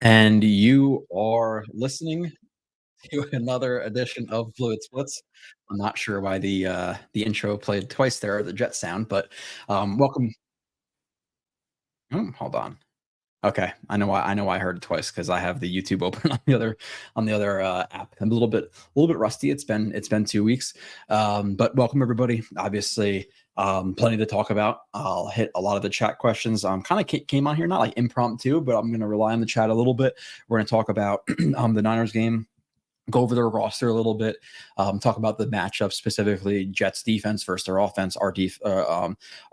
And you are listening to another edition of Blewetts Blitz. I'm not sure why the intro played twice there, the jet sound, but welcome. Hold on. Okay, I know why I heard it twice because I have the YouTube open on the other app. I'm a little bit rusty. It's been 2 weeks, but welcome everybody. Obviously, plenty to talk about. I'll hit a lot of the chat questions. Kind of came on here not like impromptu, but I'm going to rely on the chat a little bit. We're going to talk about the Niners game, go over their roster a little bit, talk about the matchup specifically, Jets defense versus their offense, our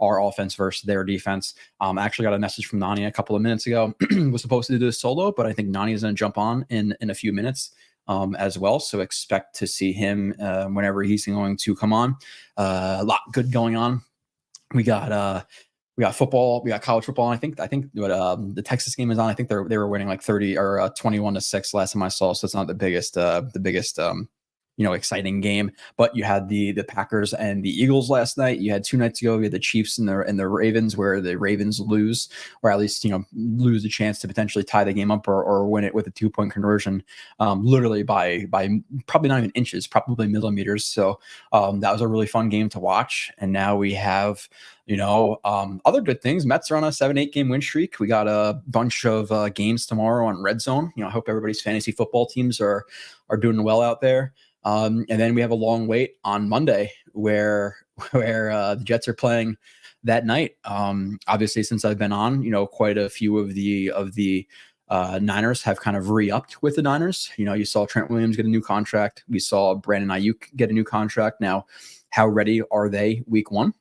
offense versus their defense. I actually got a message from Nania a couple of minutes ago. Was supposed to do this solo, but I think Nania is going to jump on in a few minutes as well. So expect to see him whenever he's going to come on. A lot good going on. We got football, we got college football. And I think what the Texas game is on. I think they were winning like 30 or 21-6 last time I saw. So it's not the biggest exciting game. But you had the Packers and the Eagles last night. You had 2 nights ago. You had the Chiefs and the Ravens, where the Ravens lose, or at least lose the chance to potentially tie the game up or win it with a 2-point conversion, literally by probably not even inches, probably millimeters. So that was a really fun game to watch. And now we have other good things. Mets are on a 7-8 game win streak. We got a bunch of games tomorrow on Red Zone. I hope everybody's fantasy football teams are doing well out there. And then we have a long wait on Monday where the Jets are playing that night. Obviously, since I've been on, quite a few of the Niners have kind of re-upped with the Niners. You saw Trent Williams get a new contract. We saw Brandon Ayuk get a new contract. Now, how ready are they week one?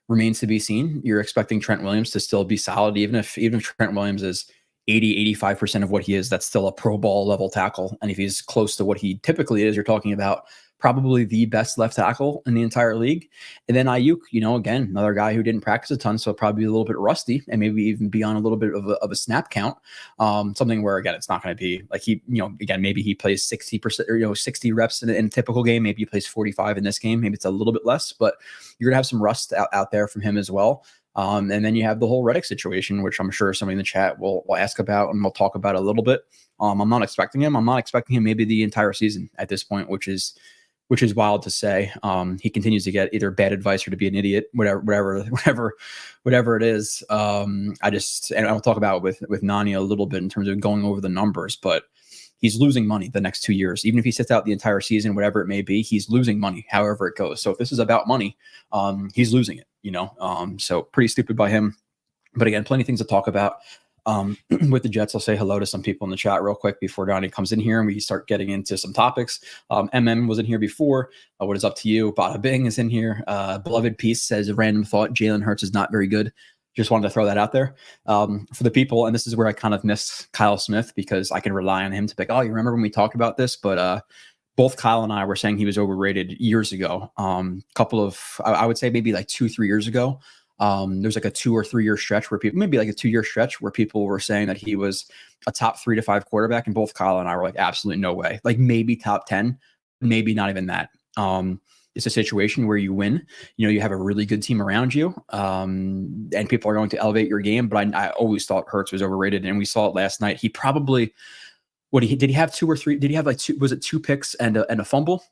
Remains to be seen. You're expecting Trent Williams to still be solid, even if Trent Williams is 85% of what he is, that's still a Pro Bowl level tackle. And if he's close to what he typically is, you're talking about probably the best left tackle in the entire league. And then Ayuk, again, another guy who didn't practice a ton, so probably a little bit rusty and maybe even be on a little bit of a snap count. Something where, again, it's not going to be like maybe he plays 60% or 60 reps in a typical game. Maybe he plays 45 in this game. Maybe it's a little bit less, but you're going to have some rust out there from him as well. And then you have the whole Reddick situation, which I'm sure somebody in the chat will ask about and we'll talk about a little bit. I'm not expecting him. I'm not expecting him maybe the entire season at this point, which is wild to say. He continues to get either bad advice or to be an idiot, whatever it is. And I'll talk about with Nania a little bit in terms of going over the numbers, but he's losing money the next 2 years. Even if he sits out the entire season, whatever it may be, he's losing money, however it goes. So if this is about money, he's losing it, so pretty stupid by him. But again, plenty of things to talk about. With the Jets, I'll say hello to some people in the chat real quick before Donnie comes in here and we start getting into some topics. MM was in here before. What is up to you? Bada Bing is in here. Beloved Peace says, a random thought, Jalen Hurts is not very good. Just wanted to throw that out there for the people. And this is where I kind of miss Kyle Smith because I can rely on him to be like, oh, you remember when we talked about this? But both Kyle and I were saying he was overrated years ago. I would say maybe like 2-3 years ago. There's like a 2 or 3 year stretch where people, maybe like a 2 year stretch where people were saying that he was a top 3 to 5 quarterback. And both Kyle and I were like, absolutely no way. Like maybe top 10, maybe not even that. It's a situation where you win, you have a really good team around you, and people are going to elevate your game. But I always thought Hurts was overrated. And we saw it last night. He probably, did he have 2 or 3? Did he have like 2? Was it 2 picks and a fumble?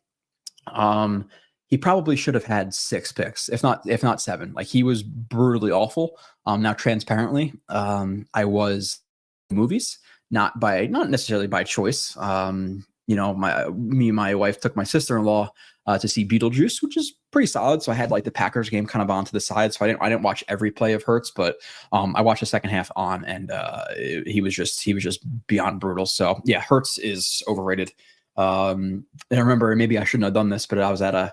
He probably should have had 6 picks, if not 7. Like he was brutally awful. Now transparently, I was movies, not necessarily by choice. My wife took my sister-in-law to see Beetlejuice, which is pretty solid. So I had like the Packers game kind of on to the side. So I didn't watch every play of Hurts, but I watched the second half on, and he was just beyond brutal. So yeah, Hurts is overrated. And I remember, maybe I shouldn't have done this, but I was at a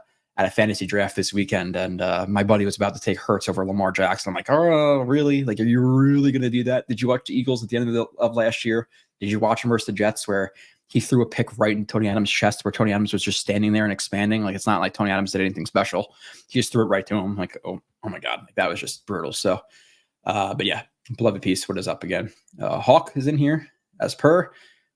fantasy draft this weekend, and my buddy was about to take Hurts over Lamar Jackson. I'm like, oh, really? Like, are you really going to do that? Did you watch the Eagles at the end of last year? Did you watch him versus the Jets where he threw a pick right in Tony Adams' chest, where Tony Adams was just standing there and expanding? Like, it's not like Tony Adams did anything special. He just threw it right to him. Like, oh my God, like, that was just brutal. So, but yeah, beloved peace. What is up again? Hawk is in here as per.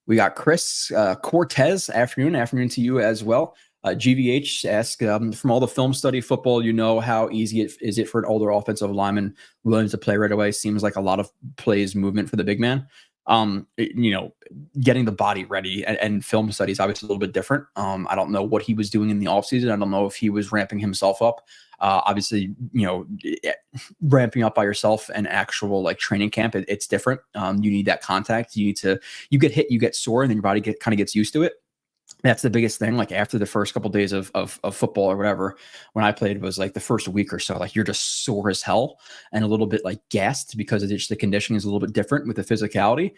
We got Chris Cortez. Afternoon to you as well. GVH asks, from all the film study football, how easy is it for an older offensive lineman willing to play right away? Seems like a lot of plays movement for the big man. Getting the body ready and film studies obviously a little bit different. I don't know what he was doing in the offseason. I don't know if he was ramping himself up. Obviously, ramping up by yourself and actual like training camp, it's different. You need that contact. You get hit, you get sore, and then your body kind of gets used to it. That's the biggest thing. Like after the first couple of days of football or whatever, when I played was like the first week or so, like you're just sore as hell and a little bit like gassed because it's just the conditioning is a little bit different with the physicality.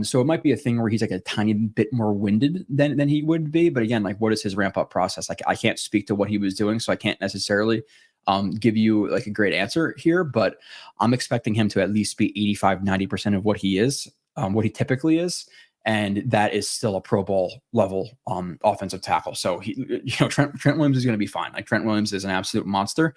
So it might be a thing where he's like a tiny bit more winded than he would be. But again, like what is his ramp up process? Like I can't speak to what he was doing, so I can't necessarily give you like a great answer here, but I'm expecting him to at least be 85-90% of what he is, what he typically is. And that is still a Pro Bowl level offensive tackle. So Trent Williams is going to be fine. Like Trent Williams is an absolute monster,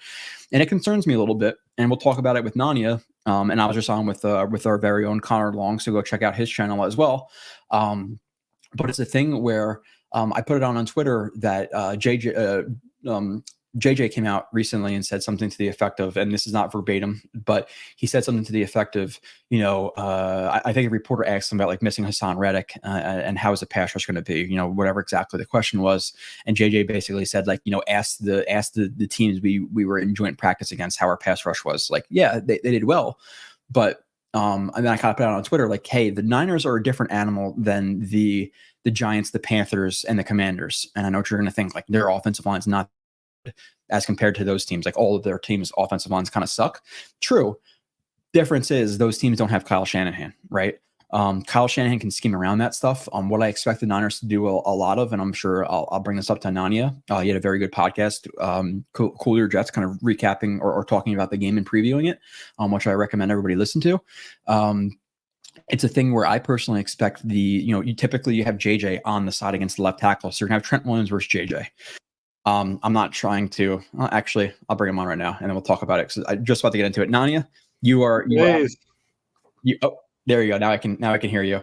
and it concerns me a little bit. And we'll talk about it with Nania. And I was just on with our very own Connor Long, so go check out his channel as well. But it's a thing where I put it on Twitter that JJ came out recently and said something to the effect of, and this is not verbatim, but he said something to the effect of, I think a reporter asked him about like missing Haason Reddick and how is the pass rush going to be, whatever exactly the question was. And JJ basically said like, ask the teams we were in joint practice against how our pass rush was. Like, yeah, they did well, but and then I kind of put it on Twitter like, hey, the Niners are a different animal than the Giants, the Panthers, and the Commanders. And I know what you're going to think, like their offensive line's not as compared to those teams. Like all of their teams' offensive lines kind of suck. True. Difference is those teams don't have Kyle Shanahan, right? Kyle Shanahan can scheme around that stuff. What I expect the Niners to do a lot of, and I'm sure I'll bring this up to Nania. He had a very good podcast, Cool Your Jets, kind of recapping or talking about the game and previewing it, which I recommend everybody listen to. It's a thing where I personally expect you typically have JJ on the side against the left tackle. So you're going to have Trent Williams versus JJ. I'm not trying to actually, I'll bring him on right now and then we'll talk about it because I'm just about to get into it. Nania, you are oh, there you go. Now I can hear you.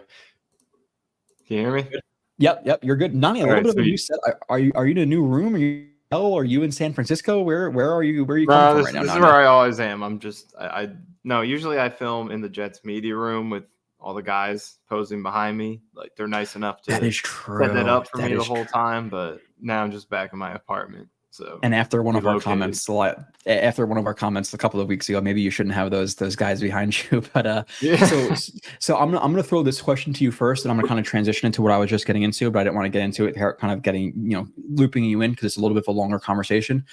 Can you hear me? Yep. You're good. Nania, a little bit of a new set. Are you in a new room? Are you in San Francisco? Where are you? Where are you coming from right now? This is where I always am. I'm just, usually I film in the Jets media room with all the guys posing behind me. Like they're nice enough to set that up for me the whole time, but now I'm just back in my apartment. So, and after one of our comments a couple of weeks ago, maybe you shouldn't have those guys behind you. But so I'm gonna throw this question to you first, and I'm gonna kind of transition into what I was just getting into, but I didn't want to get into it kind of getting looping you in because it's a little bit of a longer conversation.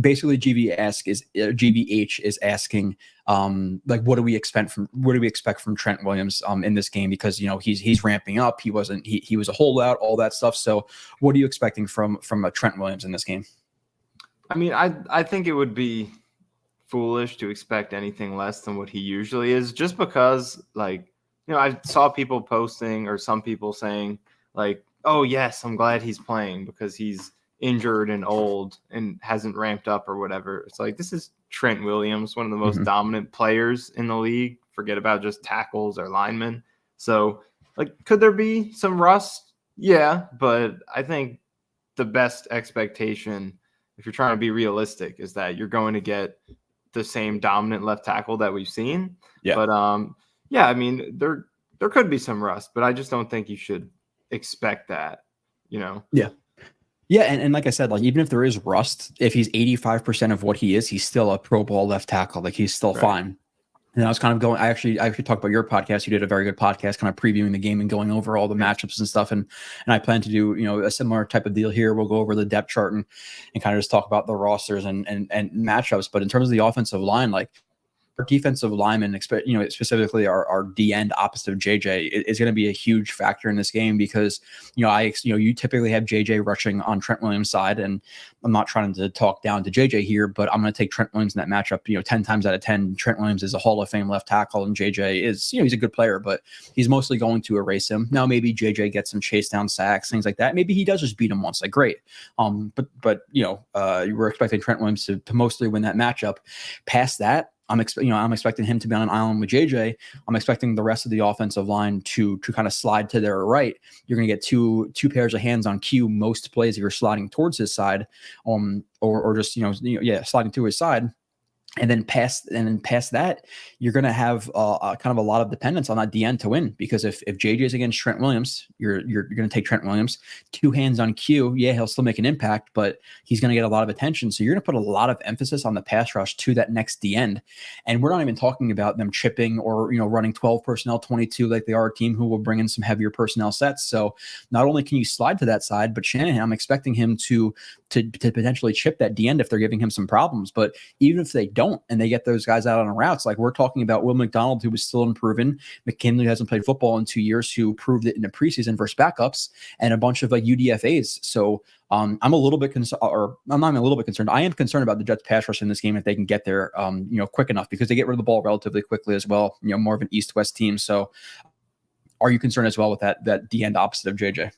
Basically, GVH is asking like what do we expect from Trent Williams in this game, because he's ramping up. He was a holdout, all that stuff. So what are you expecting from a Trent Williams in this game? I mean, I think it would be foolish to expect anything less than what he usually is, just because I saw people posting or some people saying like, oh yes, I'm glad he's playing because he's injured and old and hasn't ramped up or whatever. It's like, this is Trent Williams, one of the most dominant players in the league. Forget about just tackles or linemen. So could there be some rust? Yeah, but I think the best expectation, if you're trying to be realistic, is that you're going to get the same dominant left tackle that we've seen. Yeah. But I mean, there could be some rust, but I just don't think you should expect that, Yeah. Yeah, and like I said, like even if there is rust, if he's 85% of what he is, he's still a Pro Bowl left tackle. Like he's still fine. And I was kind of going. I actually talked about your podcast. You did a very good podcast, kind of previewing the game and going over all the matchups and stuff. And I plan to do a similar type of deal here. We'll go over the depth chart and kind of just talk about the rosters and matchups. But in terms of the offensive line, like our defensive linemen, specifically our D end opposite of JJ, is going to be a huge factor in this game because you typically have JJ rushing on Trent Williams' side, and I'm not trying to talk down to JJ here, but I'm going to take Trent Williams in that matchup. 10 times out of 10, Trent Williams is a Hall of Fame left tackle, and JJ is he's a good player, but he's mostly going to erase him. Now maybe JJ gets some chase down sacks, things like that. Maybe he does just beat him once, like great. But you were expecting Trent Williams to mostly win that matchup. Past that, I'm expecting him to be on an island with JJ. I'm expecting the rest of the offensive line to kind of slide to their right. You're going to get two pairs of hands on cue most plays if you're sliding towards his side, or just sliding to his side. And then past that, you're going to have kind of a lot of dependence on that DN to win, because if JJ's against Trent Williams, you're going to take Trent Williams 2 hands on Q. Yeah, he'll still make an impact, but he's going to get a lot of attention. So you're going to put a lot of emphasis on the pass rush to that next DN. And we're not even talking about them chipping or running 12 personnel 22 like they are a team who will bring in some heavier personnel sets. So not only can you slide to that side, but Shanahan, I'm expecting him to potentially chip that DN if they're giving him some problems. But even if they don't and they get those guys out on routes, like we're talking about Will McDonald, who was still unproven, McKinley, who hasn't played football in 2 years, who proved it in the preseason versus backups, and a bunch of like UDFAs. So I'm a little bit concerned, or I'm not even a little bit concerned. I am concerned about the Jets pass rush in this game if they can get there, quick enough, because they get rid of the ball relatively quickly as well. More of an East-West team. So are you concerned as well with that D end opposite of JJ?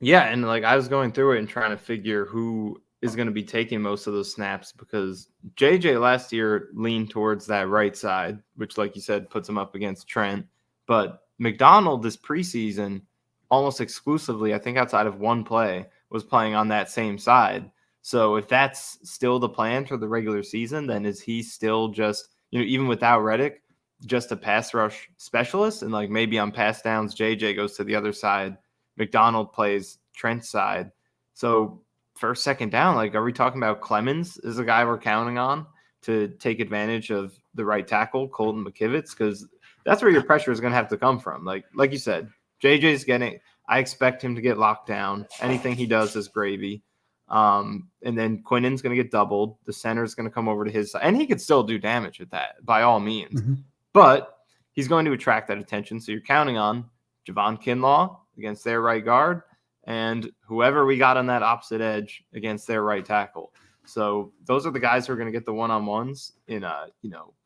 Yeah, and like I was going through it and trying to figure who is going to be taking most of those snaps, because JJ last year leaned towards that right side, which, like you said, puts him up against Trent. But McDonald this preseason, almost exclusively, I think outside of one play, was playing on that same side. So if that's still the plan for the regular season, then is he still just, even without Reddick, just a pass rush specialist? And like maybe on pass downs, JJ goes to the other side, McDonald plays Trent's side. So first, second down, like, are we talking about Clemens is a guy we're counting on to take advantage of the right tackle, Colton McKivitz? Because that's where your pressure is going to have to come from. Like you said, JJ's getting, I expect him to get locked down. Anything he does is gravy. And then Quinnen's going to get doubled. The center is going to come over to his side. And he could still do damage with that, by all means. Mm-hmm. But he's going to attract that attention. So you're counting on Javon Kinlaw against their right guard, and whoever we got on that opposite edge against their right tackle. So those are the guys who are going to get the one-on-ones in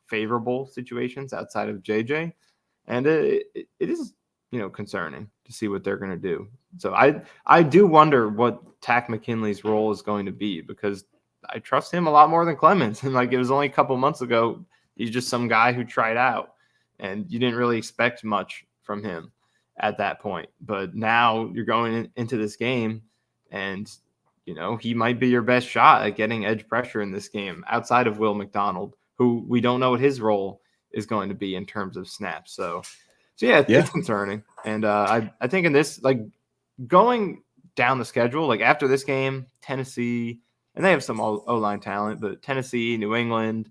favorable situations outside of JJ. And it is, concerning to see what they're going to do. So I do wonder what Tack McKinley's role is going to be, because I trust him a lot more than Clemens. And like, it was only a couple months ago, he's just some guy who tried out and you didn't really expect much from him at that point. But now you're going into this game and, he might be your best shot at getting edge pressure in this game outside of Will McDonald, who we don't know what his role is going to be in terms of snaps. So yeah, it's concerning. And I think in this, like, going down the schedule, like after this game, Tennessee, and they have some O-line talent, but Tennessee, New England,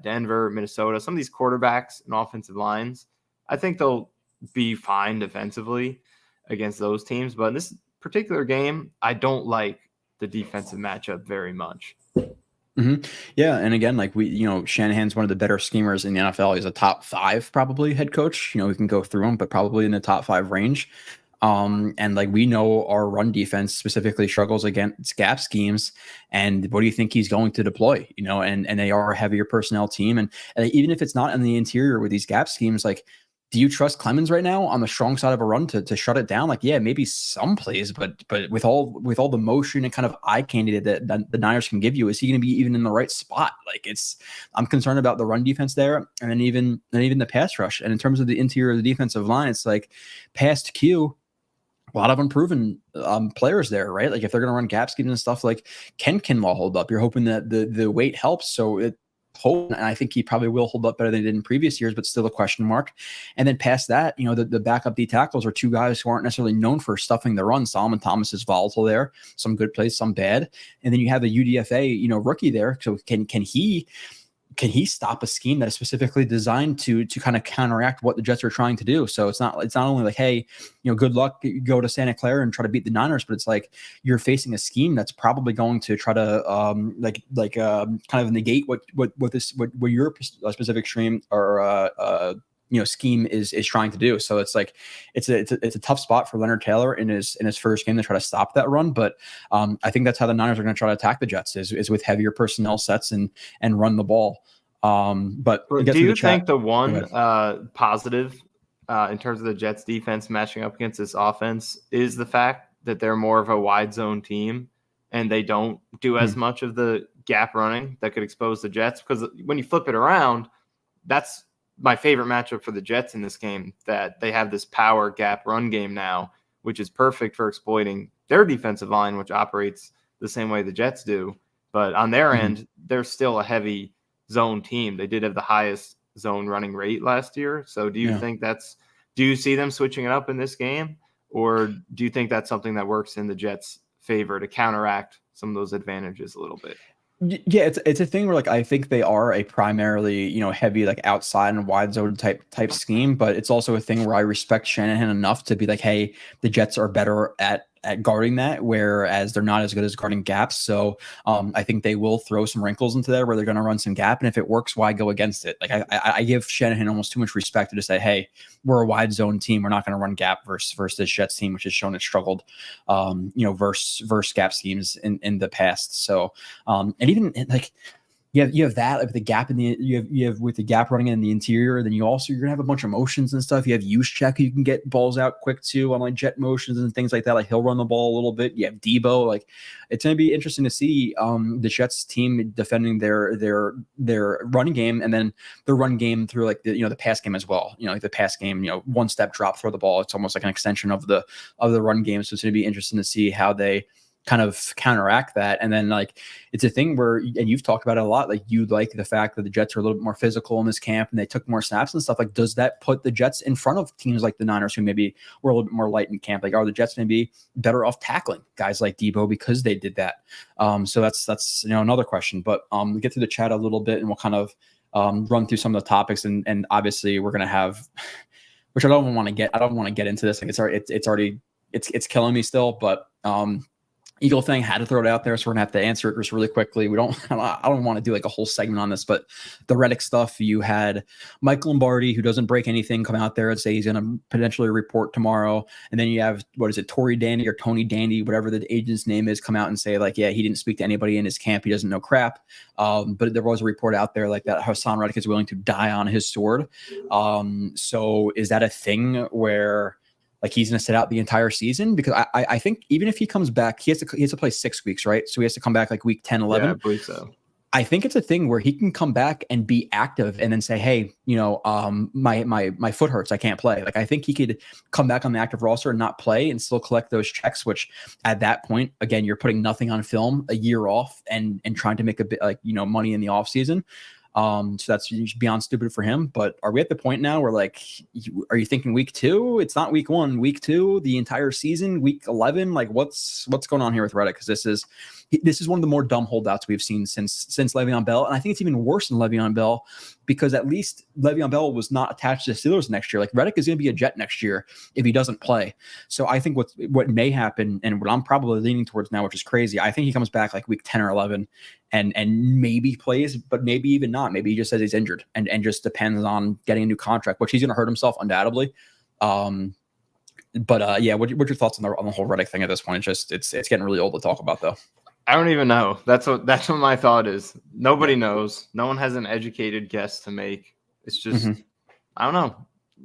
Denver, Minnesota, some of these quarterbacks and offensive lines, I think they'll be fine defensively against those teams. But in this particular game, I don't like the defensive matchup very much. Mm-hmm. Yeah. And again, like Shanahan's one of the better schemers in the NFL. He's a top 5 probably head coach. We can go through him, but probably in the top 5 range. And like, we know our run defense specifically struggles against gap schemes. And what do you think he's going to deploy? And they are a heavier personnel team. And even if it's not in the interior with these gap schemes, like, do you trust Clemens right now on the strong side of a run to shut it down? Like, yeah, maybe some plays, but with all the motion and kind of eye candy that the Niners can give you, is he going to be even in the right spot? Like, I'm concerned about the run defense there, and then even the pass rush. And in terms of the interior of the defensive line, it's like past Q, a lot of unproven players there, right? Like, if they're going to run gap schemes and stuff, like, can Kinlaw hold up? You're hoping that the weight helps, so and I think he probably will hold up better than he did in previous years, but still a question mark. And then past that, the backup D tackles are 2 guys who aren't necessarily known for stuffing the run. Solomon Thomas is volatile there, some good plays, some bad. And then you have a UDFA, rookie there. So can he stop a scheme that is specifically designed to kind of counteract what the Jets are trying to do? So it's not only like, hey, good luck, you go to Santa Clara and try to beat the Niners, but it's like you're facing a scheme that's probably going to try to kind of negate what your specific stream or scheme is trying to do. So it's like it's a tough spot for Leonard Taylor in his first game to try to stop that run. But I think that's how the Niners are going to try to attack the Jets is with heavier personnel sets and run the ball. But do you think the one positive in terms of the Jets defense matching up against this offense is the fact that they're more of a wide zone team and they don't do as much of the gap running that could expose the Jets? Because when you flip it around, that's my favorite matchup for the Jets in this game, that they have this power gap run game now, which is perfect for exploiting their defensive line, which operates the same way the Jets do. But on their end, they're still a heavy zone team. They did have the highest zone running rate last year. So do you Yeah. think do you see them switching it up in this game? Or do you think that's something that works in the Jets' favor to counteract some of those advantages a little bit? Yeah, it's a thing where like I think they are a primarily, heavy like outside and wide zone type scheme, but it's also a thing where I respect Shanahan enough to be like, hey, the Jets are better at guarding that, whereas they're not as good as guarding gaps. So I think they will throw some wrinkles into there where they're going to run some gap, and if it works, why go against it? Like I give Shanahan almost too much respect to say, hey, we're a wide zone team. We're not going to run gap versus this Jets team, which has shown it struggled, versus gap schemes in the past. So and even like you have that like the gap in the you have with the gap running in the interior, then you're gonna have a bunch of motions and stuff. You have use check, you can get balls out quick too on like jet motions and things like that. Like he'll run the ball a little bit. You have Debo. Like it's gonna be interesting to see the Jets team defending their running game and then their run game through like the pass game as well. Like the pass game, one step drop, throw the ball. It's almost like an extension of the run game. So it's gonna be interesting to see how they kind of counteract that. And then like it's a thing where, and you've talked about it a lot, like you like the fact that the Jets are a little bit more physical in this camp and they took more snaps and stuff. Like does that put the Jets in front of teams like the Niners who maybe were a little bit more light in camp? Like are the Jets maybe better off tackling guys like Debo because they did that? So that's another question. But we'll get to the chat a little bit and we'll kind of run through some of the topics, and obviously we're gonna have, which I don't want to get into this. Like it's killing me still, but Eagle thing, had to throw it out there, so we're gonna have to answer it just really quickly. I don't want to do like a whole segment on this, but the Reddick stuff, you had Mike Lombardi, who doesn't break anything, come out there and say he's gonna potentially report tomorrow, and then you have Tony Dandy, whatever the agent's name is, come out and say like, yeah, he didn't speak to anybody in his camp, he doesn't know crap. But there was a report out there like that Haason Reddick is willing to die on his sword. So is that a thing where like he's going to sit out the entire season? Because I think even if he comes back, he has to play 6 weeks, right? So he has to come back like week 10, 11. Yeah, I believe so. I think it's a thing where he can come back and be active and then say, hey, my foot hurts, I can't play. Like I think he could come back on the active roster and not play and still collect those checks, which at that point, again, you're putting nothing on film, a year off and trying to make a bit like, money in the off season. So that's beyond stupid for him. But are we at the point now where like, are you thinking week 2? It's not week 1, week 2, the entire season, week 11. Like what's going on here with Reddick? Because this is one of the more dumb holdouts we've seen since Le'Veon Bell. And I think it's even worse than Le'Veon Bell because at least Le'Veon Bell was not attached to the Steelers next year. Like Reddick is going to be a Jet next year if he doesn't play. So I think what may happen and what I'm probably leaning towards now, which is crazy, I think he comes back like week 10 or 11 and maybe plays, but maybe even not. Maybe he just says he's injured and just depends on getting a new contract, which he's going to hurt himself undoubtedly. But yeah, what's your thoughts on the whole Reddick thing at this point? It's getting really old to talk about though. I don't even know. That's what my thought is. Nobody knows. No one has an educated guess to make. It's just, I don't know.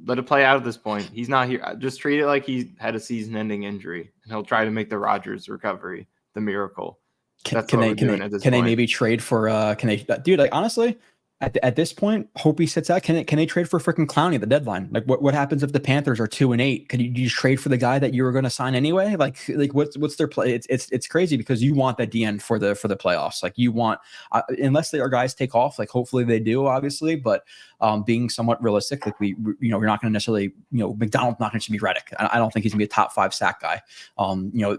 Let it play out at this point. He's not here. Just treat it like he had a season-ending injury, and he'll try to make the Rodgers recovery the miracle. Can they maybe trade for? Dude? Like honestly, at this point, hope he sits out. Can they trade for freaking Clowney at the deadline? Like what happens if the Panthers are 2-8? Can you just trade for the guy that you were going to sign anyway? Like what's their play? It's crazy because you want that DN for the playoffs. Like you want unless our guys take off. Like hopefully they do, obviously, but being somewhat realistic, like we're not going to necessarily McDonald's not going to be Reddick. I don't think he's going to be a top 5 sack guy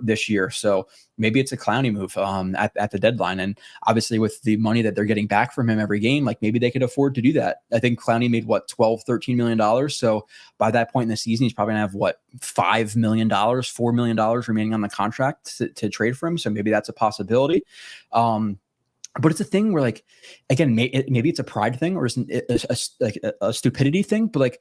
this year. So maybe it's a Clowney move at the deadline. And obviously with the money that they're getting back from him every game, like maybe they could afford to do that. I think Clowney made $12-13 million. So by that point in the season, he's probably gonna have $5 million, $4 million remaining on the contract to trade for him. So maybe that's a possibility. But it's a thing where, like, again, maybe it's a pride thing or it's a stupidity thing. But like,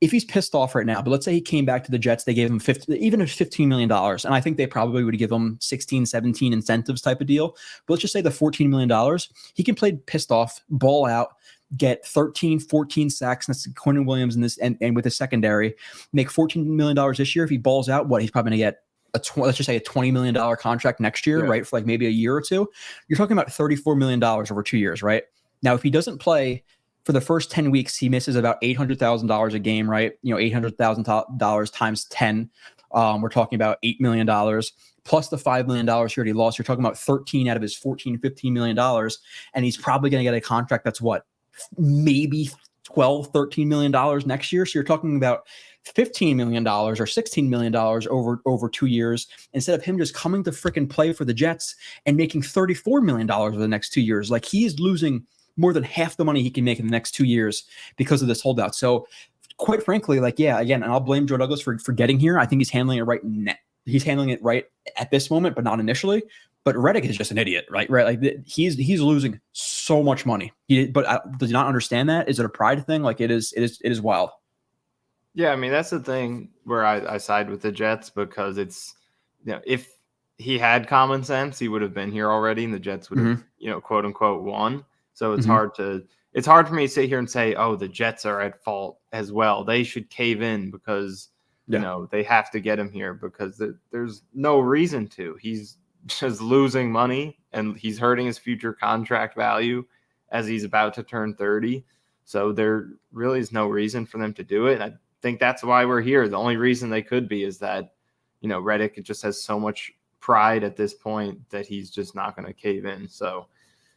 if he's pissed off right now, but let's say he came back to the Jets, they gave him $15 million. And I think they probably would give him 16, 17 incentives type of deal. But let's just say the $14 million, he can play pissed off, ball out, get 13, 14 sacks. That's Trent Williams in this, and with his secondary, make $14 million this year. If he balls out, he's probably going to get let's just say a $20 million contract next year, right? For like maybe a year or two. You're talking about $34 million over 2 years, right? Now, if he doesn't play for the first 10 weeks, he misses about $800,000 a game, right? $800,000 times 10 We're talking about $8 million plus the $5 million he already lost. You're talking about 13 out of his 14, $15 million. And he's probably going to get a contract that's maybe 12, $13 million next year. So you're talking about $15 million or $16 million over 2 years, instead of him just coming to freaking play for the Jets and making $34 million over the next 2 years. Like, he is losing more than half the money he can make in the next 2 years because of this holdout. So quite frankly, like, yeah, again, and I'll blame Joe Douglas for getting here. I think he's handling it right. He's handling it right at this moment, but not initially. But Reddick is just an idiot, right? Like, he's losing so much money. Does he not understand that? Is it a pride thing? Like, it is wild. Yeah, I mean, that's the thing where I side with the Jets, because it's, if he had common sense, he would have been here already, and the Jets would have, quote unquote, won. So it's hard for me to sit here and say, oh, the Jets are at fault as well. They should cave in because, they have to get him here, because there's no reason to. He's just losing money, and he's hurting his future contract value as he's about to turn 30. So there really is no reason for them to do it. And I think that's why we're here. The only reason they could be is that, Reddick just has so much pride at this point that he's just not going to cave in. So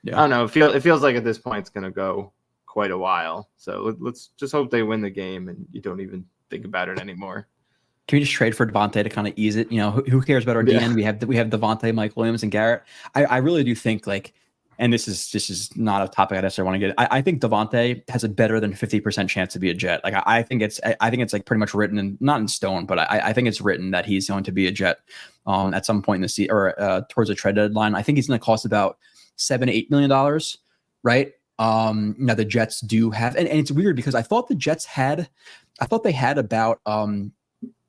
I don't know. It feels like at this point it's going to go quite a while. So let's just hope they win the game and you don't even think about it anymore. Can we just trade for Devontae to kind of ease it? Who cares about our DN? We have Devontae, Mike Williams, and Garrett. I really do think, like, and this is not a topic I necessarily want to get. I think Devontae has a better than 50% chance to be a Jet. Like, I think it's like pretty much written, and not in stone, but I think it's written that he's going to be a Jet at some point in the season, or towards the trade deadline. I think he's going to cost about $7-8 million, right? Now the Jets do have, and it's weird because I thought they had about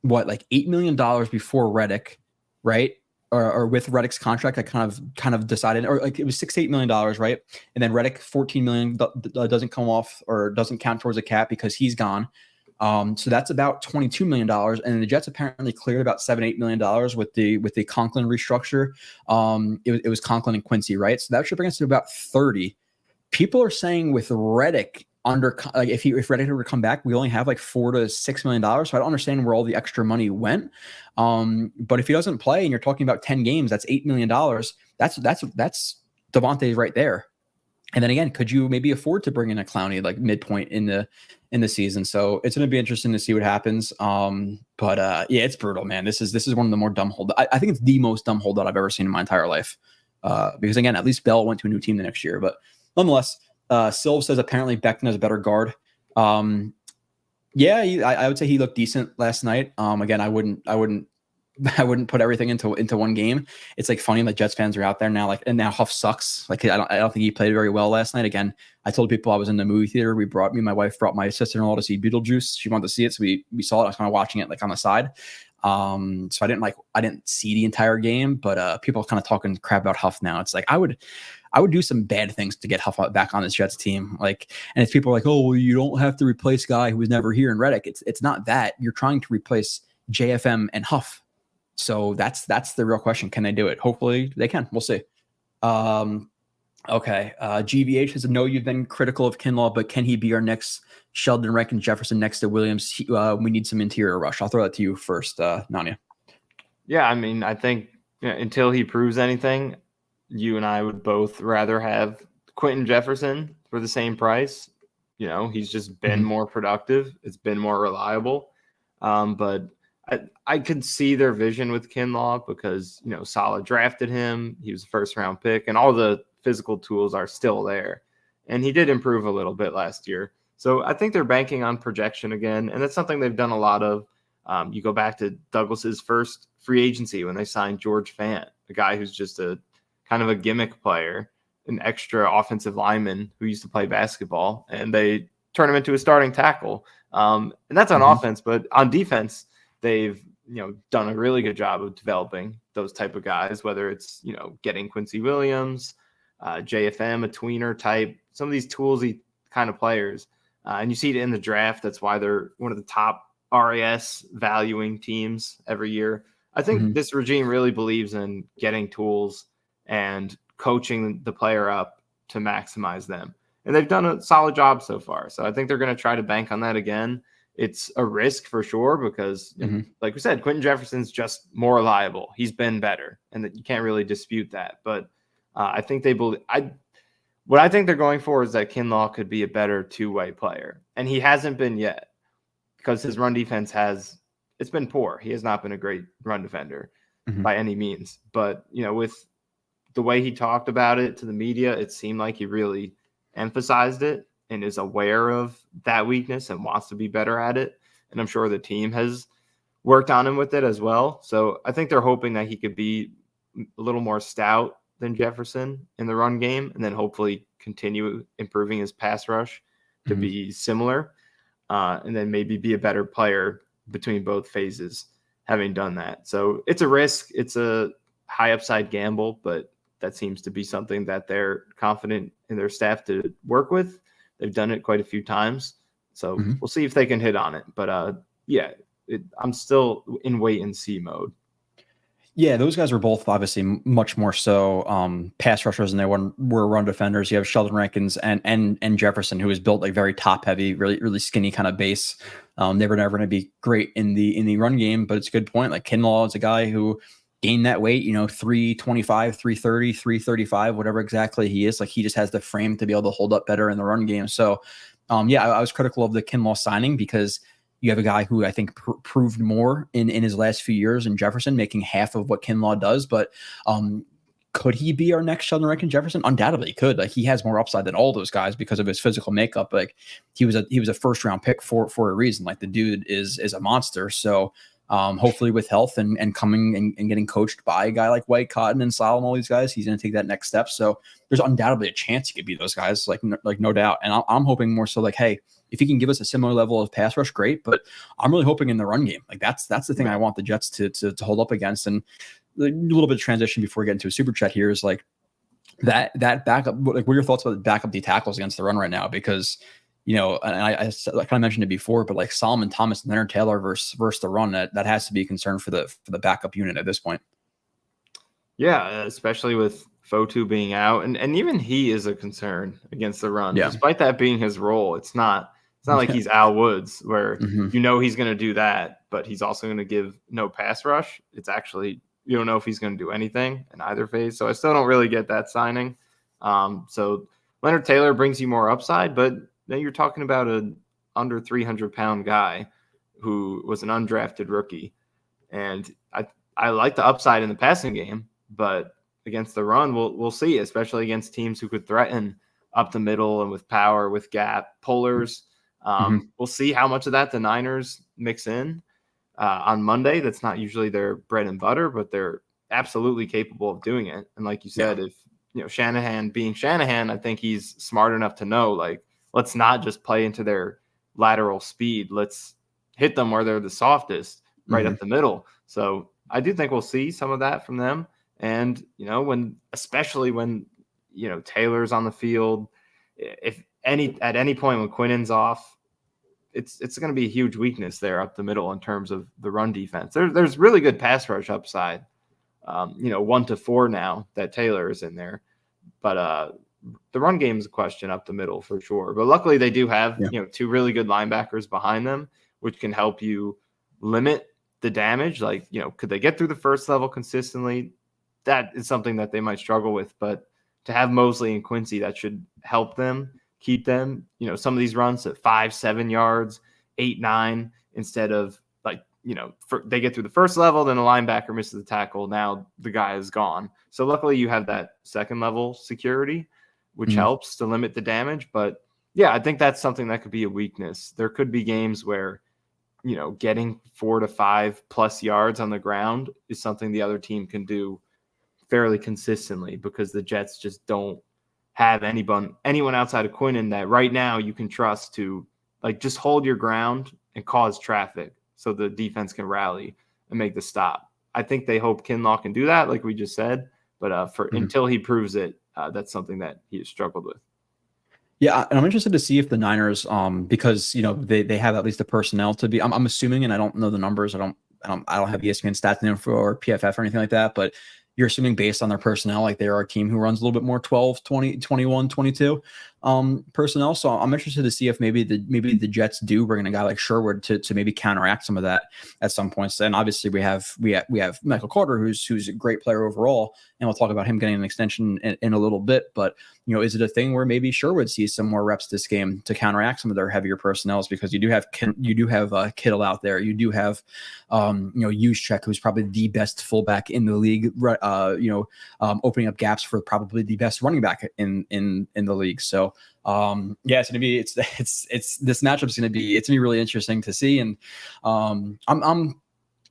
like $8 million before Reddick, right? Or with Reddick's contract, I kind of decided, or like it was $6-8 million, right? And then Reddick, $14 million doesn't come off or doesn't count towards the cap because he's gone. So that's about $22 million. And the Jets apparently cleared about $7-8 million with the Conklin restructure. It was Conklin and Quincy, right? So that should bring us to about 30. People are saying with Reddick if Reddick were to come back, we only have like $4 to $6 million. So I don't understand where all the extra money went. But if he doesn't play and you're talking about 10 games, that's $8 million. That's Devontae right there. And then again, could you maybe afford to bring in a Clowney like midpoint in the season? So it's going to be interesting to see what happens. Yeah, it's brutal, man. This is one of the more dumb hold. I think it's the most dumb holdout I've ever seen in my entire life. Because again, at least Bell went to a new team the next year, but nonetheless, Silv says apparently Becton is a better guard. Yeah, I would say he looked decent last night. Again, I wouldn't put everything into one game. It's like funny that Jets fans are out there now, like, and now Huff sucks. Like, I don't think he played very well last night. Again, I told people I was in the movie theater. Me and my wife brought my sister-in-law to see Beetlejuice. She wanted to see it, so we saw it. I was kind of watching it like on the side. So I didn't see the entire game, but people are kind of talking crap about Huff now. It's like I would do some bad things to get Huff back on this Jets team. Like, and if people are like, oh, well, you don't have to replace a guy who was never here in Reddick. It's not that. You're trying to replace JFM and Huff. So that's the real question. Can they do it? Hopefully they can. We'll see. Okay. GVH says, I know you've been critical of Kinlaw, but can he be our next Sheldon Rankin Jefferson next to Williams? We need some interior rush. I'll throw that to you first, Nania. Yeah, I mean, I think until he proves anything, you and I would both rather have Quentin Jefferson for the same price. He's just been more productive. It's been more reliable. But I could see their vision with Kinlaw because, Solid drafted him. He was a first-round pick, and all the physical tools are still there. And he did improve a little bit last year. So I think they're banking on projection again, and that's something they've done a lot of. You go back to Douglas's first free agency when they signed George Fant, a guy who's just a kind of a gimmick player, an extra offensive lineman who used to play basketball, and they turn him into a starting tackle. And that's on offense, but on defense, they've done a really good job of developing those type of guys, whether it's getting Quincy Williams, JFM, a tweener type, some of these toolsy kind of players. And you see it in the draft. That's why they're one of the top RAS valuing teams every year. I think this regime really believes in getting tools and coaching the player up to maximize them. And they've done a solid job so far. So I think they're going to try to bank on that again. it's a risk for sure because, like we said, Quentin Jefferson's just more reliable. He's been better, and that you can't really dispute that. But I think they believe. What I think they're going for is that Kinlaw could be a better two-way player, and he hasn't been yet because his run defense it's been poor. He has not been a great run defender by any means. But with the way he talked about it to the media, it seemed like he really emphasized it and is aware of that weakness and wants to be better at it. And I'm sure the team has worked on him with it as well. So I think they're hoping that he could be a little more stout than Jefferson in the run game, and then hopefully continue improving his pass rush to be similar, and then maybe be a better player between both phases having done that. So it's a risk. It's a high upside gamble, but that seems to be something that they're confident in their staff to work with. They've done it quite a few times. So we'll see if they can hit on it. But I'm still in wait and see mode. Yeah, those guys were both obviously much more so pass rushers than they were run defenders. You have Sheldon Rankins and Jefferson, who is built like very top heavy, really skinny kind of base. They were never going to be great in the run game, but it's a good point. Like Kinlaw is a guy who gained that weight, 325, 330, 335, whatever exactly he is. Like he just has the frame to be able to hold up better in the run game. So I was critical of the Kinlaw signing because you have a guy who I think proved more in his last few years in Jefferson, making half of what Kinlaw does. But could he be our next Sheldon Rankins Jefferson? Undoubtedly could. Like he has more upside than all those guys because of his physical makeup. Like he was a first round pick for a reason. Like the dude is a monster. So hopefully with health and coming and getting coached by a guy like White, Cotton, and Sal and all these guys, he's going to take that next step. So there's undoubtedly a chance he could beat those guys, like no doubt. And I'm hoping more so like, hey, if he can give us a similar level of pass rush, great. But I'm really hoping in the run game, like that's the thing I want the Jets to hold up against. And a little bit of transition before we get into a super chat here is like that backup. Like, what are your thoughts about the backup D tackles against the run right now? Because and I kind of mentioned it before, but like Solomon Thomas and Leonard Taylor versus the run, that has to be a concern for the backup unit at this point. Yeah, especially with Fotu being out, and even he is a concern against the run, despite that being his role. It's not like he's Al Woods where he's going to do that, but he's also going to give no pass rush. It's actually, you don't know if he's going to do anything in either phase. So I still don't really get that signing. So Leonard Taylor brings you more upside, but then you're talking about an under 300-pound guy who was an undrafted rookie. And I like the upside in the passing game, but against the run, we'll see, especially against teams who could threaten up the middle and with power, with gap, pullers. We'll see how much of that the Niners mix in on Monday. That's not usually their bread and butter, but they're absolutely capable of doing it. And like you said, if Shanahan being Shanahan, I think he's smart enough to know, like, let's not just play into their lateral speed. Let's hit them where they're the softest, right up the middle. So I do think we'll see some of that from them. And, especially when, Taylor's on the field, at any point when Quinnen's off, it's going to be a huge weakness there up the middle in terms of the run defense. There's really good pass rush upside, 1 to 4 now that Taylor is in there. But the run game is a question up the middle for sure. But luckily they do have, 2 really good linebackers behind them, which can help you limit the damage. Like, could they get through the first level consistently? That is something that they might struggle with. But to have Mosley and Quincy, that should help them, keep them, some of these runs at 5-7 yards, 8-9, instead of like, they get through the first level, then the linebacker misses the tackle. Now the guy is gone. So luckily you have that second level security, which helps to limit the damage. But yeah, I think that's something that could be a weakness. There could be games where, getting 4 to 5+ yards on the ground is something the other team can do fairly consistently because the Jets just don't have anyone outside of Quinnen that right now you can trust to like just hold your ground and cause traffic so the defense can rally and make the stop. I think they hope Kinlaw can do that, like we just said, but until he proves it, that's something that he has struggled with. Yeah, and I'm interested to see if the Niners, because they have at least the personnel to be. I'm assuming, and I don't know the numbers. I don't have ESPN stats info or PFF or anything like that. But you're assuming based on their personnel, like they are a team who runs a little bit more 12, 20, 21, 22. personnel. So I'm interested to see if maybe the Jets do bring in a guy like Sherwood to maybe counteract some of that at some points. And obviously we have Michael Carter, who's a great player overall, and we'll talk about him getting an extension in a little bit. But is it a thing where maybe Sherwood sees some more reps this game to counteract some of their heavier personnels, because you do have Kittle out there, you do have Juszczyk, who's probably the best fullback in the league, opening up gaps for probably the best running back in the league. So it's gonna be this matchup is gonna be really interesting to see, and I'm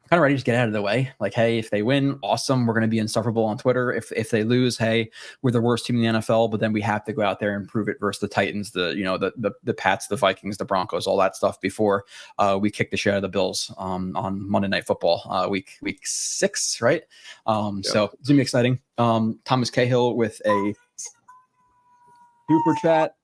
kind of ready to get out of the way. Like, hey, if they win, awesome, we're going to be insufferable on Twitter. If they lose, hey, we're the worst team in the NFL, but then we have to go out there and prove it versus the Titans, the Pats, the Vikings, the Broncos, all that stuff before we kick the shit out of the Bills on Monday Night Football, week 6, right? So it's gonna be exciting. Thomas Cahill with a super chat.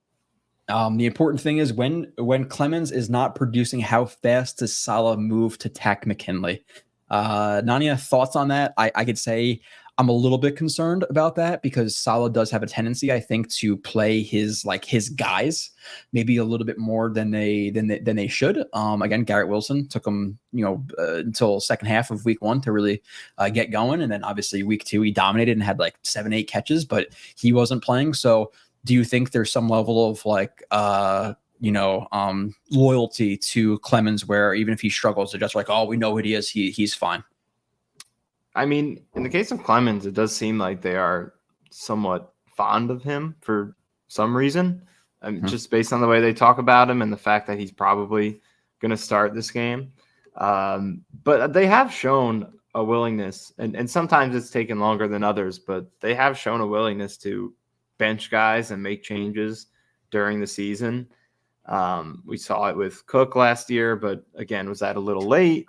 The important thing is when Clemens is not producing, how fast does Saleh move to tack McKinley? Nania, thoughts on that? I could say I'm a little bit concerned about that, because Saleh does have a tendency, I think, to play his guys maybe a little bit more than they should. Again, Garrett Wilson took him until second half of week 1 to really get going, and then obviously week 2 he dominated and had like 7-8 catches, but he wasn't playing. So do you think there's some level of loyalty to Clemens, where even if he struggles, they're just like, oh, we know what he is, he's fine? I mean, in the case of Clemens, it does seem like they are somewhat fond of him for some reason. Just based on the way they talk about him and the fact that he's probably going to start this game. But they have shown a willingness, and sometimes it's taken longer than others, but they have shown a willingness to bench guys and make changes during the season. We saw it with Cook last year, but again, was that a little late?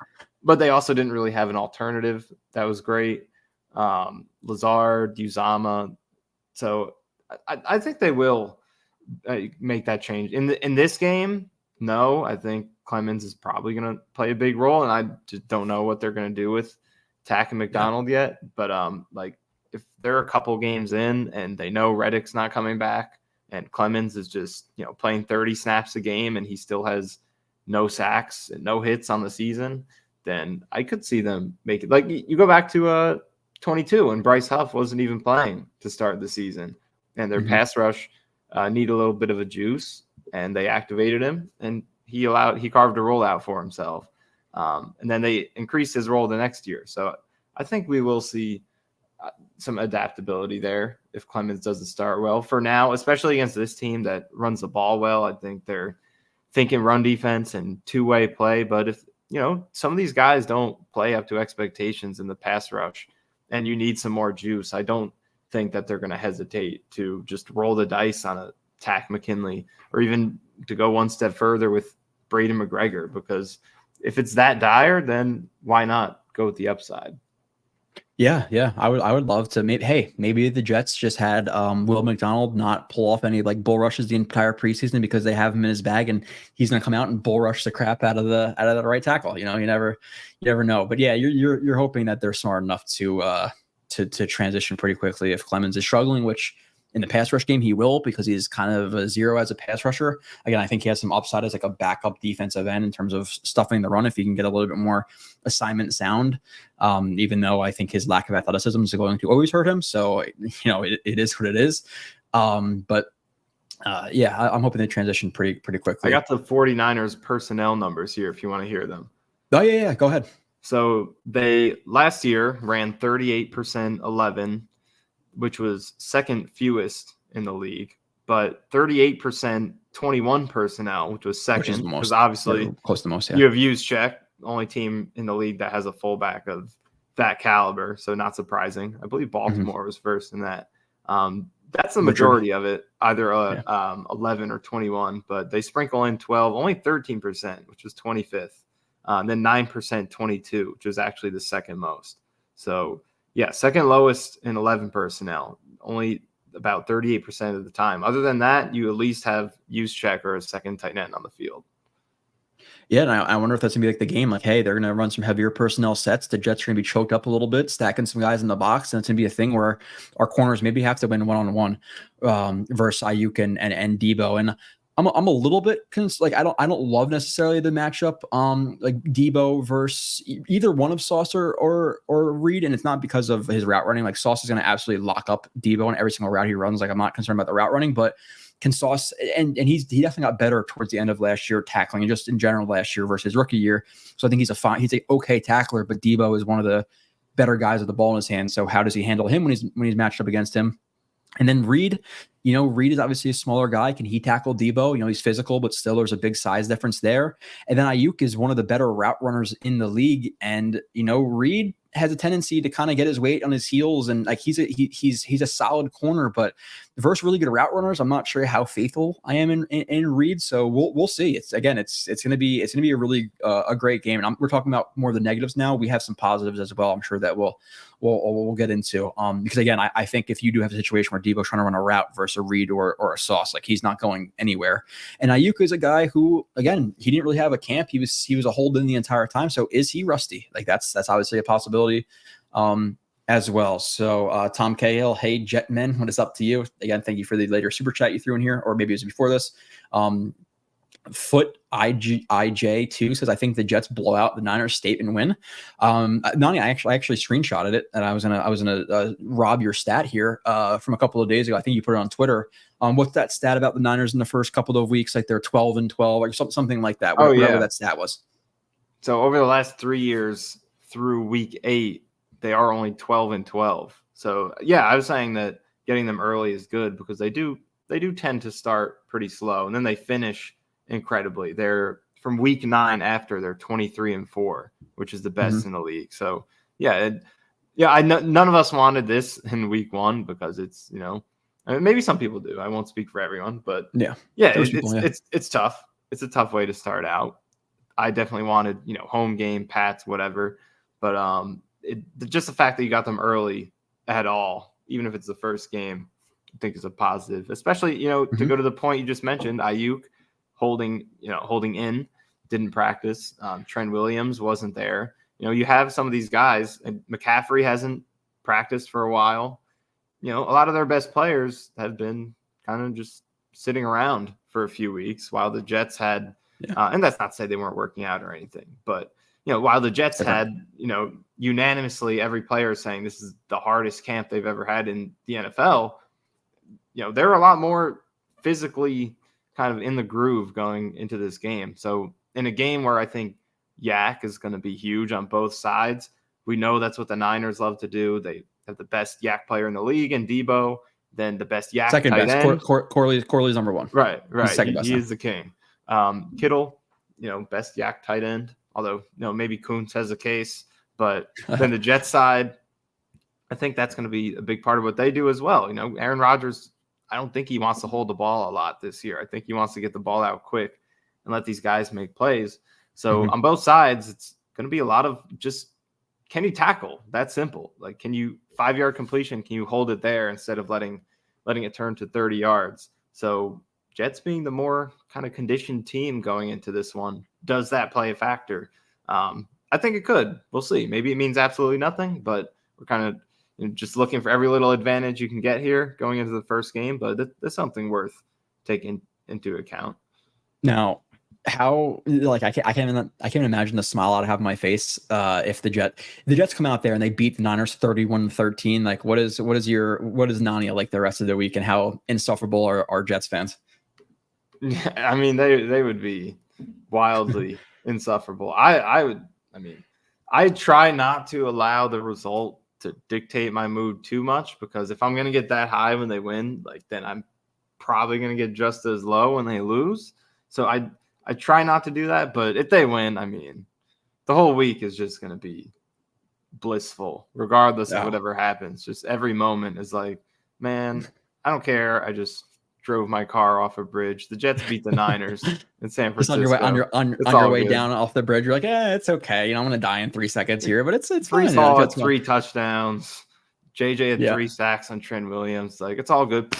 But they also didn't really have an alternative that was great. Lazard, Uzama. So I think they will make that change in this game. No, I think Clemens is probably going to play a big role, and I just don't know what they're going to do with Tack and McDonald yet. But if they're a couple games in and they know Reddick's not coming back and Clemens is just, playing 30 snaps a game and he still has no sacks and no hits on the season, then I could see them make it. Like, you go back to 22 and Bryce Huff wasn't even playing to start the season, and their pass rush need a little bit of a juice, and they activated him, and he carved a rollout for himself. And then they increased his role the next year. So I think we will see some adaptability there if Clemens doesn't start well for now, especially against this team that runs the ball well. I think they're thinking run defense and two-way play. But if, some of these guys don't play up to expectations in the pass rush and you need some more juice, I don't think that they're going to hesitate to just roll the dice on a Tack McKinley, or even to go one step further with Braden McGregor, because if it's that dire, then why not go with the upside? Yeah. I would love to. Maybe the Jets just had Will McDonald not pull off any bull rushes the entire preseason because they have him in his bag, and he's going to come out and bull rush the crap out of the right tackle. You never know. But yeah, you're hoping that they're smart enough to transition pretty quickly if Clemens is struggling, which in the pass rush game he will, because he's kind of a zero as a pass rusher. Again, I think he has some upside as a backup defensive end in terms of stuffing the run if he can get a little bit more assignment sound, even though I think his lack of athleticism is going to always hurt him. So, it is what it is. I'm hoping they transition pretty quickly. I got the 49ers personnel numbers here if you want to hear them. Oh, yeah. Go ahead. So they last year ran 38% 11, which was second fewest in the league, but 38% 21 personnel, which was second, because obviously close to most. Yeah. You have Juszczyk, only team in the league that has a fullback of that caliber, so not surprising. I believe Baltimore was first in that. That's the majority of it, either 11 or 21, but they sprinkle in 12, only 13%, which was 25th. Then 9%, 22, which was actually the second most. So, yeah, second lowest in 11 personnel, only about 38% of the time. Other than that, you at least have Juszczyk or a second tight end on the field. Yeah, and I wonder if that's gonna be like the game. Like, hey, they're gonna run some heavier personnel sets. The Jets are gonna be choked up a little bit, stacking some guys in the box, and it's gonna be a thing where our corners maybe have to win one-on-one versus Ayuk and Debo. And I'm a little bit like I don't love necessarily the matchup like Debo versus either one of Sauce or Reed, and it's not because of his route running. Like Sauce is gonna absolutely lock up Debo on every single route he runs. Like I'm not concerned about the route running, but can Sauce and he definitely got better towards the end of last year tackling and just in general last year versus his rookie year. So I think he's an okay tackler, but Debo is one of the better guys with the ball in his hand. So how does he handle him when he's matched up against him? And then Reed, Reed is obviously a smaller guy. Can he tackle Debo? He's physical, but still there's a big size difference there. And then Ayuk is one of the better route runners in the league. And, Reed has a tendency to kind of get his weight on his heels. And like he's a solid corner, but versus really good route runners, I'm not sure how faithful I am in Reed. So we'll see. It's going to be a really a great game. And we're talking about more of the negatives now. We have some positives as well. I'm sure that we'll get into because again, I think if you do have a situation where Debo's trying to run a route versus a Reed or a Sauce, like he's not going anywhere. And Ayuk is a guy who, again, he didn't really have a camp. He was a hold in the entire time. So is he rusty? Like that's obviously a possibility as well. So Tom Cahill, hey Jetmen, what is up to you? Again, thank you for the later super chat you threw in here, or maybe it was before this. Foot IJ2 says, I think the Jets blow out the Niners statement win. Nania, I actually screenshotted it, and I was gonna rob your stat here from a couple of days ago. I think you put it on Twitter. What's that stat about the Niners in the first couple of weeks? Like they're 12-12 or something like that. Whatever that stat was. So over the last 3 years through week 8, they are only 12-12. So yeah, I was saying that getting them early is good because they do tend to start pretty slow and then they finish incredibly. They're from week 9 after they're 23-4, which is the best in the league. So none of us wanted this in week 1 because it's, I mean, maybe some people do. I won't speak for everyone, but it's tough. It's a tough way to start out. I definitely wanted, home game, Pats, whatever. But just the fact that you got them early at all, even if it's the first game, I think is a positive, especially, to go to the point you just mentioned, Ayuk holding in, didn't practice. Trent Williams wasn't there. You have some of these guys, and McCaffrey hasn't practiced for a while. A lot of their best players have been kind of just sitting around for a few weeks while the Jets had, and that's not to say they weren't working out or anything, but while the Jets had, unanimously every player saying this is the hardest camp they've ever had in the NFL, they're a lot more physically kind of in the groove going into this game. So in a game where I think yak is going to be huge on both sides, we know that's what the Niners love to do. They have the best yak player in the league and Debo, then the best yak second tight best. end. Corley's number 1. Right. Second best. He is the king. Kittle, best yak tight end. Although, maybe Kuntz has a case, but then the Jets side, I think that's going to be a big part of what they do as well. Aaron Rodgers, I don't think he wants to hold the ball a lot this year. I think he wants to get the ball out quick and let these guys make plays. So on both sides, it's going to be a lot of just, can you tackle? That's simple. Like, can you 5-yard completion? Can you hold it there instead of letting it turn to 30 yards? So Jets being the more kind of conditioned team going into this one, does that play a factor? I think it could. We'll see. Maybe it means absolutely nothing, but we're kind of just looking for every little advantage you can get here going into the first game. But that's something worth taking into account. Now, how I can't imagine the smile I'd have on my face if the Jets come out there and they beat the Niners 31-13. Like, what is Nania like the rest of the week, and how insufferable are Jets fans? I mean, they would be wildly insufferable. I try not to allow the result to dictate my mood too much, because if I'm going to get that high when they win, then I'm probably going to get just as low when they lose. So I try not to do that, but if they win, the whole week is just going to be blissful, regardless of whatever happens. Just every moment is like, man, I don't care. I just drove my car off a bridge. The Jets beat the Niners in San Francisco. Just on your way down off the bridge, you're like, it's okay. I'm going to die in 3 seconds here, but it's fine. Brees had 3 touchdowns. JJ had 3 sacks on Trent Williams. Like, it's all good.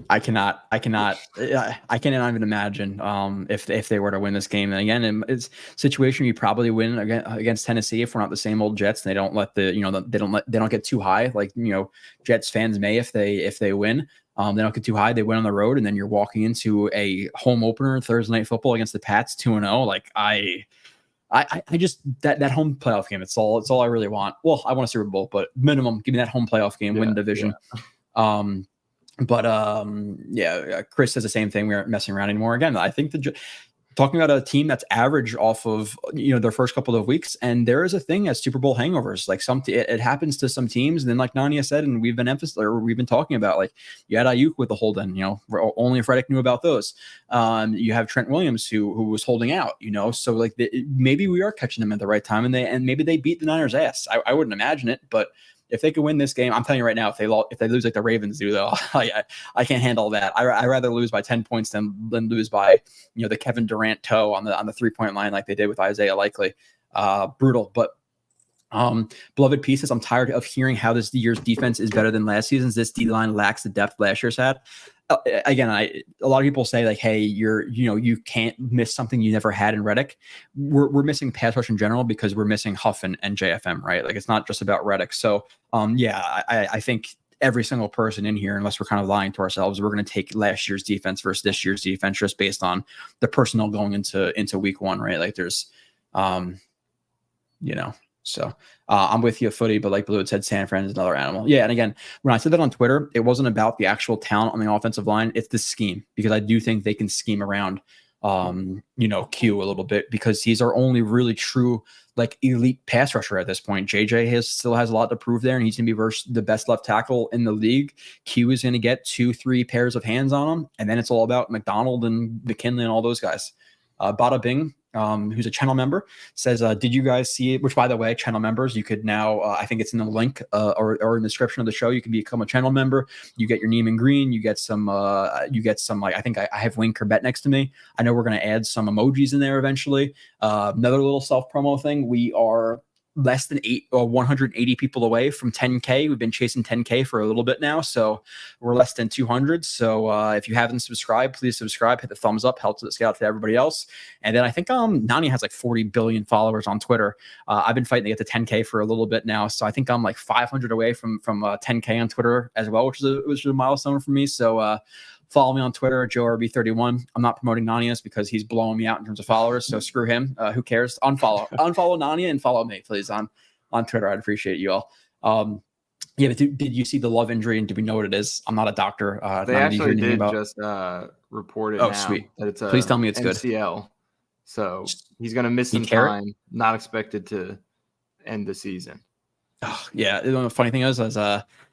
I cannot even imagine if they were to win this game. And again, it's a situation you probably win against Tennessee if we're not the same old Jets. And they don't let they don't get too high like Jets fans may if they win. They don't get too high. They win on the road, and then you're walking into a home opener Thursday Night Football against the Pats 2-0. Like I just that home playoff game. It's all I really want. Well, I want a Super Bowl, but minimum, give me that home playoff game, win the division. Yeah. Chris says the same thing. We aren't messing around anymore. Again, I think talking about a team that's average off of their first couple of weeks, and there is a thing as Super Bowl hangovers. Like it happens to some teams, and then like Nania said, and we've been talking about, like you had Ayuk with the hold in. Only if Reddick knew about those. You have Trent Williams who was holding out. So like maybe we are catching them at the right time, and maybe they beat the Niners' ass. I wouldn't imagine it, but if they could win this game, I'm telling you right now, if they lose like the Ravens do, though, I can't handle that. I rather lose by 10 points than lose by the Kevin Durant toe on the 3-point line like they did with Isaiah Likely. Brutal, but beloved pieces. I'm tired of hearing how this year's defense is better than last season's. This D line lacks the depth last year's had. Again, a lot of people say like, hey, you can't miss something you never had in Reddick. We're missing pass rush in general because we're missing Huff and JFM, right? Like it's not just about Reddick. So I think every single person in here, unless we're kind of lying to ourselves, we're going to take last year's defense versus this year's defense just based on the personnel going into week one, right? Like there's So I'm with you, footy, but like Blewetts said, San Fran is another animal. Yeah, and again, when I said that on Twitter, it wasn't about the actual talent on the offensive line. It's the scheme, because I do think they can scheme around, Q a little bit, because he's our only really true like elite pass rusher at this point. JJ still has a lot to prove there, and he's going to be versus the best left tackle in the league. Q is going to get 2-3 pairs of hands on him, and then it's all about McDonald and McKinley and all those guys. Bada Bing, who's a channel member, says, did you guys see it? Which, by the way, channel members, you could now, I think it's in the link or in the description of the show, you can become a channel member. You get your name in green. You get some, like, I think I have Wayne Corbett next to me. I know we're going to add some emojis in there eventually. Another little self-promo thing. We are less than 180 people away from 10K. We've been chasing 10K for a little bit now, so we're less than 200. So if you haven't subscribed, please subscribe, hit the thumbs up, helps it get out to everybody else. And then I think Nania has like 40 billion followers on Twitter. I've been fighting to get to 10K for a little bit now, so I think I'm like 500 away from 10K on Twitter as well, which is a milestone for me. So follow me on Twitter, JoeRB31. I'm not promoting Nania's because he's blowing me out in terms of followers, so screw him. Who cares? Unfollow Nania and follow me, please, on Twitter. I'd appreciate you all. But did you see the Love injury, and do we know what it is? I'm not a doctor. They actually did just report it now. Sweet. That it's please tell me it's MCL. good. So he's going to miss some time. Not expected to end the season. Oh, yeah. The funny thing is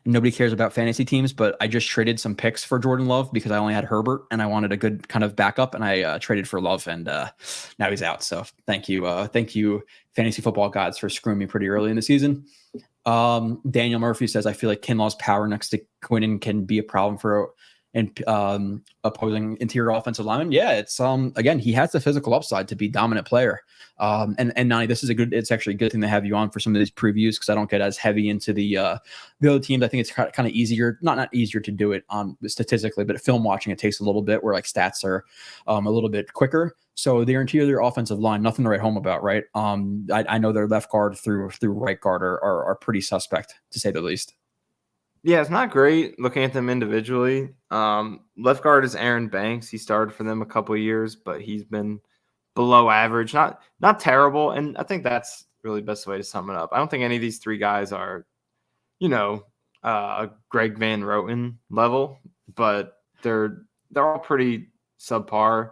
nobody cares about fantasy teams, but I just traded some picks for Jordan Love because I only had Herbert and I wanted a good kind of backup, and I traded for Love, and now he's out. So thank you, fantasy football gods, for screwing me pretty early in the season. Daniel Murphy says, I feel like Kinlaw's power next to Quinnen can be a problem for opposing interior offensive lineman. Yeah, it's again, he has the physical upside to be dominant player. And Nani, it's actually a good thing to have you on for some of these previews, because I don't get as heavy into the other teams. I think it's kind of easier, not easier to do it on statistically, but film watching, it takes a little bit, where like stats are a little bit quicker. So their interior offensive line, nothing to write home about, right? I know their left guard through right guard are pretty suspect, to say the least. Yeah, it's not great looking at them individually. Left guard is Aaron Banks. He started for them a couple of years, but he's been below average, not terrible. And I think that's really the best way to sum it up. I don't think any of these three guys are, Greg Van Roten level, but they're all pretty subpar.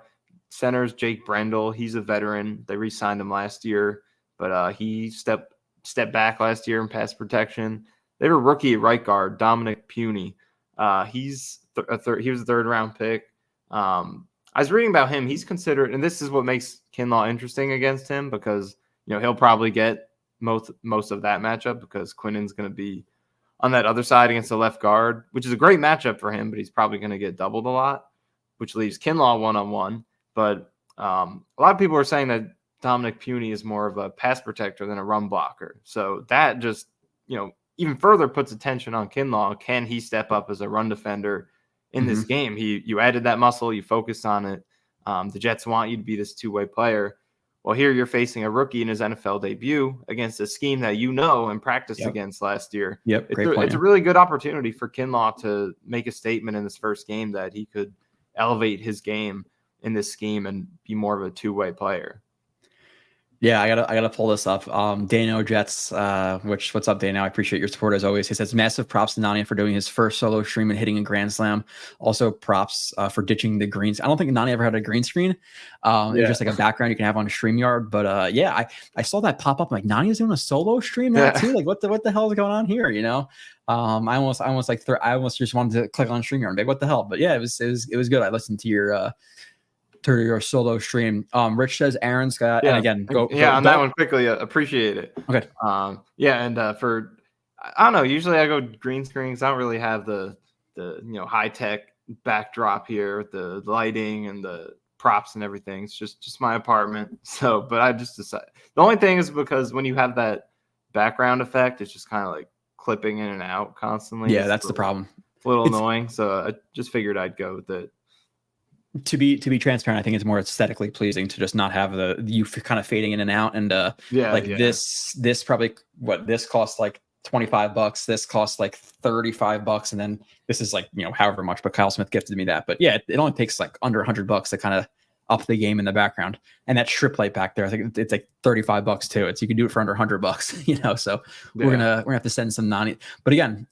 Centers, Jake Brendel, he's a veteran. They re-signed him last year, but he stepped back last year in pass protection. They have a rookie at right guard, Dominic Puny. He was a third-round pick. I was reading about him. He's considered, and this is what makes Kinlaw interesting against him, because he'll probably get most of that matchup, because Quinnen's going to be on that other side against the left guard, which is a great matchup for him, but he's probably going to get doubled a lot, which leaves Kinlaw one-on-one. But a lot of people are saying that Dominic Puny is more of a pass protector than a run blocker. So that just, even further puts attention on Kinlaw. Can he step up as a run defender in this game. You added that muscle, you focused on it. The Jets want you to be this two-way player. Well, here you're facing a rookie in his NFL debut against a scheme that and practiced against last year. Yep, it's a really good opportunity for Kinlaw to make a statement in this first game that he could elevate his game in this scheme and be more of a two-way player. Yeah, I gotta pull this up. Dano Jets, what's up, Dano? I appreciate your support as always. He says massive props to Nania for doing his first solo stream and hitting a grand slam. Also props for ditching the greens. I don't think Nania ever had a green screen. It was just like a background you can have on a StreamYard. But I saw that pop up. I'm like, Nania's doing a solo stream now too. Like what the hell is going on here? You know, I almost just wanted to click on StreamYard and be like, what the hell? But yeah, it was good. I listened to your solo stream. Rich says Aaron's got, and again, go on that one quickly. Appreciate it. Okay. For I don't know. Usually I go green screens. I don't really have the high tech backdrop here with the lighting and the props and everything. It's just my apartment. So, but I just decided. The only thing is because when you have that background effect, it's just kind of like clipping in and out constantly. Yeah, that's the problem. It's a little annoying. So I just figured I'd go with it. To be transparent, I think it's more aesthetically pleasing to just not have you kind of fading in and out. And this probably this costs like $25. This costs like $35, and then this is like however much. But Kyle Smith gifted me that. But yeah, it only takes like under $100 to kind of up the game in the background. And that strip light back there, I think it's like $35 too. You can do it for under $100, So we're gonna have to send some Nani. But again,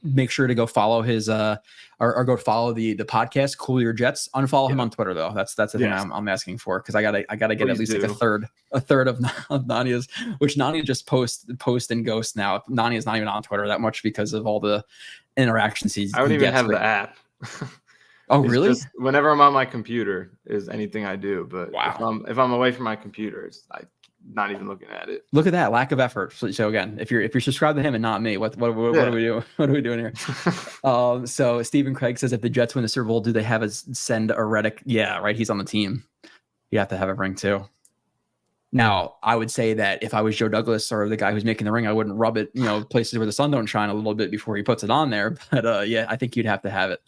make sure to go follow his or go follow the podcast, Cool Your Jets. Unfollow him on Twitter though. That's the thing I'm asking for, because I gotta get at least like a third of Nania's, which Nania just post and ghost now. Nania's not even on Twitter that much because of all the interactions I don't even have the app. Oh, really? Just whenever I'm on my computer is anything I do. But if I'm away from my computer, I'm not even looking at it. Look at that lack of effort. So again, if you're subscribed to him and not me, what are we doing? What are we doing here? So Stephen Craig says, if the Jets win the Super Bowl, do they have us send a Reddick? Yeah, right. He's on the team. You have to have a ring too. Now, I would say that if I was Joe Douglas or the guy who's making the ring, I wouldn't rub it, places where the sun don't shine a little bit before he puts it on there. But I think you'd have to have it.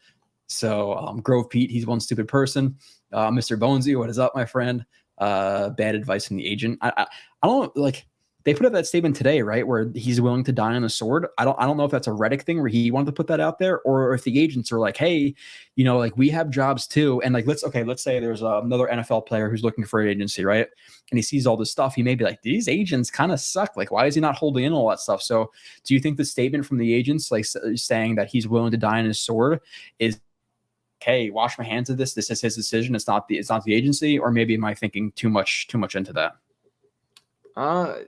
So Grove Pete, he's one stupid person. Mr. Bonesy, what is up, my friend? Bad advice from the agent. I don't like. They put out that statement today, right, where he's willing to die on the sword. I don't know if that's a Reddick thing where he wanted to put that out there, or if the agents are like, hey, like we have jobs too, and like let's say there's another NFL player who's looking for an agency, right, and he sees all this stuff, he may be like, these agents kind of suck. Like, why is he not holding in all that stuff? So, do you think the statement from the agents, like saying that he's willing to die on his sword, is hey, wash my hands of this. This is his decision. It's not the agency, or maybe am I thinking too much into that?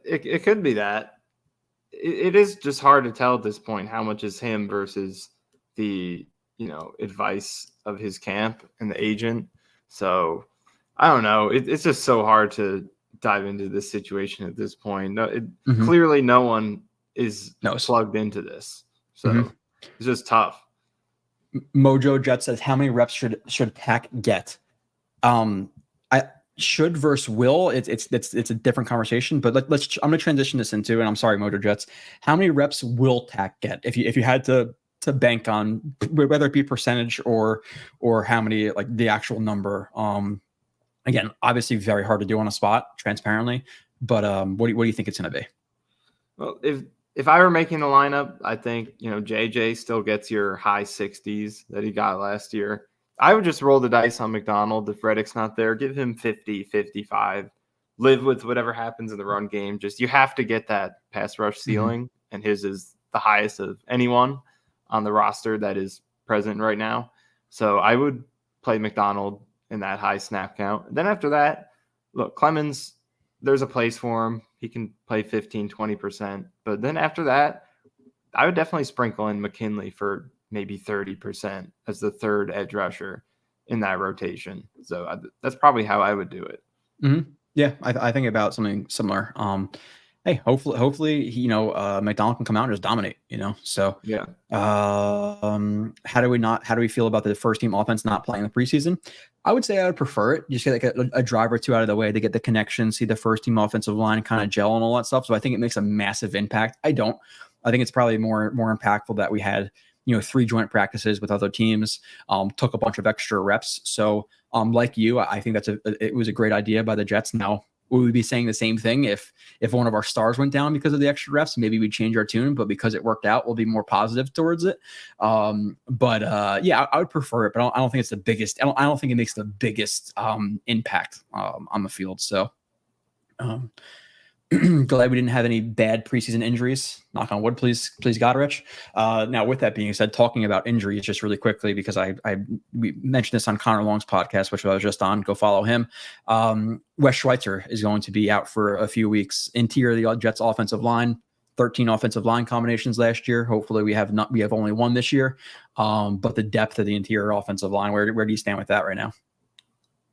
It could be that. It is just hard to tell at this point how much is him versus the advice of his camp and the agent. So I don't know. It's just so hard to dive into this situation at this point. Clearly, no one is plugged into this, so it's just tough. Mojo Jet says, how many reps should Pack get? I should versus will. It's a different conversation, but I'm going to transition this into, and I'm sorry, Mojo Jets, how many reps will Tack get if you had to bank on, whether it be percentage or how many, like the actual number? Again, obviously very hard to do on a spot, transparently, but what do you think it's going to be? Well, if I were making the lineup, I think, JJ still gets your high 60s that he got last year. I would just roll the dice on McDonald. If Reddick's not there, give him 50, 55. Live with whatever happens in the run game. Just, you have to get that pass rush ceiling, and his is the highest of anyone on the roster that is present right now. So I would play McDonald in that high snap count. Then after that, look, Clemens, there's a place for him. He can play 15, 20%. But then after that, I would definitely sprinkle in McKinley for maybe 30% as the third edge rusher in that rotation. So that's probably how I would do it. Mm-hmm. Yeah, I think about something similar. Hey, hopefully, McDonald can come out and just dominate, So yeah. How do we feel about the first team offense not playing the preseason? I would say I would prefer it. Just get like a drive or two out of the way to get the connection, see the first team offensive line kind of gel and all that stuff. So I think it makes a massive impact. I think it's probably more impactful that we had 3 joint practices with other teams, took a bunch of extra reps. So like you, I think it was a great idea by the Jets. Now, we would be saying the same thing if one of our stars went down because of the extra reps. Maybe we'd change our tune, but because it worked out, we'll be more positive towards it. I would prefer it, but I don't think it's the biggest. I don't think it makes the biggest impact on the field. So glad we didn't have any bad preseason injuries. Knock on wood, please, God, Rich. Now, with that being said, talking about injuries just really quickly, because we mentioned this on Connor Long's podcast, which I was just on. Go follow him. Wes Schweitzer is going to be out for a few weeks. Interior of the Jets offensive line, 13 offensive line combinations last year. Hopefully, we have only one this year. But the depth of the interior offensive line, where do you stand with that right now?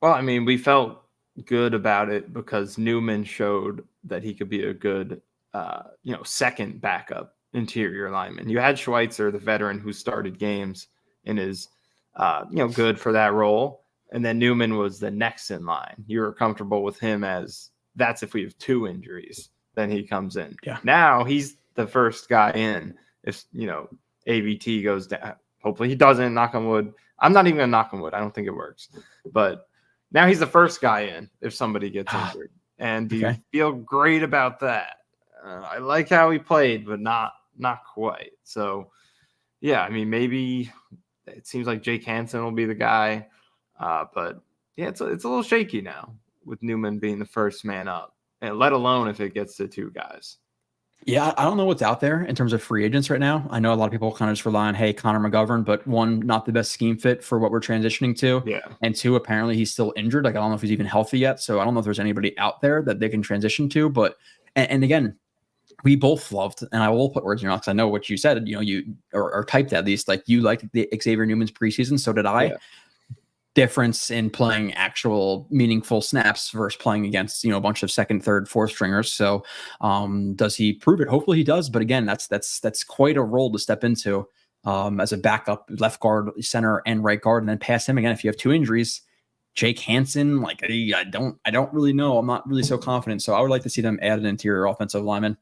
Well, I mean, we felt good about it because Newman showed that he could be a good, second backup interior lineman. You had Schweitzer, the veteran who started games and is, good for that role. And then Newman was the next in line. You were comfortable with him as that's if we have 2 injuries, then he comes in. Yeah. Now he's the first guy in. If, AVT goes down, hopefully he doesn't, knock on wood. I'm not even going to knock on wood. I don't think it works. But now he's the first guy in if somebody gets injured. And do you feel great about that? I like how he played, but not quite. So, yeah, I mean, maybe it seems like Jake Hansen will be the guy. But, yeah, it's a little shaky now with Newman being the first man up, and let alone if it gets to 2 guys. Yeah, I don't know what's out there in terms of free agents right now. I know a lot of people kind of just rely on, hey, Connor McGovern, but 1, not the best scheme fit for what we're transitioning to. Yeah. And 2, apparently he's still injured. Like, I don't know if he's even healthy yet. So I don't know if there's anybody out there that they can transition to. But, and again, we both loved, and I will put words in your mouth because I know what you said, you or typed at least, like you liked the Xavier Newman's preseason. So did I. Yeah. Difference in playing actual meaningful snaps versus playing against a bunch of 2nd, 3rd, 4th stringers. So does he prove it? Hopefully he does, but again, that's quite a role to step into as a backup left guard, center, and right guard, and then pass him again if you have 2 injuries. Jake Hansen, like I don't really know. I'm not really so confident. So I would like to see them add an interior offensive lineman.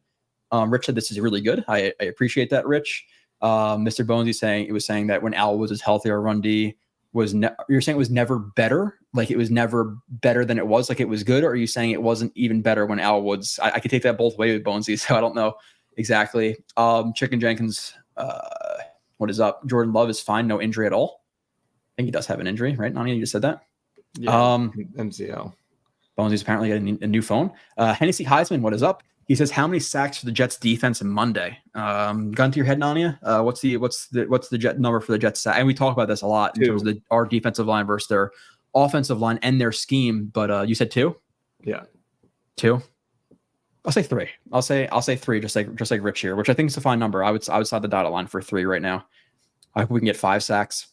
Rich said this is really good. I appreciate that, Rich. Mr. Bonesy was saying that when Al was healthy, our run D you're saying it was never better? Like it was never better than it was? Like it was good? Or are you saying it wasn't even better when Al Woods? I could take that both ways with Bonesy, so I don't know exactly. Chicken Jenkins, what is up? Jordan Love is fine, no injury at all. I think he does have an injury, right? Nania, you just said that? Yeah, MCL. Bonesy's apparently getting a new phone. Hennessy Heisman, what is up? He says, how many sacks for the Jets defense on Monday? Gun to your head, Nania. What's the Jet number for the Jets sack? And we talk about this a lot in terms of our defensive line versus their offensive line and their scheme. But you said 2? Yeah. 2? I'll say 3. I'll say 3, just like Rich here, which I think is a fine number. I would slide the dotted line for 3 right now. I hope we can get 5 sacks.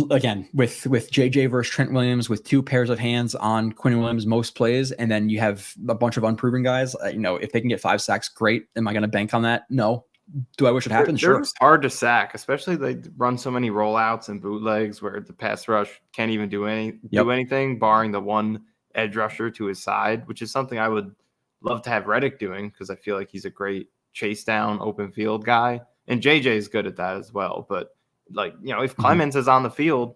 Again, with JJ versus Trent Williams, with 2 pairs of hands on Quinn Williams most plays, and then you have a bunch of unproven guys. If they can get 5 sacks, great. Am I going to bank on that? No. Do I wish it happened? Sure. It's hard to sack, especially they run so many rollouts and bootlegs where the pass rush can't even do anything, barring the one edge rusher to his side, which is something I would love to have Reddick doing because I feel like he's a great chase down open field guy, and JJ is good at that as well. But if Clemens is on the field,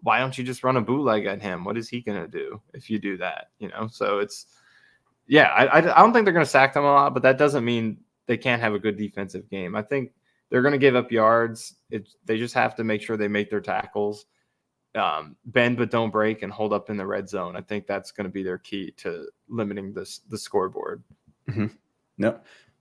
why don't you just run a bootleg at him? What is he going to do if you do that? So it's, I don't think they're going to sack them a lot, but that doesn't mean they can't have a good defensive game. I think they're going to give up yards. They just have to make sure they make their tackles, bend but don't break, and hold up in the red zone. I think that's going to be their key to limiting the scoreboard. Mm-hmm. No.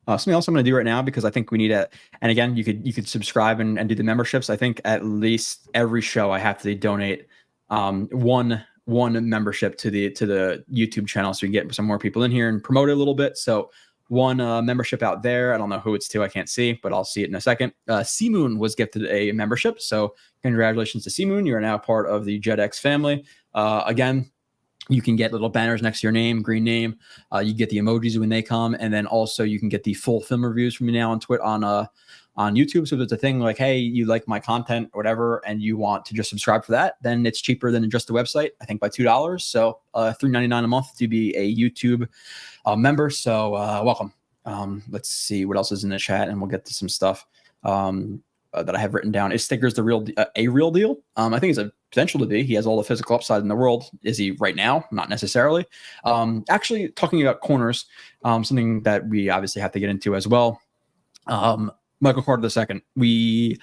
Something else I'm going to do right now, because I think we need and again, you could subscribe and do the memberships. I think at least every show I have to donate one membership to the YouTube channel, so we can get some more people in here and promote it a little bit. So one membership out there. I don't know who it's to. I can't see, but I'll see it in a second. C-Moon was gifted a membership. So congratulations to C-Moon. You are now part of the JetX family. Again, you can get little banners next to your name, green name. You get the emojis when they come, and then also you can get the full film reviews from me now on Twitter, on YouTube. So if it's a thing like, hey, you like my content or whatever, and you want to just subscribe for that, then it's cheaper than just the website. I think by $2, so $3.99 a month to be a YouTube member. So welcome. Let's see what else is in the chat, and we'll get to some stuff. that I have written down. Is Sticker's the a real deal? I think it's a potential to be. He has all the physical upside in the world. Is he right now? Not necessarily. Actually, talking about corners, something that we obviously have to get into as well. Michael Carter II.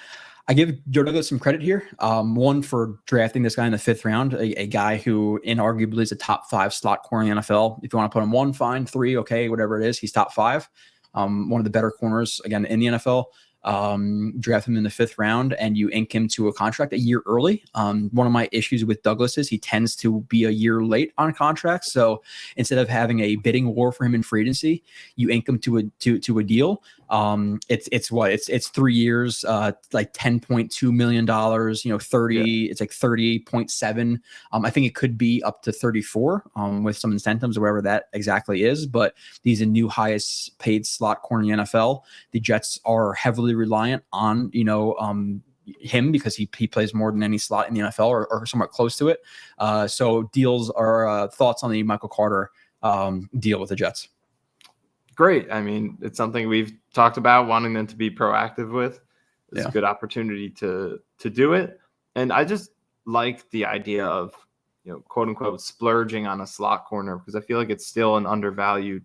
I give Joe Douglas some credit here. One, for drafting this guy in the 5th round, a guy who inarguably is a top 5 slot corner in the NFL. If you want to put him 1, fine, 3, okay, whatever it is, he's top 5. One of the better corners, again, in the NFL. Draft him in the 5th round and you ink him to a contract a year early. One of my issues with Douglas is he tends to be a year late on contracts. So instead of having a bidding war for him in free agency, you ink him to a deal. It's 3 years, like $10.2 million, 30, it's like 30.7. I think it could be up to 34, with some incentives or whatever that exactly is, but he's a new highest paid slot corner in the NFL. The Jets are heavily reliant on, him because he plays more than any slot in the NFL or somewhat close to it. So deals are thoughts on the Michael Carter deal with the Jets. Great. I mean, it's something we've talked about wanting them to be proactive with. It's a good opportunity to do it. And I just like the idea of, quote unquote, splurging on a slot corner, because I feel like it's still an undervalued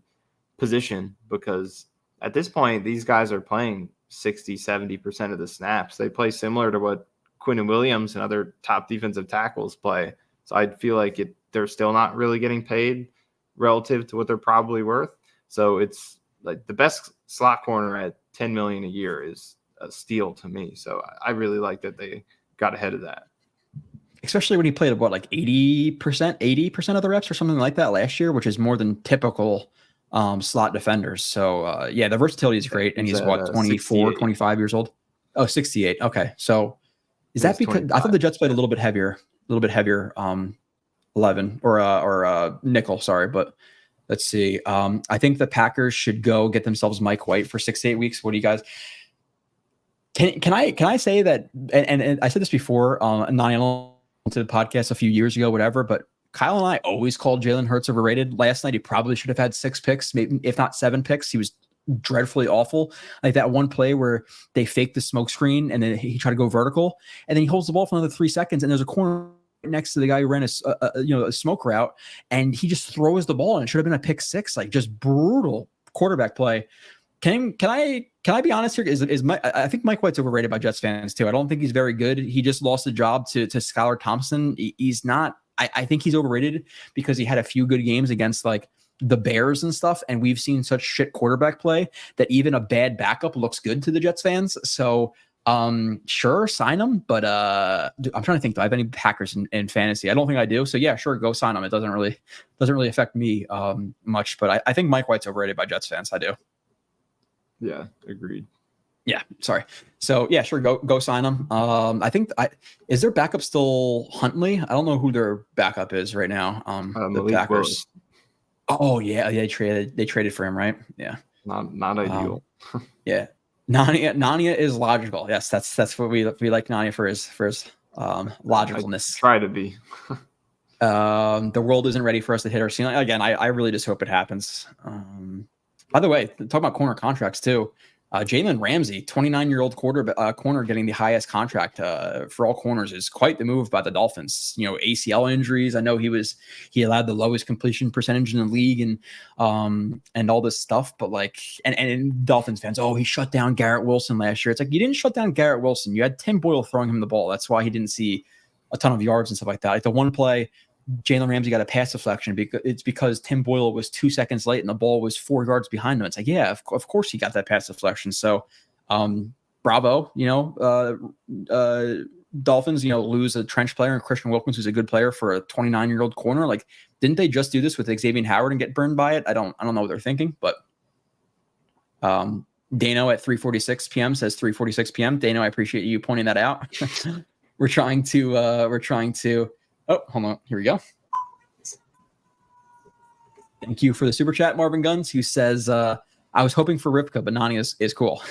position, because at this point, these guys are playing 60-70% of the snaps. They play similar to what Quinn Williams and other top defensive tackles play. So I feel like they're still not really getting paid relative to what they're probably worth. So it's like the best slot corner at $10 million a year is a steal to me. So I really like that they got ahead of that. Especially when he played like 80% of the reps or something like that last year, which is more than typical slot defenders. So the versatility is great. And he's 24, 25 years old. Oh, 68. Okay. So is that because 25. I thought the Jets played a little bit heavier, 11 or nickel, sorry, but let's see. I think the Packers should go get themselves Mike White for 6 to 8 weeks. What do you guys? Can I say that? And I said this before on Nania to the podcast a few years ago, whatever. But Kyle and I always called Jalen Hurts overrated. Last night he probably should have had 6 picks, maybe if not 7 picks. He was dreadfully awful. Like that one play where they faked the smoke screen and then he tried to go vertical, and then he holds the ball for another 3 seconds, and there's a corner next to the guy who ran a smoke route, and he just throws the ball, and it should have been a pick 6. Like, just brutal quarterback play. Can I be honest here? I think Mike White's overrated by Jets fans too. I don't think he's very good. He just lost the job to Skylar Thompson. He's not. I think he's overrated because he had a few good games against like the Bears and stuff, and we've seen such shit quarterback play that even a bad backup looks good to the Jets fans. So sure, sign him, but I'm trying to think. Do I have any Packers in fantasy? I don't think I do. So yeah, sure, go sign him. It doesn't really affect me much, but I think Mike White's overrated by Jets fans. I do. Yeah, agreed. Yeah, sorry. So yeah, sure, go sign him. I think is their backup still Huntley? I don't know who their backup is right now. The Packers. Willis. Oh yeah, they traded for him, right? Yeah. Not ideal. Yeah. Nania is logical. Yes, that's what we like Nania for his logicalness. I try to be. The world isn't ready for us to hit our ceiling. Again, I really just hope it happens. By the way, talking about corner contracts too. Jalen Ramsey, 29-year-old corner getting the highest contract for all corners is quite the move by the Dolphins. ACL injuries. I know he allowed the lowest completion percentage in the league and all this stuff. But like, and Dolphins fans, he shut down Garrett Wilson last year. It's like, you didn't shut down Garrett Wilson. You had Tim Boyle throwing him the ball. That's why he didn't see a ton of yards and stuff like that. Like the one play, Jalen Ramsey got a pass deflection because Tim Boyle was 2 seconds late and the ball was 4 yards behind him. It's like, yeah, of course he got that pass deflection. So, bravo, Dolphins, lose a trench player and Christian Wilkins, who's a good player, for a 29-year-old corner. Like, didn't they just do this with Xavier Howard and get burned by it? I don't know what they're thinking, but Dano at 3:46 p.m. says 3:46 p.m. Dano, I appreciate you pointing that out. We're trying to. Oh, hold on. Here we go. Thank you for the super chat, Marvin Guns, who says, I was hoping for Ripka, but Nani is cool.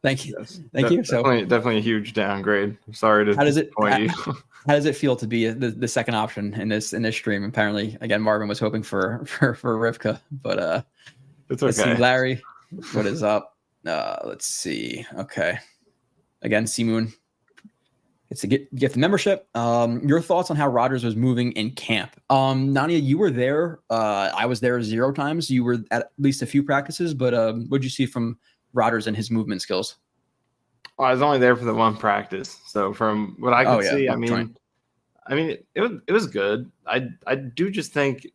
Thank you. Yes, Thank you. So definitely a huge downgrade. I'm sorry to disappoint you. How does it feel to be the second option in this stream? Apparently, again, Marvin was hoping for Ripka, but it's okay. Let's see, Larry, what is up? Let's see. Okay. again, Simoon, it's a gift the membership. Your thoughts on how Rodgers was moving in camp? Nania, you were there. I was there 0 times. You were at least a few practices, but what'd you see from Rodgers and his movement skills? Well, I was only there for the one practice, so from what I could see, I mean, it was good. I do just think,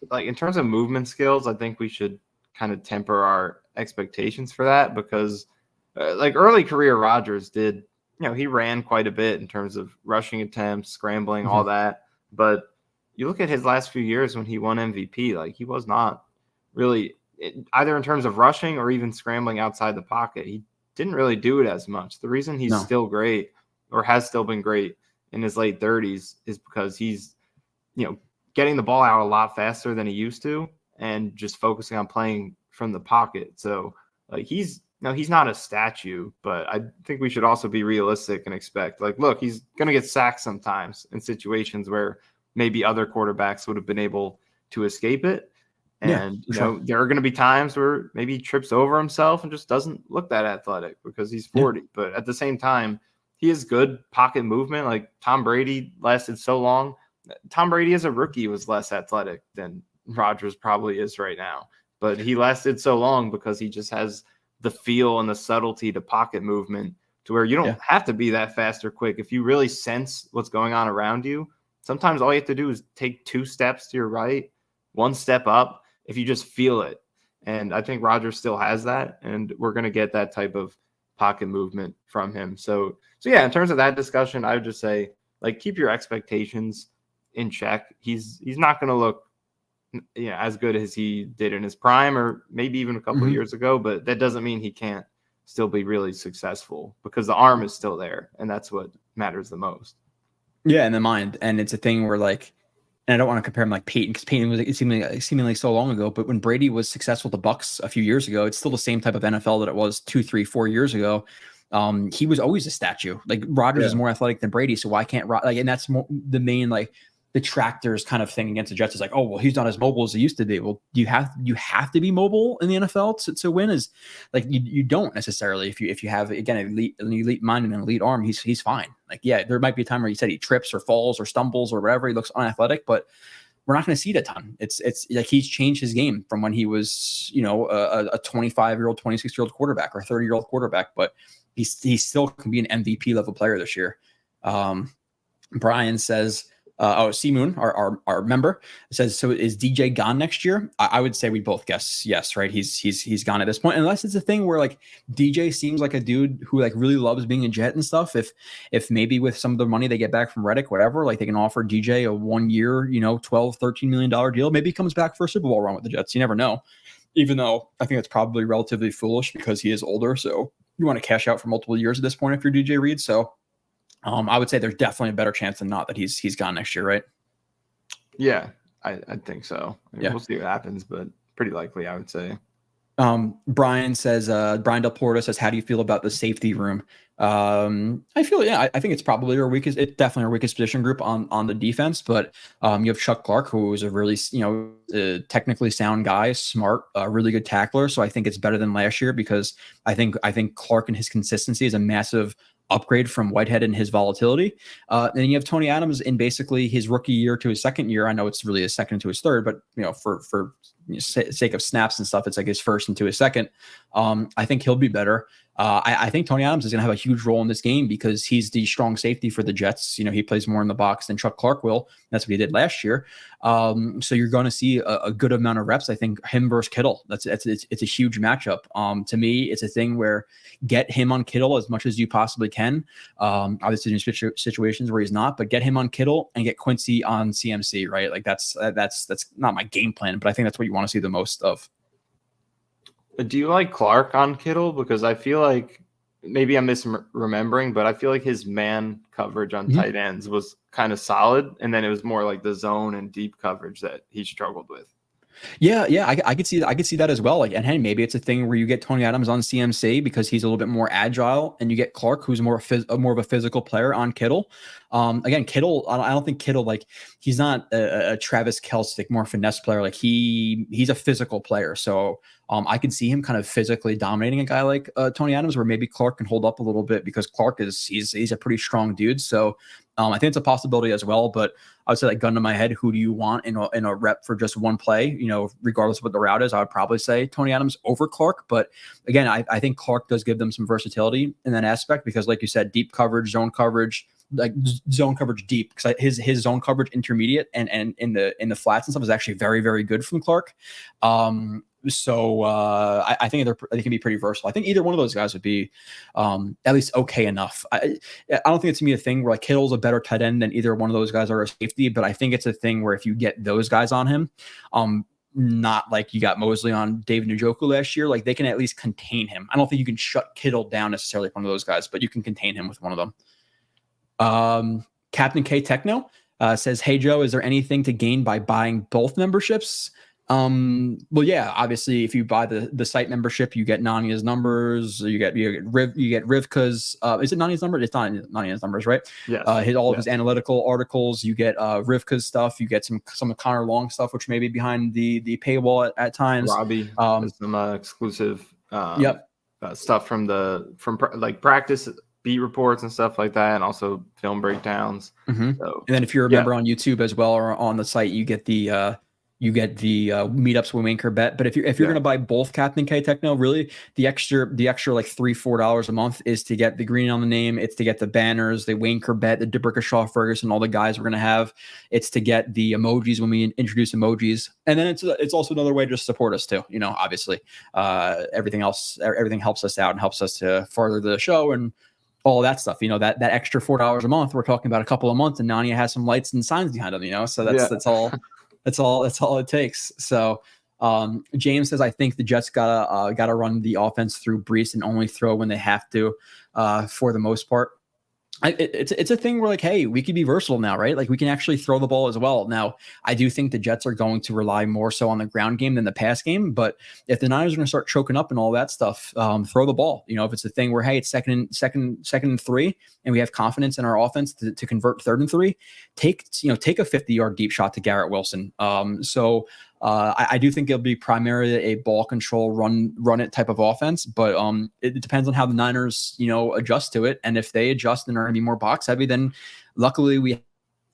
like, in terms of movement skills, I think we should kind of temper our expectations for that because, like, early career Rodgers did, he ran quite a bit in terms of rushing attempts, scrambling, all that. But you look at his last few years when he won MVP, like, he was not really either in terms of rushing or even scrambling outside the pocket. He didn't really do it as much. The reason he's still great or has still been great in his late 30s is because he's, getting the ball out a lot faster than he used to and just focusing on playing from the pocket. So like he's not a statue, but I think we should also be realistic and expect, like, look, he's going to get sacked sometimes in situations where maybe other quarterbacks would have been able to escape it. And, there are going to be times where maybe he trips over himself and just doesn't look that athletic because he's 40. But at the same time, he has good pocket movement. Like Tom Brady lasted so long. Tom Brady as a rookie was less athletic than Rodgers probably is right now. But he lasted so long because he just has the feel and the subtlety to pocket movement to where you don't have to be that fast or quick. If you really sense what's going on around you, sometimes all you have to do is take 2 steps to your right, 1 step up, if you just feel it. And I think Rodgers still has that, and we're going to get that type of pocket movement from him. So yeah, in terms of that discussion, I would just say, like, keep your expectations in check. He's not going to look as good as he did in his prime or maybe even a couple of years ago, but that doesn't mean he can't still be really successful because the arm is still there, and that's what matters the most. Yeah, in the mind. And it's a thing where, like, and I don't want to compare him like Peyton because Peyton was seemingly so long ago. But when Brady was successful with the Bucs a few years ago, it's still the same type of NFL that it was 2, 3, 4 years ago. He was always a statue. Like Rodgers is more athletic than Brady, so why can't and that's the main detractors kind of thing against the Jets is like, oh well, he's not as mobile as he used to be. Well, you have to be mobile in the NFL to win. Is like you don't necessarily if you have again an elite mind and an elite arm, he's fine. Like there might be a time where you said he trips or falls or stumbles or whatever, he looks unathletic, but we're not going to see it a ton. It's like he's changed his game from when he was a 25-year-old, 26-year-old quarterback or 30-year-old quarterback, but he still can be an MVP level player this year. Brian says. Simoon, our member, says, so is DJ gone next year? I would say we both guess yes, right? He's gone at this point, unless it's a thing where like DJ seems like a dude who like really loves being a Jet and stuff. If maybe with some of the money they get back from Reddick, whatever, like they can offer DJ a 1 year, $12-13 million deal. Maybe he comes back for a Super Bowl run with the Jets. You never know. Even though I think it's probably relatively foolish because he is older, so you want to cash out for multiple years at this point if you're DJ Reed. So. I would say there's definitely a better chance than not that he's gone next year, right? Yeah, I think so. We'll see what happens, but pretty likely, I would say. Brian says, Brian Del Porto says, how do you feel about the safety room? I feel, I think it's probably definitely our weakest position group on the defense, but you have Chuck Clark, who is a really, technically sound guy, smart, really good tackler. So I think it's better than last year because I think Clark and his consistency is a massive upgrade from Whitehead and his volatility. Then you have Tony Adams in basically his rookie year to his second year. I know it's really his second to his third, but for sake of snaps and stuff, it's like his first into his second. I think he'll be better. I think Tony Adams is going to have a huge role in this game because he's the strong safety for the Jets. He plays more in the box than Chuck Clark will. That's what he did last year. So you're going to see a good amount of reps. I think him versus Kittle. It's a huge matchup. To me, it's a thing where get him on Kittle as much as you possibly can. Obviously in situations where he's not, but get him on Kittle and get Quincy on CMC. Right? Like that's not my game plan, but I think that's what you want to see the most of. Do you like Clark on Kittle? Because I feel like maybe I'm misremembering, but I feel like his man coverage on tight ends was kind of solid. And then it was more like the zone and deep coverage that he struggled with. Yeah, I could see that. I could see that as well. Like, and hey, maybe it's a thing where you get Tony Adams on CMC because he's a little bit more agile, and you get Clark, who's more of a physical player on Kittle. Again, Kittle, I don't think Kittle, like, he's not a Travis Kelce, like, more finesse player. Like, he's a physical player. So I could see him kind of physically dominating a guy like Tony Adams, where maybe Clark can hold up a little bit because Clark he's a pretty strong dude. So I think it's a possibility as well. But I would say, like, gun to my head, who do you want in a rep for just one play? You know, regardless of what the route is, I would probably say Tony Adams over Clark. But again, I think Clark does give them some versatility in that aspect because, like you said, deep coverage, zone coverage, like zone coverage deep, because his zone coverage intermediate and in the flats and stuff is actually very, very good from Clark. So I think they can be pretty versatile. I think either one of those guys would be at least okay enough. I don't think it's gonna be a thing where, like, Kittle's a better tight end than either one of those guys are a safety, but I think it's a thing where if you get those guys on him, not like you got Mosley on David Njoku last year, like, they can at least contain him. I don't think you can shut Kittle down necessarily with one of those guys, but you can contain him with one of them. Captain K Techno says, "Hey Joe, is there anything to gain by buying both memberships?" Well, yeah, obviously, if you buy the site membership, you get Nania's numbers. You get Rivka's. Is it Nania's number? It's not Nania's numbers, right? Yes. All of his analytical articles. You get Rivka's stuff. You get some of Connor Long stuff, which may be behind the paywall at times. Robbie has some exclusive stuff from like practice beat reports and stuff like that, and also film breakdowns. Mm-hmm. So, and then if you're a member on YouTube as well or on the site, you get the meetups with Wayne Corbett. But if you're going to buy both Captain K Techno, really the extra like $3-4 a month is to get the green on the name. It's to get the banners, the Wayne Corbett, the DeBrickashaw Ferguson, all the guys we're going to have. It's to get the emojis when we introduce emojis. And then it's also another way to just support us too. You know, obviously everything helps us out and helps us to further the show and all that stuff. You know, that extra $4 a month, we're talking about a couple of months, and Nania has some lights and signs behind them, you know, so that's all. That's all it takes. So James says, I think the Jets gotta run the offense through Brees and only throw when they have to, for the most part. It's a thing where, like, hey, we could be versatile now, right? Like, we can actually throw the ball as well. Now, I do think the Jets are going to rely more so on the ground game than the pass game. But if the Niners are going to start choking up and all that stuff, throw the ball. You know, if it's a thing where, hey, it's second and 3, and we have confidence in our offense to convert 3rd and 3, take a 50-yard deep shot to Garrett Wilson. I do think it'll be primarily a ball control, run it type of offense, but it depends on how the Niners, you know, adjust to it. And if they adjust and are going to be more box heavy, then luckily we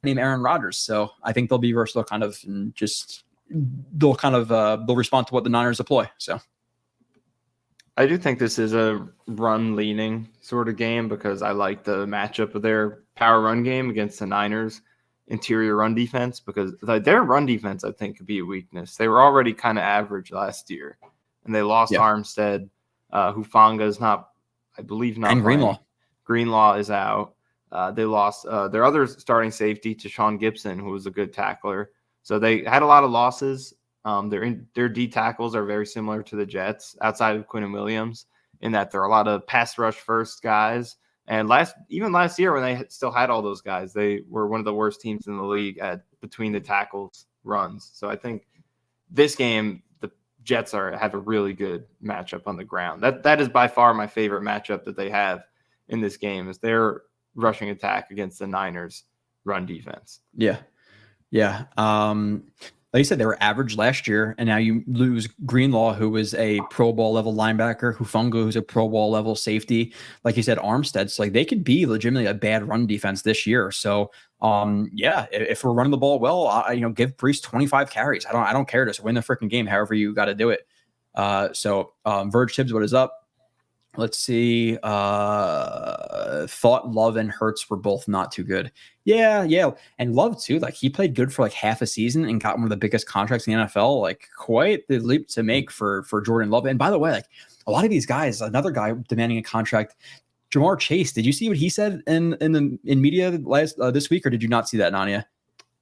name Aaron Rodgers. So I think they'll be versatile, kind of, and just they'll respond to what the Niners deploy. So I do think this is a run leaning sort of game because I like the matchup of their power run game against the Niners interior run defense, because their run defense, I think, could be a weakness. They were already kind of average last year, and they lost Armstead. Hufanga is not, I believe, not. And Greenlaw. Greenlaw is out. They lost their other starting safety to Sean Gibson, who was a good tackler. So they had a lot of losses. Their D tackles are very similar to the Jets, outside of Quinn and Williams, in that they're a lot of pass rush first guys. And last year, when they still had all those guys, they were one of the worst teams in the league at between the tackles runs. So I think this game, the Jets have a really good matchup on the ground. That is by far my favorite matchup that they have in this game, is their rushing attack against the Niners run defense. Yeah. Like you said, they were average last year, and now you lose Greenlaw, who was a Pro Bowl level linebacker, Hufanga, who's a Pro Bowl level safety. Like you said, Armstead. So, like, they could be legitimately a bad run defense this year. So, if we're running the ball well, give Brees 25 carries. I don't care. Just win the freaking game, however you got to do it. Verge Tibbs, what is up? Let's see. Thought Love and Hurts were both not too good. Yeah. And Love too. Like, he played good for like half a season and got one of the biggest contracts in the NFL. Like, quite the leap to make for Jordan Love. And by the way, like, a lot of these guys, another guy demanding a contract, Jamar Chase. Did you see what he said in media this week, or did you not see that, Nania?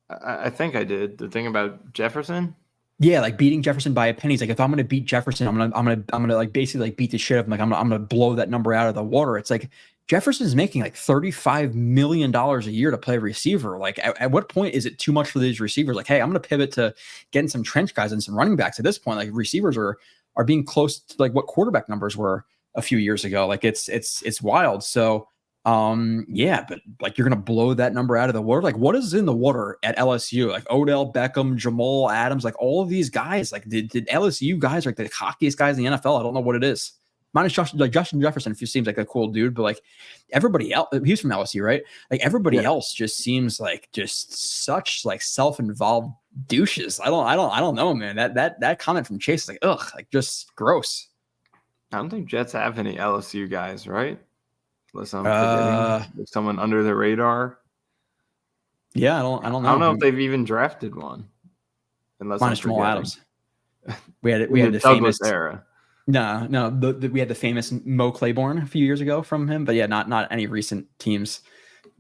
I think I did. The thing about Jefferson. Yeah, like beating Jefferson by a penny. He's like, if I'm gonna beat Jefferson, I'm gonna like basically like beat the shit out of him. Like, I'm gonna blow that number out of the water. It's like, Jefferson's making like $35 million a year to play receiver. Like, at what point is it too much for these receivers? Like, hey, I'm going to pivot to getting some trench guys and some running backs. At this point, like, receivers are being close to like what quarterback numbers were a few years ago. Like, it's wild. So, yeah, but like, you're going to blow that number out of the water. Like, what is in the water at LSU? Like Odell Beckham, Jamal Adams, like all of these guys. Like, did LSU guys are like the cockiest guys in the NFL? I don't know what it is. Minus Justin Jefferson, if he seems like a cool dude, but like everybody else, he's from LSU, right? Like everybody else just seems like just such like self-involved douches. I don't know, man. That comment from Chase is like, ugh, like just gross. I don't think Jets have any LSU guys, right? Unless I'm forgetting someone under the radar. Yeah, I don't know. I don't know if they've even drafted one. Unless minus Jamal Adams. We had the Douglas famous era. No. We had the famous Mo Claiborne a few years ago from him, but yeah, not any recent teams.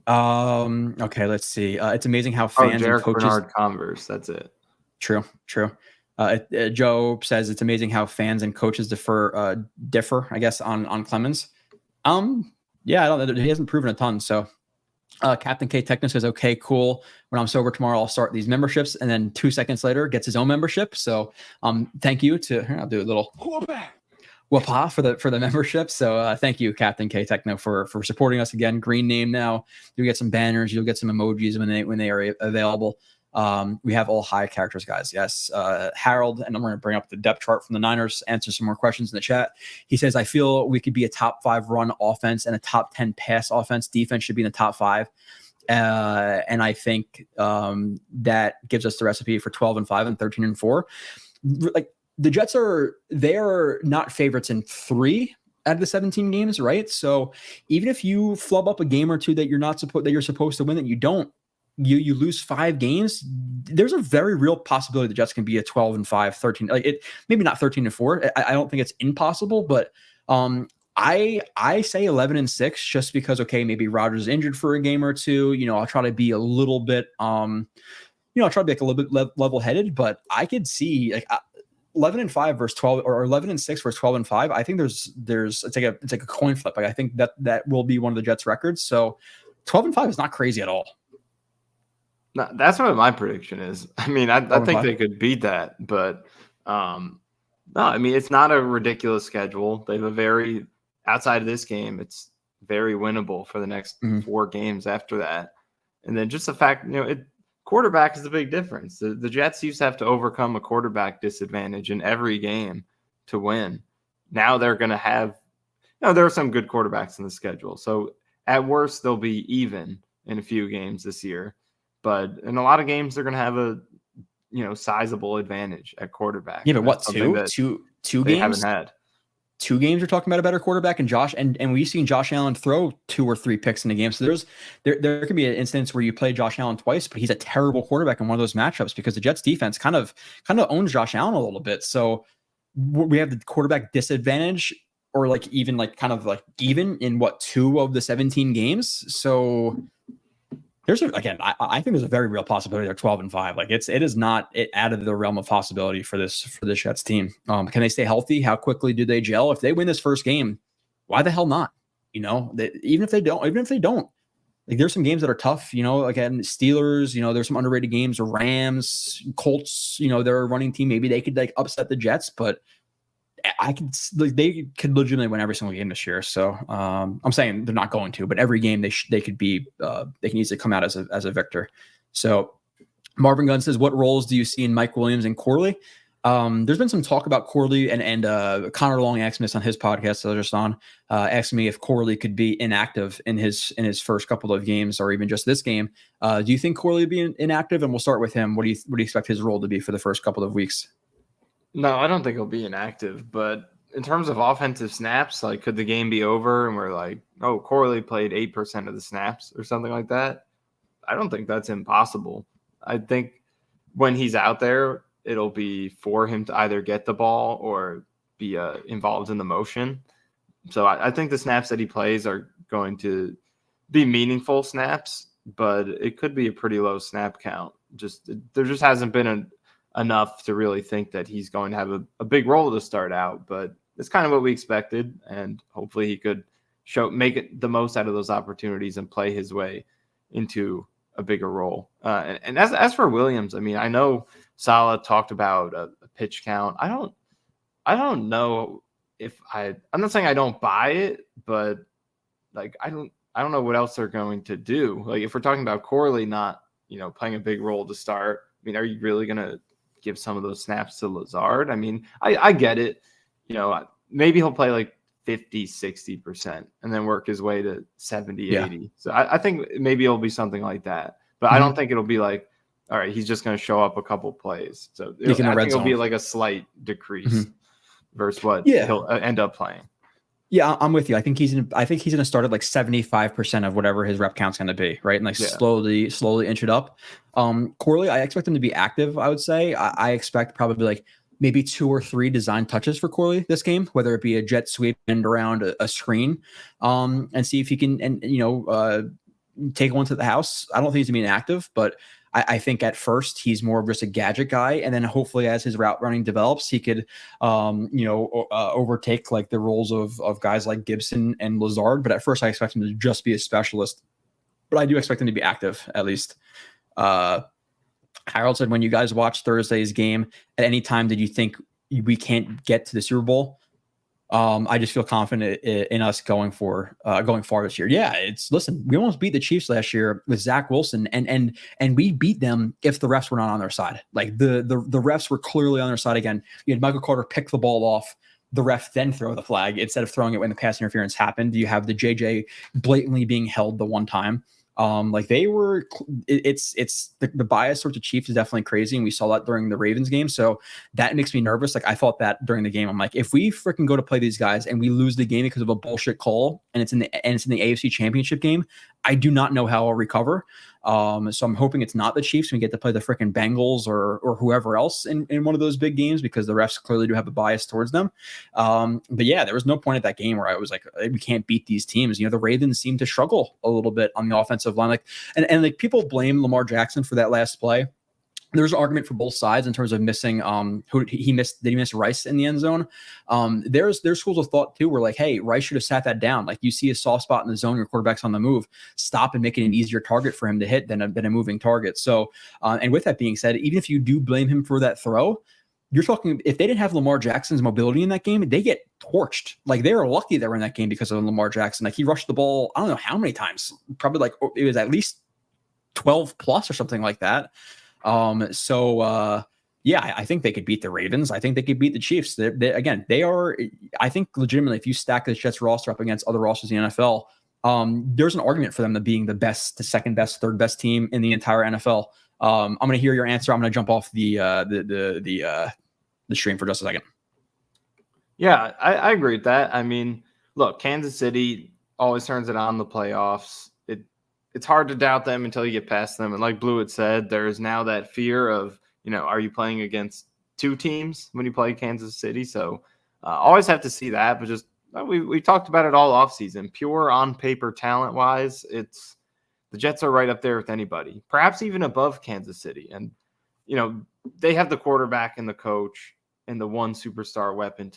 Okay, let's see. It's amazing how fans and coaches. Bernard Converse. That's it. True. Joe says it's amazing how fans and coaches differ, I guess, on Clemens. Yeah, I don't. He hasn't proven a ton. So, Captain K Techno says, "Okay, cool. When I'm sober tomorrow, I'll start these memberships." And then 2 seconds later, gets his own membership. So, thank you to. I'll do a little whoopah for the membership. So, thank you, Captain K Techno, for supporting us again. Green name now. You'll get some banners. You'll get some emojis when they are available. We have all high characters, guys. Yes. Harold, and I'm going to bring up the depth chart from the Niners, answer some more questions in the chat. He says, I feel we could be a top 5 run offense and a top 10 pass offense. Defense should be in the top 5. And I think that gives us the recipe for 12-5 and 13-4. Like the Jets they're not favorites in 3 out of the 17 games, right? So even if you flub up a game or two that you're supposed to win, that you don't, you lose 5 games, there's a very real possibility the Jets can be a 12-5, 13, like it, maybe not 13-4. I don't think it's impossible, but I say 11-6 just because, okay, maybe Rodgers is injured for a game or two. I'll try to be a little bit, I'll try to be like a little bit level-headed, but I could see like 11-5 versus 12 or 11-6 versus 12-5. I think there's it's like a coin flip. Like I think that will be one of the Jets records. So 12-5 is not crazy at all. No, that's what my prediction is. I mean, I think they could beat that, but no, I mean, it's not a ridiculous schedule. They have outside of this game, it's very winnable for the next 4 games after that. And then just the fact, quarterback is the big difference. The Jets used to have to overcome a quarterback disadvantage in every game to win. Now they're going to have, there are some good quarterbacks in the schedule. So at worst, they'll be even in a few games this year. But in a lot of games, they're going to have a, sizable advantage at quarterback. Yeah, but what, two they games? Haven't had 2 games. We're talking about a better quarterback and Josh, and we've seen Josh Allen throw 2 or 3 picks in a game. So there could be an instance where you play Josh Allen twice, but he's a terrible quarterback in one of those matchups because the Jets defense kind of owns Josh Allen a little bit. So we have the quarterback disadvantage, or like even like kind of like even in 2 of the 17 games. So I think there's a very real possibility they're 12-5. Like it is not out of the realm of possibility for this Jets team. Can they stay healthy? How quickly do they gel? If they win this first game, why the hell not? Even if they don't, like there's some games that are tough. Again, Steelers. There's some underrated games. Rams, Colts. They're a running team. Maybe they could like upset the Jets, but they could legitimately win every single game this year. So I'm saying they're not going to, but every game they could be they can easily come out as a victor. So Marvin Gunn says, what roles do you see in Mike Williams and Corley? There's been some talk about Corley and Connor Long asked me this on his podcast. I was just on asked me if Corley could be inactive in his first couple of games or even just this game. Do you think Corley would be inactive? And we'll start with him. What do you expect his role to be for the first couple of weeks? No, I don't think he'll be inactive, but in terms of offensive snaps, like could the game be over and we're like, oh, Corley played 8% of the snaps or something like that? I don't think that's impossible. I think when he's out there, it'll be for him to either get the ball or be involved in the motion. So I think the snaps that he plays are going to be meaningful snaps, but it could be a pretty low snap count. There just hasn't been enough to really think that he's going to have a big role to start out, but it's kind of what we expected, and hopefully he could make it the most out of those opportunities and play his way into a bigger role. And as for Williams, I mean, I know Saleh talked about a pitch count. I don't know I'm not saying I don't buy it, but like I don't know what else they're going to do. Like if we're talking about Corley not, playing a big role to start, I mean, are you really going to give some of those snaps to Lazard? I mean, I get it. Maybe he'll play like 50, 60% and then work his way to 70, 80. So I think maybe it'll be something like that. But I don't think it'll be like, all right, he's just going to show up a couple plays. So I think it'll be like a slight decrease versus what he'll end up playing. Yeah, I'm with you. I think he's going to start at like 75% of whatever his rep count's going to be, right? And like slowly inch it up. Corley, I expect him to be active, I would say. I expect probably like maybe 2 or 3 design touches for Corley this game, whether it be a jet sweep and around a screen, and see if he can, take one to the house. I don't think he's going to be inactive, but I think at first he's more of just a gadget guy. And then hopefully as his route running develops, he could, overtake like the roles of guys like Gibson and Lazard. But at first I expect him to just be a specialist, but I do expect him to be active at least. Harold said, when you guys watched Thursday's game, at any time did you think we can't get to the Super Bowl? I just feel confident in us going far this year. Yeah, listen, we almost beat the Chiefs last year with Zach Wilson, and we beat them if the refs were not on their side. Like the refs were clearly on their side again. You had Michael Carter pick the ball off, the ref then throw the flag instead of throwing it when the pass interference happened. You have the JJ blatantly being held the one time. Like they were, it's the bias towards the Chiefs is definitely crazy. And we saw that during the Ravens game. So that makes me nervous. Like I thought that during the game, I'm like, if we freaking go to play these guys and we lose the game because of a bullshit call and it's in the AFC Championship game, I do not know how I'll recover. So I'm hoping it's not the Chiefs. We get to play the freaking Bengals or whoever else in one of those big games, because the refs clearly do have a bias towards them. But yeah, there was no point at that game where I was like, we can't beat these teams. The Ravens seemed to struggle a little bit on the offensive line. Like, and like people blame Lamar Jackson for that last play. There's an argument for both sides in terms of missing who he missed. Did he miss Rice in the end zone? There's schools of thought too where like, hey, Rice should have sat that down. Like you see a soft spot in the zone, your quarterback's on the move, stop and make it an easier target for him to hit than a moving target. So and with that being said, even if you do blame him for that throw, you're talking, if they didn't have Lamar Jackson's mobility in that game, they get torched. Like they were lucky they were in that game because of Lamar Jackson. Like he rushed the ball, I don't know how many times, probably like it was at least 12 plus or something like that. Yeah, I think they could beat the Ravens. I think they could beat the Chiefs. They are, I think legitimately, if you stack the Jets roster up against other rosters in the NFL, there's an argument for them to being the best, the second best, third best team in the entire NFL. I'm going to hear your answer. I'm going to jump off the stream for just a second. Yeah, I agree with that. I mean, look, Kansas City always turns it on in the playoffs. It's hard to doubt them until you get past them. And like Blewett said, there is now that fear of, are you playing against two teams when you play Kansas City? So always have to see that. But just we talked about it all offseason. Pure on paper talent-wise, the Jets are right up there with anybody, perhaps even above Kansas City. And, they have the quarterback and the coach and the one superstar weapon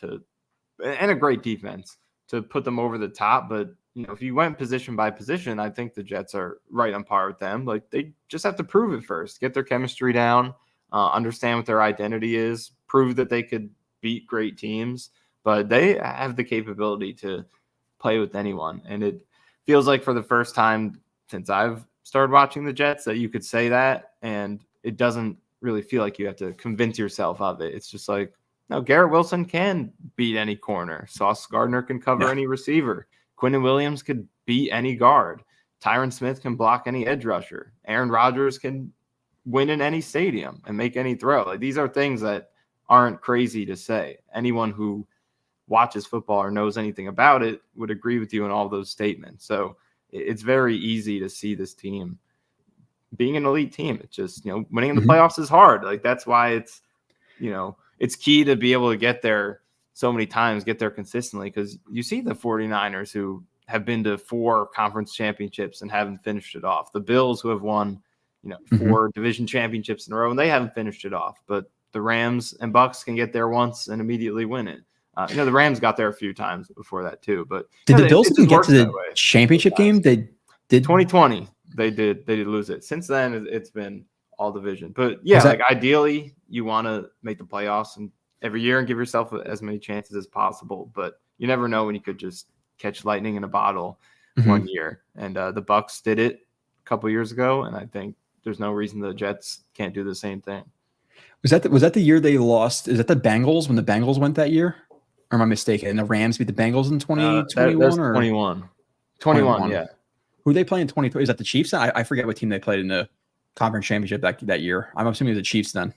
and a great defense to put them over the top. But if you went position by position, I think the Jets are right on par with them. Like they just have to prove it first, get their chemistry down, understand what their identity is, prove that they could beat great teams. But they have the capability to play with anyone. And it feels like for the first time since I've started watching the Jets that you could say that, and it doesn't really feel like you have to convince yourself of it. It's just like, no, Garrett Wilson can beat any corner. Sauce Gardner can cover any receiver. Quentin Williams could beat any guard. Tyron Smith can block any edge rusher. Aaron Rodgers can win in any stadium and make any throw. Like these are things that aren't crazy to say. Anyone who watches football or knows anything about it would agree with you in all those statements. So it's very easy to see this team being an elite team. It's just, winning in the playoffs is hard. Like that's why it's key to be able to get there so many times, get there consistently, because you see the 49ers who have been to 4 conference championships and haven't finished it off. The Bills who have won, 4 division championships in a row and they haven't finished it off. But the Rams and Bucks can get there once and immediately win it. The Rams got there a few times before that too. But did the Bills even get to the way. championship game? They did 2020. They did lose it. Since then, it's been all division. But yeah, ideally, you want to make the playoffs and every year and give yourself as many chances as possible. But you never know when you could just catch lightning in a bottle one year. And the Bucs did it a couple years ago, and I think there's no reason the Jets can't do the same thing. Was that the year they lost? Is that the Bengals when the Bengals went that year? Or am I mistaken? And the Rams beat the Bengals in 2021 or 21, yeah. Who they play in 2020? Is that the Chiefs? I forget what team they played in the conference championship that year. I'm assuming it was the Chiefs then.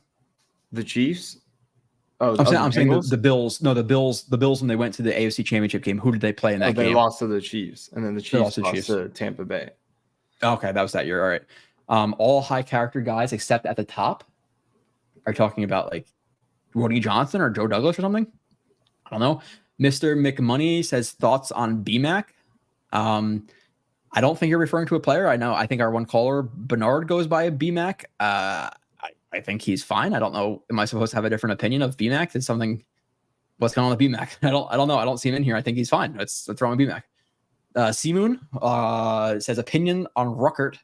The Chiefs? Oh, I'm saying the Bills. No, the Bills when they went to the AFC Championship game. Who did they play in that game? They lost to the Chiefs, and then the Chiefs lost to Tampa Bay. Okay, that was that year. All right. All high character guys except at the top. Are you talking about like Woody Johnson or Joe Douglas or something? I don't know. Mr. McMoney says thoughts on BMAC. I don't think you're referring to a player. I think our one caller, Bernard, goes by a BMAC. I think he's fine. I don't know. Am I supposed to have a different opinion of BMAC? Is something what's going on with BMAC? I don't know. I don't see him in here. I think he's fine. Let's throw him BMAC. Seamoon says opinion on Ruckert.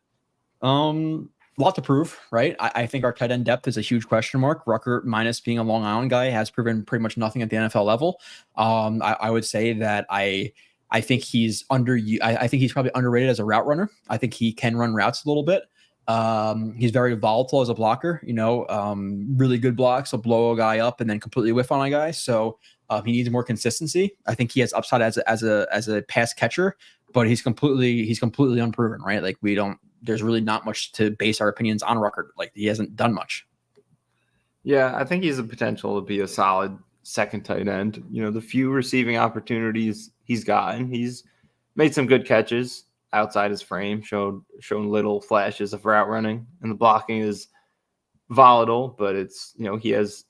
Lot to prove, right? I think our tight end depth is a huge question mark. Ruckert, minus being a Long Island guy, has proven pretty much nothing at the NFL level. I would say that I think he's I think he's probably underrated as a route runner. I think he can run routes a little bit. He's very volatile as a blocker, really good blocks. He'll blow a guy up and then completely whiff on a guy. So he needs more consistency. I think he has upside as a pass catcher, but he's completely unproven, right? Like there's really not much to base our opinions on Ruckert. Like he hasn't done much. Yeah, I think he's a potential to be a solid second tight end. The few receiving opportunities he's gotten, he's made some good catches outside his frame, shown little flashes of route running, and the blocking is volatile, but it's, he has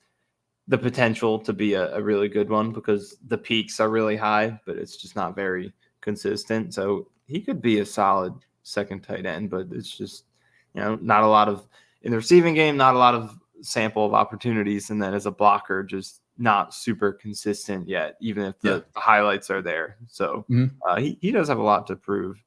the potential to be a really good one because the peaks are really high, but it's just not very consistent. So he could be a solid second tight end, but it's just, not a lot of in the receiving game, not a lot of sample of opportunities. And then as a blocker, just not super consistent yet, even if the highlights are there. So he does have a lot to prove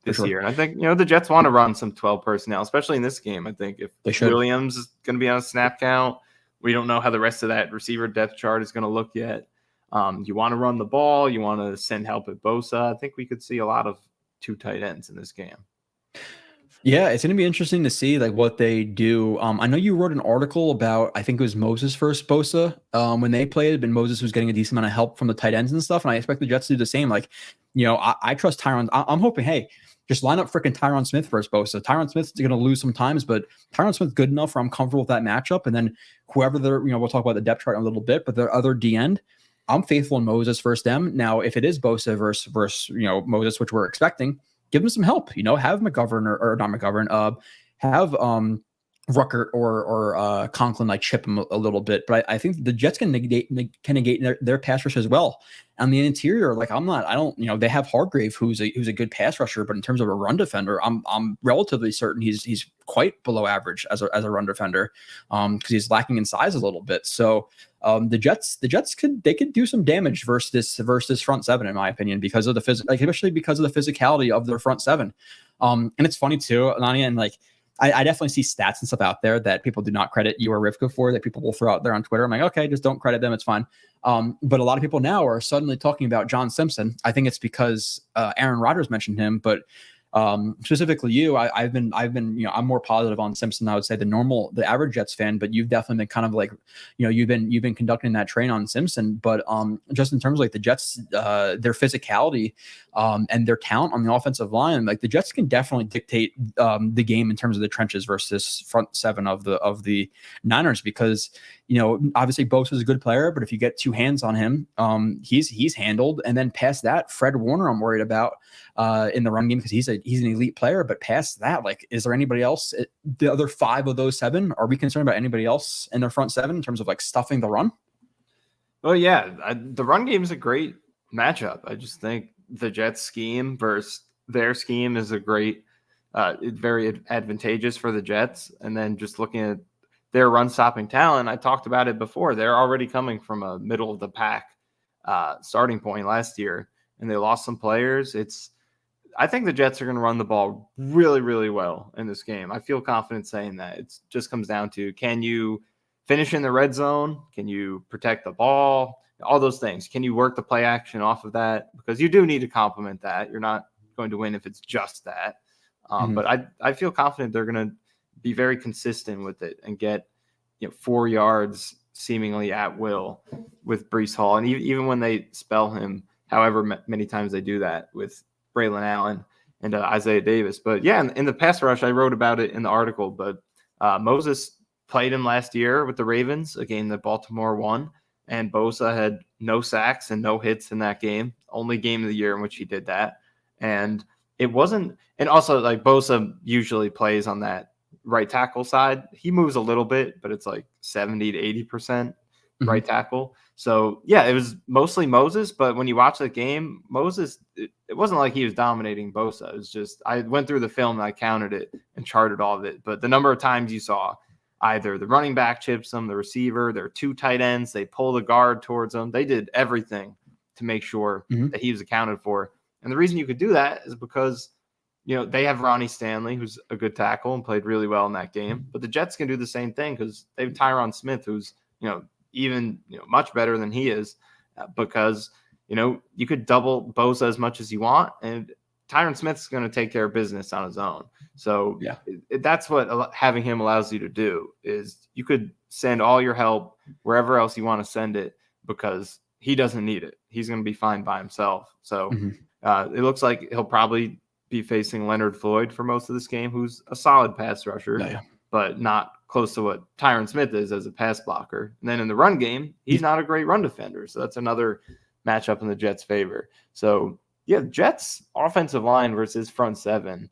this year. And I think, the Jets want to run some 12 personnel, especially in this game. I think if Williams is going to be on a snap count, we don't know how the rest of that receiver depth chart is going to look yet. You want to run the ball. You want to send help at Bosa. I think we could see a lot of two tight ends in this game. Yeah, it's going to be interesting to see like what they do. I know you wrote an article about, I think it was Moses versus Bosa when they played, but Moses was getting a decent amount of help from the tight ends and stuff. And I expect the Jets to do the same. Like, I trust Tyron. I'm hoping, hey, just line up freaking Tyron Smith versus Bosa. Tyron Smith's going to lose sometimes, but Tyron Smith's good enough where I'm comfortable with that matchup. And then whoever we'll talk about the depth chart in a little bit, but the other D end, I'm faithful in Moses versus them. Now, if it is Bosa versus Moses, which we're expecting, give him some help, have McGovern or not McGovern, have Ruckert or Conklin like chip him a little bit. But I think the Jets can negate their pass rush as well. On the interior, like they have Hargrave, who's a good pass rusher, but in terms of a run defender, I'm relatively certain he's quite below average as a run defender, because he's lacking in size a little bit. So the Jets could do some damage versus this front seven, in my opinion, because of especially because of the physicality of their front seven. And it's funny too, Nania, and like I definitely see stats and stuff out there that people do not credit you or Rivka for, that people will throw out there on Twitter. I'm like, okay, just don't credit them. It's fine. But a lot of people now are suddenly talking about John Simpson. I think it's because Aaron Rodgers mentioned him, but specifically you, I've been, I'm more positive on Simpson, I would say, the average Jets fan, but you've definitely been kind of like, you've been conducting that train on Simpson, but just in terms of like the Jets, their physicality, and their talent on the offensive line, like the Jets can definitely dictate the game in terms of the trenches versus front seven of the Niners, because obviously Bosa is a good player, but if you get two hands on him, he's handled. And then past that, Fred Warner, I'm worried about in the run game, because he's an elite player. But past that, like, is there anybody else? The other five of those seven, are we concerned about anybody else in their front seven in terms of like stuffing the run? Well, yeah, the run game is a great matchup. I just think the Jets scheme versus their scheme is a great, very advantageous for the Jets. And then just looking at their run stopping talent, I talked about it before. They're already coming from a middle of the pack starting point last year, and they lost some players. I think the Jets are going to run the ball really, really well in this game. I feel confident saying that. It just comes down to, can you finish in the red zone? Can you protect the ball? All those things. Can you work the play action off of that? Because you do need to complement that. You're not going to win if it's just that. But I feel confident they're going to be very consistent with it and get 4 yards seemingly at will with Breece Hall. And even when they spell him, however many times they do that with Braylon Allen and Isaiah Davis. But yeah, in the pass rush, I wrote about it in the article, but Moses played him last year with the Ravens, a game that Baltimore won, and Bosa had no sacks and no hits in that game, only game of the year in which he did that. And it wasn't, and also like Bosa usually plays on that right tackle side. He moves a little bit, but it's like 70 to 80% right tackle. So yeah, it was mostly Moses, but when you watch the game, Moses, it wasn't like he was dominating Bosa. It was just, I went through the film and I counted it and charted all of it. But the number of times you saw either the running back chips them, the receiver, their 2 tight ends, they pull the guard towards them. They did everything to make sure that he was accounted for. And the reason you could do that is because, they have Ronnie Stanley, who's a good tackle and played really well in that game. But the Jets can do the same thing because they have Tyron Smith, who's, even much better than he is, because you could double Bosa as much as you want, and Tyron Smith's going to take care of business on his own. So that's what having him allows you to do, is you could send all your help wherever else you want to send it because he doesn't need it. He's going to be fine by himself. So it looks like he'll probably be facing Leonard Floyd for most of this game, who's a solid pass rusher, but not close to what Tyron Smith is as a pass blocker. And then in the run game, he's not a great run defender. So that's another matchup in the Jets' favor. So yeah, Jets offensive line versus front seven.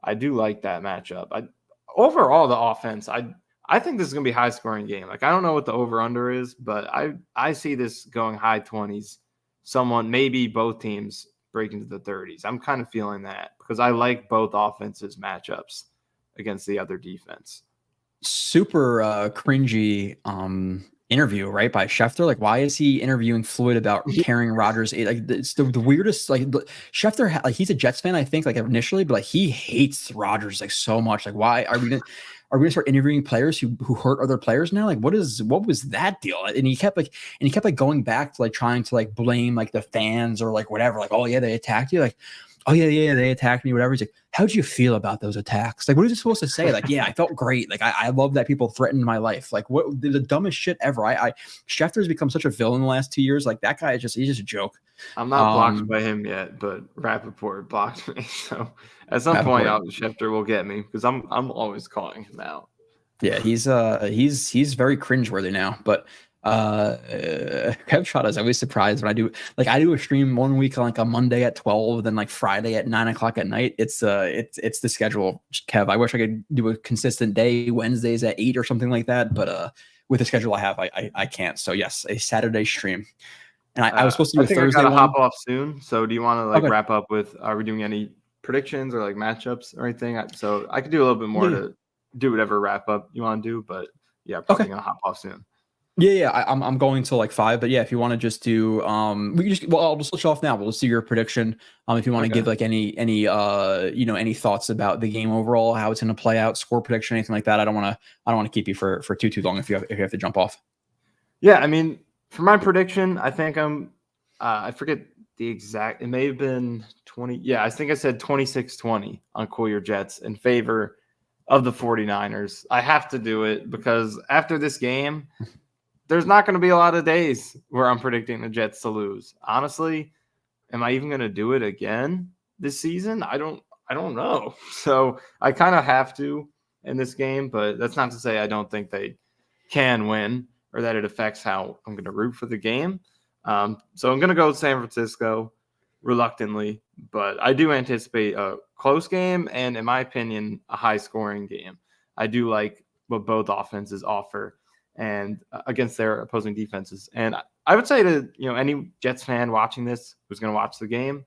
I do like that matchup. Overall, the offense, I think this is going to be a high scoring game. Like, I don't know what the over under is, but I see this going high 20s. Maybe both teams break into the 30s. I'm kind of feeling that because I like both offenses matchups against the other defense. Super cringy interview, right, by Schefter. Like, why is he interviewing Floyd about carrying Rodgers? Like, it's the weirdest. Like, Schefter, he's a Jets fan, I think, like initially, but like he hates Rodgers like so much. Like, why are we gonna start interviewing players who hurt other players now? Like, what was that deal? And he kept going back to like trying to like blame like the fans or like whatever. Like, oh yeah, they attacked you. Like, oh yeah, they attacked me, whatever. He's like, how'd you feel about those attacks? Like, what is he supposed to say? Like, yeah, I felt great. Like, I love that people threatened my life. Like, what the dumbest shit ever. Schefter's become such a villain in the last 2 years. Like, that guy he's just a joke. I'm not blocked by him yet, but Rappaport blocked me. So at some point, Schefter will get me because I'm always calling him out. Yeah, he's very cringeworthy now. But Kev Shot is always surprised when I do a stream one week on like a Monday at 12, then like Friday at 9:00 at night. It's the schedule, Kev. I wish I could do a consistent day, Wednesdays at 8 or something like that, but with the schedule I have, I can't. So yes, a Saturday stream. And I was supposed to do a Thursday. I gotta hop off soon. So do you want to like wrap up with? Are we doing any predictions or like matchups or anything? So I could do a little bit more to do whatever wrap up you want to do, but yeah, probably gonna hop off soon. Yeah, I'm going till like 5, but yeah, if you want to just do, I'll just switch off now. We'll see your prediction. If you want to give like any thoughts about the game overall, how it's going to play out, score prediction, anything like that. I don't want to keep you for too long if you have to jump off. Yeah, I mean, for my prediction, I think I forget the exact. It may have been 20. Yeah, I think I said 26-20 on Cool Your Jets in favor of the 49ers. I have to do it because after this game, there's not going to be a lot of days where I'm predicting the Jets to lose. Honestly, am I even going to do it again this season? I don't know. So I kind of have to in this game, but that's not to say I don't think they can win or that it affects how I'm going to root for the game. So I'm going to go with San Francisco reluctantly, but I do anticipate a close game and, in my opinion, a high-scoring game. I do like what both offenses offer and against their opposing defenses. And I would say to any Jets fan watching this who's going to watch the game,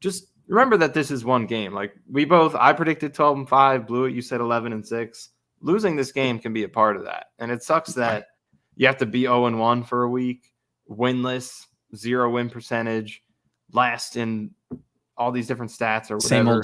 just remember that this is one game. Like I predicted 12-5, Blewett, you said 11-6. Losing this game can be a part of that, and it sucks that you have to be 0-1 for a week winless, 0 win percentage, last in all these different stats or whatever.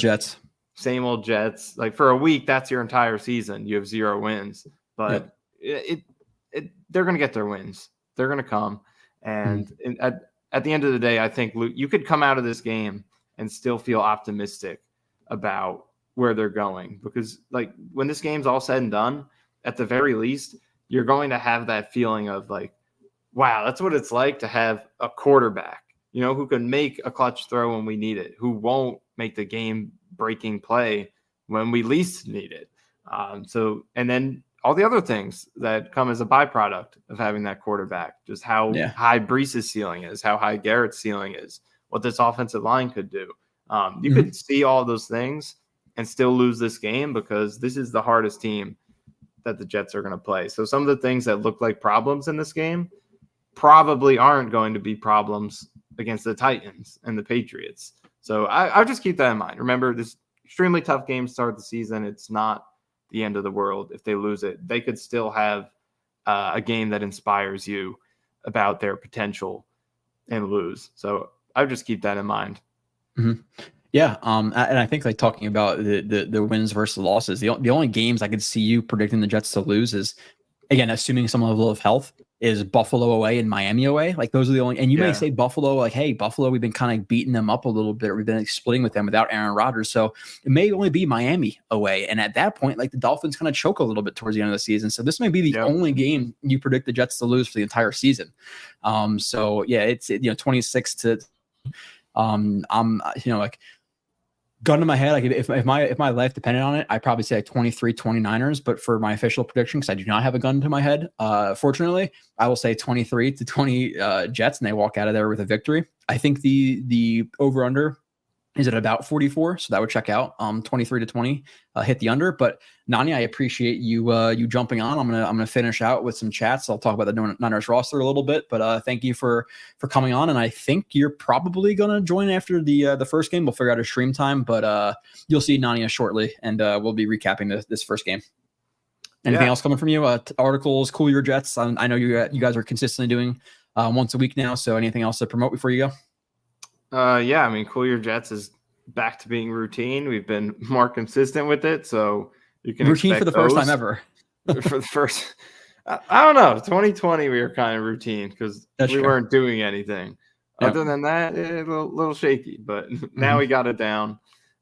Same old Jets. Like for a week, that's your entire season. You have 0 wins, but they're going to get their wins. They're going to come. And at the end of the day, I think you could come out of this game and still feel optimistic about where they're going, because like when this game's all said and done, at the very least, you're going to have that feeling of like, wow, that's what it's like to have a quarterback, who can make a clutch throw when we need it, who won't make the game breaking play when we least need it. And then all the other things that come as a byproduct of having that quarterback, just how high Breece's ceiling is, how high Garrett's ceiling is, what this offensive line could do. You could see all those things and still lose this game, because this is the hardest team that the Jets are going to play. So some of the things that look like problems in this game probably aren't going to be problems against the Titans and the Patriots. So I'll just keep that in mind. Remember, this extremely tough game to start the season. It's not the end of the world if they lose it. They could still have a game that inspires you about their potential and lose. So I'll just keep that in mind. Mm-hmm. Yeah, and I think like talking about the wins versus losses, the only games I could see you predicting the Jets to lose is, again, assuming some level of health, is Buffalo away and Miami away. Like those are the only, and you may say Buffalo, like, hey, Buffalo, we've been kind of beating them up a little bit. We've been like, splitting with them without Aaron Rodgers. So it may only be Miami away. And at that point, like the Dolphins kind of choke a little bit towards the end of the season. So this may be the only game you predict the Jets to lose for the entire season. So yeah, it's 26 to, I'm, like, gun to my head, like if my life depended on it, I'd probably say like 23-29ers. But for my official prediction, because I do not have a gun to my head, fortunately, I will say 23-20 Jets, and they walk out of there with a victory. I think the over under is at about 44, so that would check out. 23-20 hit the under. But Nania, I appreciate you jumping on. I'm gonna finish out with some chats. I'll talk about the Niners roster a little bit, but thank you for coming on. And I think you're probably gonna join after the first game. We'll figure out a stream time, but you'll see Nania shortly, and we'll be recapping this first game. Anything else coming from you? Articles, Cool Your Jets. I know you guys are consistently doing once a week now. So anything else to promote before you go? I mean, Cool Your Jets is back to being routine. We've been more consistent with it, so you can routine for the first time ever. For the first, I don't know. 2020, we were kind of routine because we weren't doing anything. Yep. Other than that, a little shaky, but now we got it down,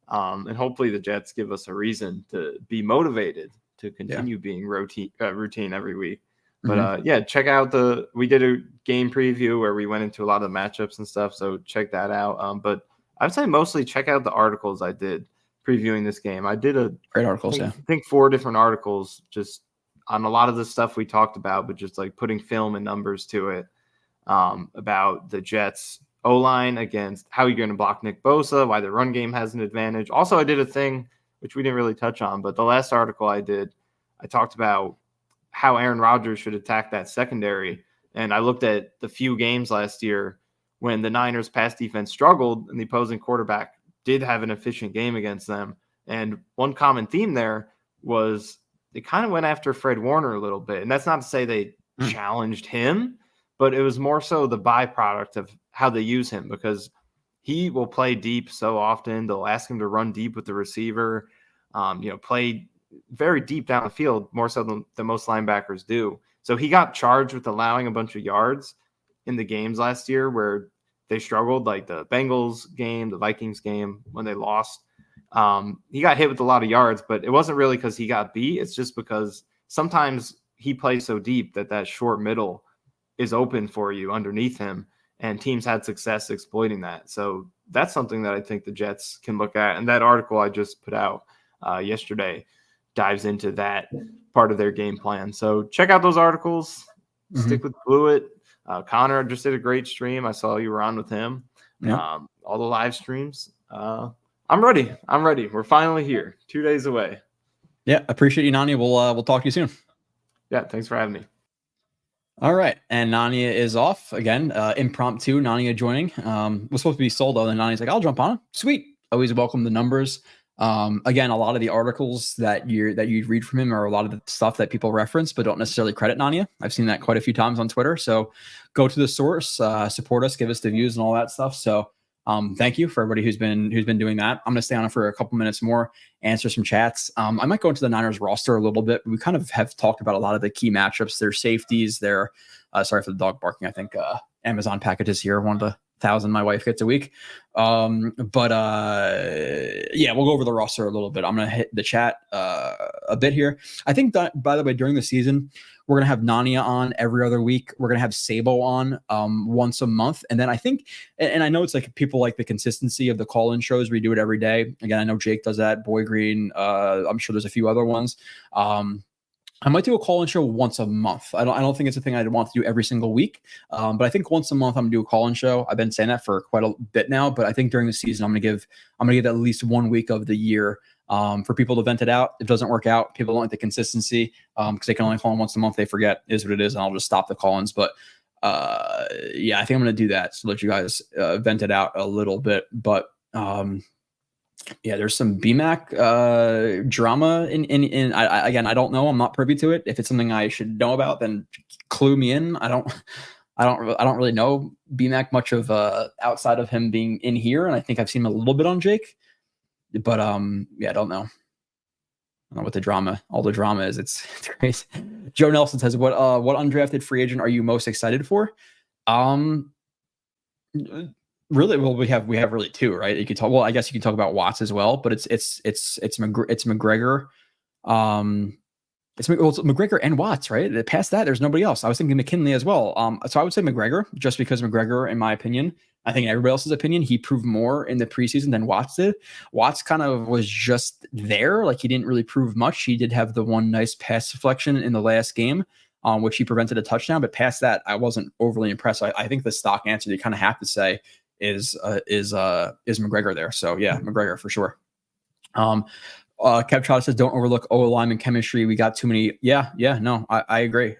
and hopefully the Jets give us a reason to be motivated to continue being routine every week. But check out we did a game preview where we went into a lot of matchups and stuff. So check that out. But I would say mostly check out the articles I did previewing this game. I did great articles. I think 4 different articles just on a lot of the stuff we talked about, but just like putting film and numbers to it, about the Jets O-line against how you're going to block Nick Bosa, why the run game has an advantage. Also, I did a thing which we didn't really touch on, but the last article I did, I talked about how Aaron Rodgers should attack that secondary. And I looked at the few games last year when the Niners pass defense struggled and the opposing quarterback did have an efficient game against them. And one common theme there was they kind of went after Fred Warner a little bit. And that's not to say they challenged him, but it was more so the byproduct of how they use him, because he will play deep so often. They'll ask him to run deep with the receiver, play very deep down the field, more so than most linebackers do. So he got charged with allowing a bunch of yards in the games last year where they struggled, like the Bengals game, the Vikings game when they lost. He got hit with a lot of yards, but it wasn't really because he got beat. It's just because sometimes he plays so deep that short middle is open for you underneath him, and teams had success exploiting that. So that's something that I think the Jets can look at. And that article I just put out yesterday dives into that part of their game plan. So check out those articles. Stick with Blewett. Connor just did a great stream. I saw you were on with him. All the live streams. I'm ready. We're finally here. 2 days away. Yeah, appreciate you, Nania. We'll talk to you soon. Yeah, thanks for having me. All right, and Nania is off again. Impromptu Nania joining. Was supposed to be solo, and Nania's like, I'll jump on. Sweet. Always welcome the numbers. Again, a lot of the articles that you read from him are a lot of the stuff that people reference, but don't necessarily credit Nania. I've seen that quite a few times on Twitter. So go to the source, support us, give us the views and all that stuff. So thank you for everybody who's been doing that. I'm going to stay on it for a couple minutes more, answer some chats. I might go into the Niners roster a little bit. We kind of have talked about a lot of the key matchups, their safeties, their sorry for the dog barking. I think Amazon packages here, 1,000 my wife gets a week. Yeah, we'll go over the roster a little bit. I'm going to hit the chat a bit here. I think that, by the way, during the season, we're going to have Nania on every other week. We're going to have Sabo on once a month. And then I think, and I know it's like people like the consistency of the call-in shows. We do it every day. Again, I know Jake does that. Boy Green. I'm sure there's a few other ones. I might do a call-in show once a month. I don't think it's a thing I'd want to do every single week. But I think once a month I'm gonna do a call-in show. I've been saying that for quite a bit now, but I think during the season I'm gonna give at least 1 week of the year for people to vent it out. If it doesn't work out, people don't like the consistency because they can only call in once a month. They forget is what it is, and I'll just stop the call-ins. But yeah, I think I'm gonna do that to let you guys vent it out a little bit. But yeah, there's some BMAC drama in again, I don't know. I'm not privy to it. If it's something I should know about, then clue me in. I don't really know BMAC much of outside of him being in here, and I think I've seen him a little bit on Jake. But yeah, I don't know. I don't know what all the drama is. It's crazy. Joe Nelson says, what undrafted free agent are you most excited for? Really, well, we have really two, right? You could talk. Well, I guess you can talk about Watts as well, but it's McGregor. It's McGregor and Watts, right? Past that, there's nobody else. I was thinking McKinley as well. So I would say McGregor, just because McGregor, in my opinion, I think in everybody else's opinion, he proved more in the preseason than Watts did. Watts kind of was just there, like he didn't really prove much. He did have the one nice pass deflection in the last game, which he prevented a touchdown. But past that, I wasn't overly impressed. I think the stock answer you kind of have to say is McGregor there. So yeah, McGregor for sure. Kev Trotter says, don't overlook O-lineman chemistry. We got too many. Yeah, no, I agree.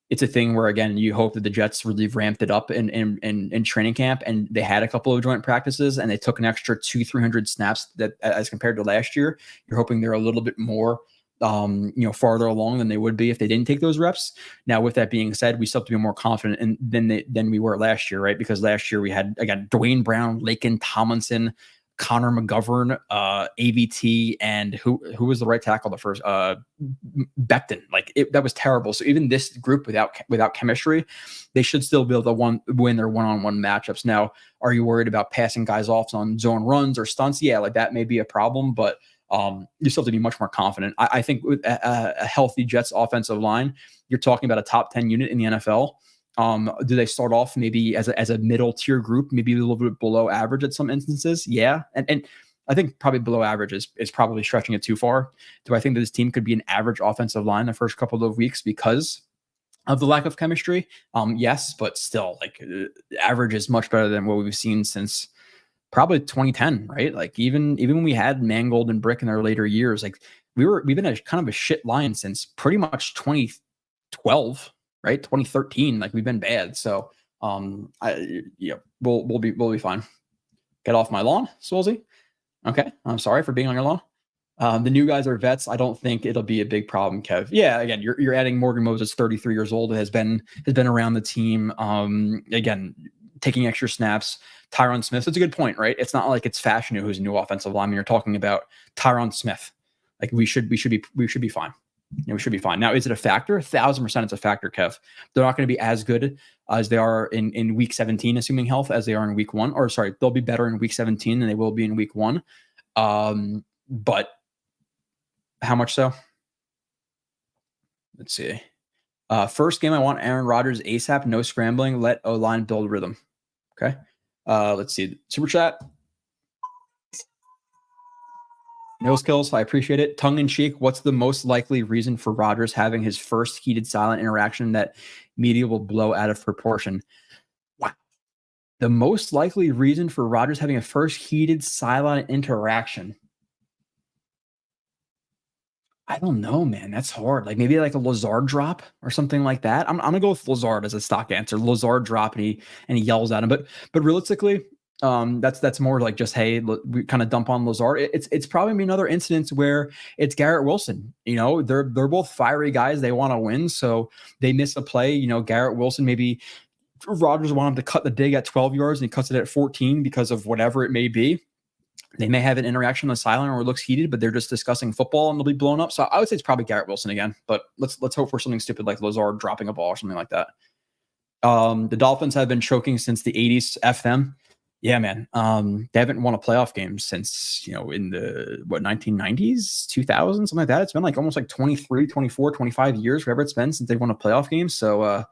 It's a thing where, again, you hope that the Jets really ramped it up in training camp, and they had a couple of joint practices and they took an extra 200-300 snaps that as compared to last year. You're hoping they're a little bit more farther along than they would be if they didn't take those reps. Now, with that being said, we still have to be more confident than we were last year, right? Because last year we had, again, Dwayne Brown, Lakin Tomlinson, Connor McGovern, AVT, and who was the right tackle the first? Becton. That was terrible. So even this group without chemistry, they should still be able to win their one-on-one matchups. Now, are you worried about passing guys off on zone runs or stunts? Yeah, that may be a problem, but you still have to be much more confident. I think with a healthy Jets offensive line, you're talking about a top 10 unit in the NFL. Do they start off maybe as a middle tier group, maybe a little bit below average at some instances? Yeah. And I think probably below average is probably stretching it too far. Do I think that this team could be an average offensive line the first couple of weeks because of the lack of chemistry? Yes, but still, average is much better than what we've seen since probably 2010, right? Even when we had Mangold and Brick in their later years, we've been a kind of a shit line since pretty much 2012, right? 2013, we've been bad. So we'll be fine. Get off my lawn, Swolsey. Okay, I'm sorry for being on your lawn. The new guys are vets. I don't think it'll be a big problem, Kev. Yeah, again, you're adding Morgan Moses, 33 years old, has been around the team. Again, taking extra snaps. Tyron Smith. It's a good point, right? It's not like it's Fashanu who's a new offensive lineman. You're talking about Tyron Smith. We should be fine. We should be fine. Now, is it a factor? 1,000% it's a factor, Kev. They're not going to be as good as they are in week 17, assuming health, as they are in week 1. Or sorry, they'll be better in week 17 than they will be in week 1. But how much so? Let's see. First game, I want Aaron Rodgers ASAP. No scrambling. Let O-line build rhythm. Okay. Let's see. Super chat. No skills. I appreciate it. Tongue in cheek. What's the most likely reason for Rodgers having his first heated silent interaction that media will blow out of proportion? Wow. The most likely reason for Rodgers having a first heated silent interaction. I don't know, man. That's hard. Maybe a Lazard drop or something like that. I'm gonna go with Lazard as a stock answer. Lazard drop and he yells at him. But realistically, That's more like just, hey, we kind of dump on Lazard. It's probably another instance where it's Garrett Wilson. They're both fiery guys. They want to win, so they miss a play. Garrett Wilson, maybe Rodgers wanted him to cut the dig at 12 yards and he cuts it at 14 because of whatever it may be. They may have an interaction on the sideline or it looks heated, but they're just discussing football and they'll be blown up. So I would say it's probably Garrett Wilson again, but let's hope for something stupid like Lazard dropping a ball or something like that. The Dolphins have been choking since the 80s. F them. Yeah, man. They haven't won a playoff game since, in the 1990s, 2000, something like that. It's been like almost like 23, 24, 25 years, whatever it's been since they've won a playoff game. So,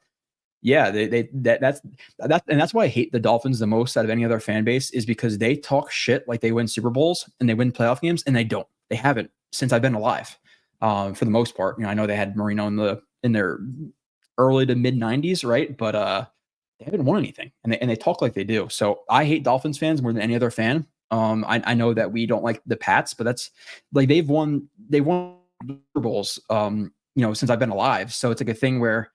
yeah, that's why I hate the Dolphins the most out of any other fan base, is because they talk shit like they win Super Bowls and they win playoff games, and they don't. They haven't since I've been alive. For the most part, I know they had Marino in their early to mid 90s, right? But they haven't won anything, and they talk like they do. So I hate Dolphins fans more than any other fan. I know that we don't like the Pats, but that's like they won Super Bowls, since I've been alive. So it's like a thing where,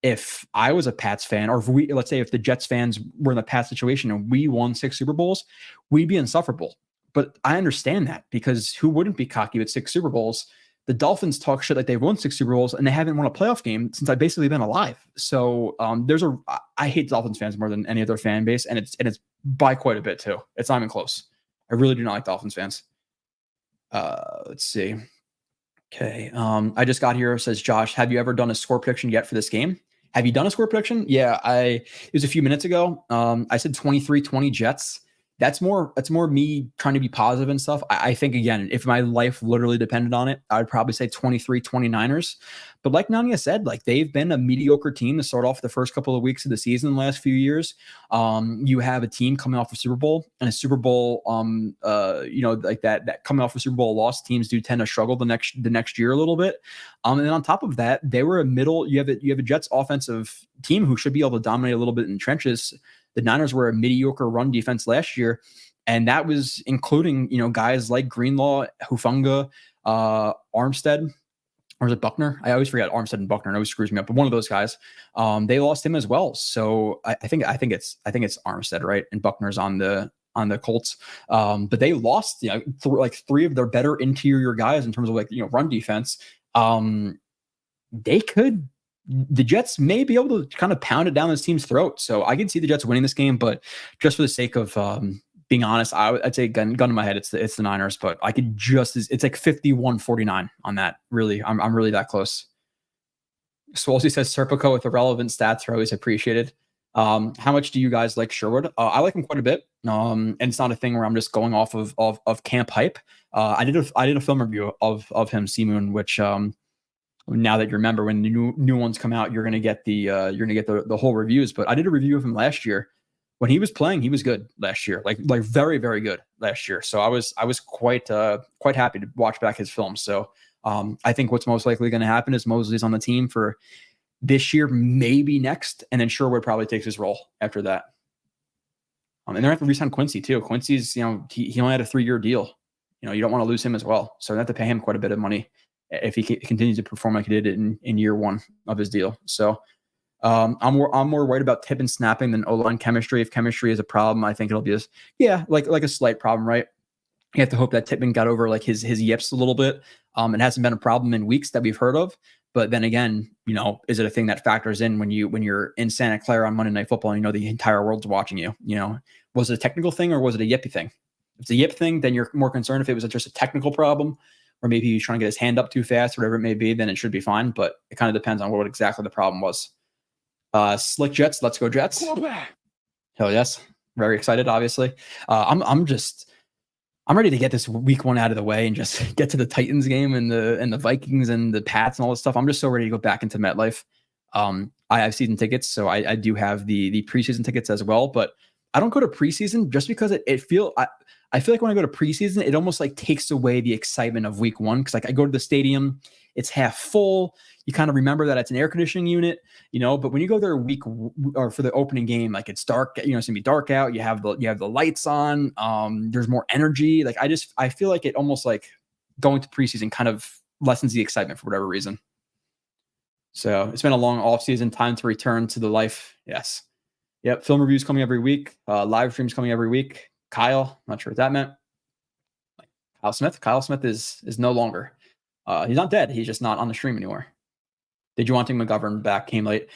if I was a Pats fan, or let's say if the Jets fans were in the Pats situation and we won 6 Super Bowls, we'd be insufferable. But I understand that, because who wouldn't be cocky with 6 Super Bowls? The Dolphins talk shit like they've won 6 Super Bowls and they haven't won a playoff game since I've basically been alive. So I hate Dolphins fans more than any other fan base, and it's by quite a bit too. It's not even close. I really do not like Dolphins fans. Let's see. Okay. I just got here. Says Josh, have you ever done a score prediction yet for this game? Have you done a score prediction? Yeah, it was a few minutes ago. I said 23-20 Jets. That's more me trying to be positive and stuff. I think, again, if my life literally depended on it, I would probably say 23-20 Niners. But like Nania said, like, they've been a mediocre team to start off the first couple of weeks of the season in the last few years. You have a team coming off a Super Bowl, and a Super Bowl, like that coming off a Super Bowl loss, teams do tend to struggle the next year a little bit. And then on top of that, they were you have a Jets offensive team who should be able to dominate a little bit in the trenches. The Niners were a mediocre run defense last year, and that was including, guys like Greenlaw, Hufanga, Armstead, or is it Buckner? I always forget Armstead and Buckner. It always screws me up. But one of those guys, they lost him as well. So I think it's Armstead, right? And Buckner's on the Colts. But they lost, like 3 of their better interior guys in terms of run defense. The Jets may be able to kind of pound it down this team's throat. So I can see the Jets winning this game, but just for the sake of being honest, I'd say gun to my head, it's the Niners, but I could it's like 51-49 on that. Really, I'm really that close. Swolsey says Serpico with irrelevant stats are always appreciated. How much do you guys like Sherwood? I like him quite a bit. And it's not a thing where I'm just going off of camp hype. I did a film review of him, Seamoon, which now that you remember, when the new ones come out, you're gonna get the whole reviews. But I did a review of him last year. When he was playing, he was good last year, like very, very good last year. So I was quite happy to watch back his film. So I think what's most likely going to happen is Mosley's on the team for this year, maybe next, and then Sherwood probably takes his role after that. And they're going to have to re-sign Quincy too. Quincy's, he only had a 3-year deal. You don't want to lose him as well. So they have to pay him quite a bit of money if he continues to perform like he did in year 1 of his deal. So I'm more worried about tip and snapping than O-line chemistry. If chemistry is a problem, I think it'll be like a slight problem, right? You have to hope that Tippmann got over like his yips a little bit. It hasn't been a problem in weeks that we've heard of. But then again, is it a thing that factors in when you're in Santa Clara on Monday Night Football and the entire world's watching you? Was it a technical thing or was it a yippy thing? If it's a yip thing, then you're more concerned. If it was just a technical problem, or maybe he's trying to get his hand up too fast, whatever it may be, then it should be fine. But it kind of depends on what exactly the problem was. Slick Jets, let's go Jets. Hell yes. Very excited, obviously. I'm ready to get this week 1 out of the way and just get to the Titans game and the Vikings and the Pats and all this stuff. I'm just so ready to go back into MetLife. I have season tickets, so I do have the preseason tickets as well, but I don't go to preseason just because I feel like when I go to preseason, it almost like takes away the excitement of week 1. Cause like I go to the stadium, it's half full. You kind of remember that it's an air conditioning unit, but when you go there or for the opening game, like it's dark, it's gonna be dark out. You have the lights on. There's more energy. Like I feel like it almost like going to preseason kind of lessens the excitement for whatever reason. So it's been a long off season, time to return to the life. Yes. Yep. Film reviews coming every week. Live streams coming every week. Kyle, not sure what that meant. Kyle Smith. Kyle Smith is no longer. He's not dead. He's just not on the stream anymore. Did you want McGovern back? Came late.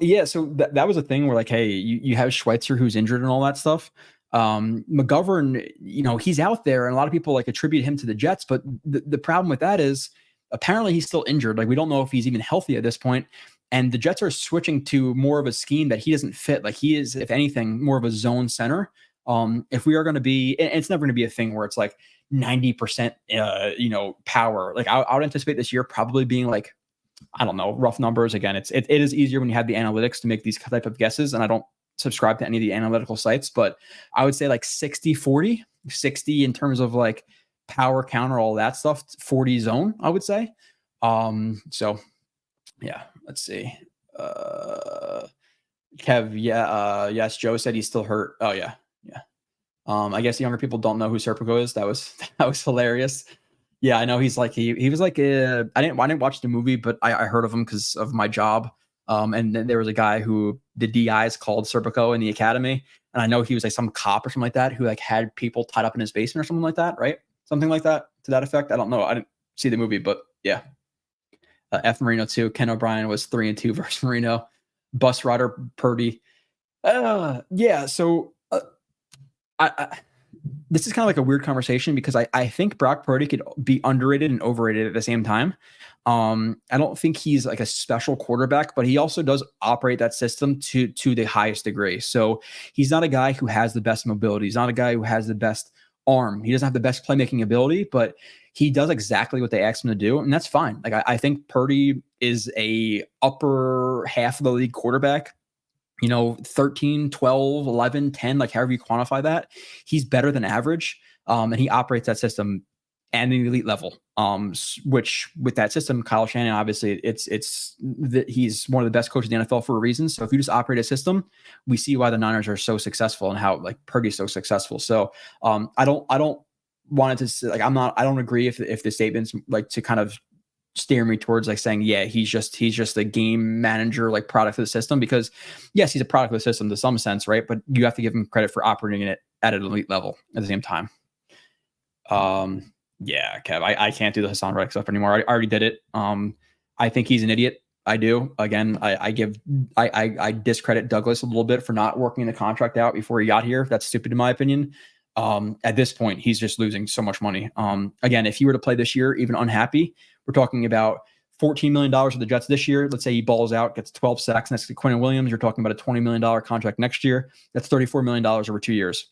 Yeah. So that was a thing where like, hey, you have Schweitzer who's injured and all that stuff. McGovern, he's out there, and a lot of people like attribute him to the Jets, but the problem with that is apparently he's still injured. Like we don't know if he's even healthy at this point. And the Jets are switching to more of a scheme that he doesn't fit. Like he is, if anything, more of a zone center. If we are going to be, and it's never going to be a thing where it's like 90%, power. Like I would anticipate this year probably being like, I don't know, rough numbers. Again, it is easier when you have the analytics to make these type of guesses. And I don't subscribe to any of the analytical sites, but I would say like 60-40, 60 in terms of like power, counter, all that stuff, 40 zone, I would say. So yeah, let's see. Kev, yes, Joe said he's still hurt. Oh yeah. I guess younger people don't know who Serpico is. That was hilarious. Yeah, I know he's like he was like I didn't watch the movie, but I heard of him because of my job. And then there was a guy who the DIs called Serpico in the academy, and I know he was like some cop or something like that who like had people tied up in his basement or something like that, right? Something like that to that effect. I don't know. I didn't see the movie, but yeah. F Marino too. Ken O'Brien was 3-2 versus Marino. Bus rider Purdy. Yeah. So this is kind of like a weird conversation because I think Brock Purdy could be underrated and overrated at the same time. I don't think he's like a special quarterback, but he also does operate that system to the highest degree. So he's not a guy who has the best mobility. He's not a guy who has the best arm. He doesn't have the best playmaking ability, but he does exactly what they asked him to do. And that's fine. Like I think Purdy is a upper half of the league quarterback. 13, 12, 11, 10, like however you quantify that, he's better than average. And he operates that system at an elite level. Which with that system, Kyle Shanahan, obviously he's one of the best coaches in the NFL for a reason. So if you just operate a system, we see why the Niners are so successful and how like Purdy's so successful. So I don't want it to like, I don't agree if the statements like to kind of steer me towards like saying, yeah, he's just a game manager, like product of the system, because yes, he's a product of the system to some sense, right? But you have to give him credit for operating it at an elite level at the same time. Yeah, Kev, I can't do the Haason Reddick stuff anymore. I already did it. I think he's an idiot. I do. Again, I discredit Douglas a little bit for not working the contract out before he got here. That's stupid in my opinion. At this point, he's just losing so much money. Again, if he were to play this year, even unhappy, we're talking about $14 million for the Jets this year. Let's say he balls out, gets 12 sacks next to Quentin Williams. You're talking about a $20 million contract next year. That's $34 million over 2 years.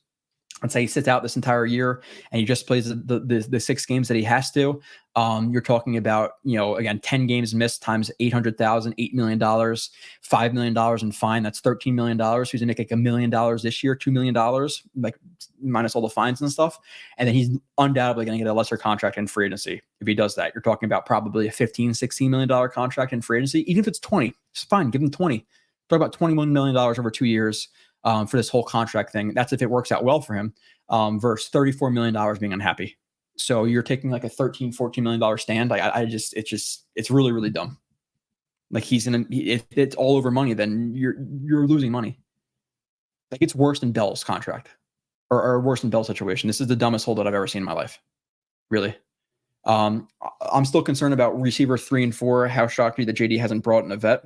Let's say he sits out this entire year and he just plays the 6 games that he has to. You're talking about, again, 10 games missed times 800,000, $8 million, $5 million in fine. That's $13 million. He's going to make like $1 million this year, $2 million, like minus all the fines and stuff. And then he's undoubtedly going to get a lesser contract in free agency. If he does that, you're talking about probably a $15-16 million contract in free agency. Even if it's 20, it's fine. Give him 20. Talk about $21 million over 2 years. For this whole contract thing. That's if it works out well for him, versus $34 million being unhappy. So you're taking like a $13-14 million stand. Like it's really, really dumb. Like if it's all over money, then you're losing money. Like it's worse than Bell's contract or worse than Bell's situation. This is the dumbest hold that I've ever seen in my life. Really. I'm still concerned about receiver 3 and 4. How shocked me that JD hasn't brought in a vet.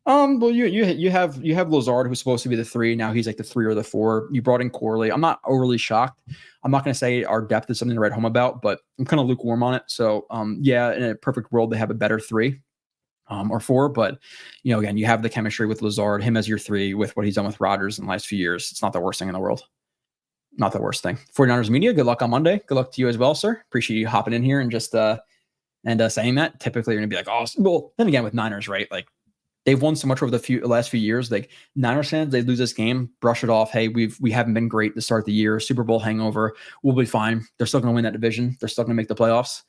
Well, you have Lazard, who's supposed to be the 3. Now he's like the 3 or the 4. You brought in Corley. I'm not overly shocked. I'm not going to say our depth is something to write home about, but I'm kind of lukewarm on it. So, yeah, in a perfect world, they have a better 3 or 4. But, again, you have the chemistry with Lazard, him as your 3 with what he's done with Rodgers in the last few years. It's not the worst thing in the world. Not the worst thing. 49ers Media, good luck on Monday. Good luck to you as well, sir. Appreciate you hopping in here and just saying that. Typically, you're going to be like, oh, well, then again with Niners, right? Like, they've won so much over the last few years. Like Niners fans, they lose this game, brush it off. Hey, we haven't been great to start the year. Super Bowl hangover. We'll be fine. They're still going to win that division. They're still going to make the playoffs.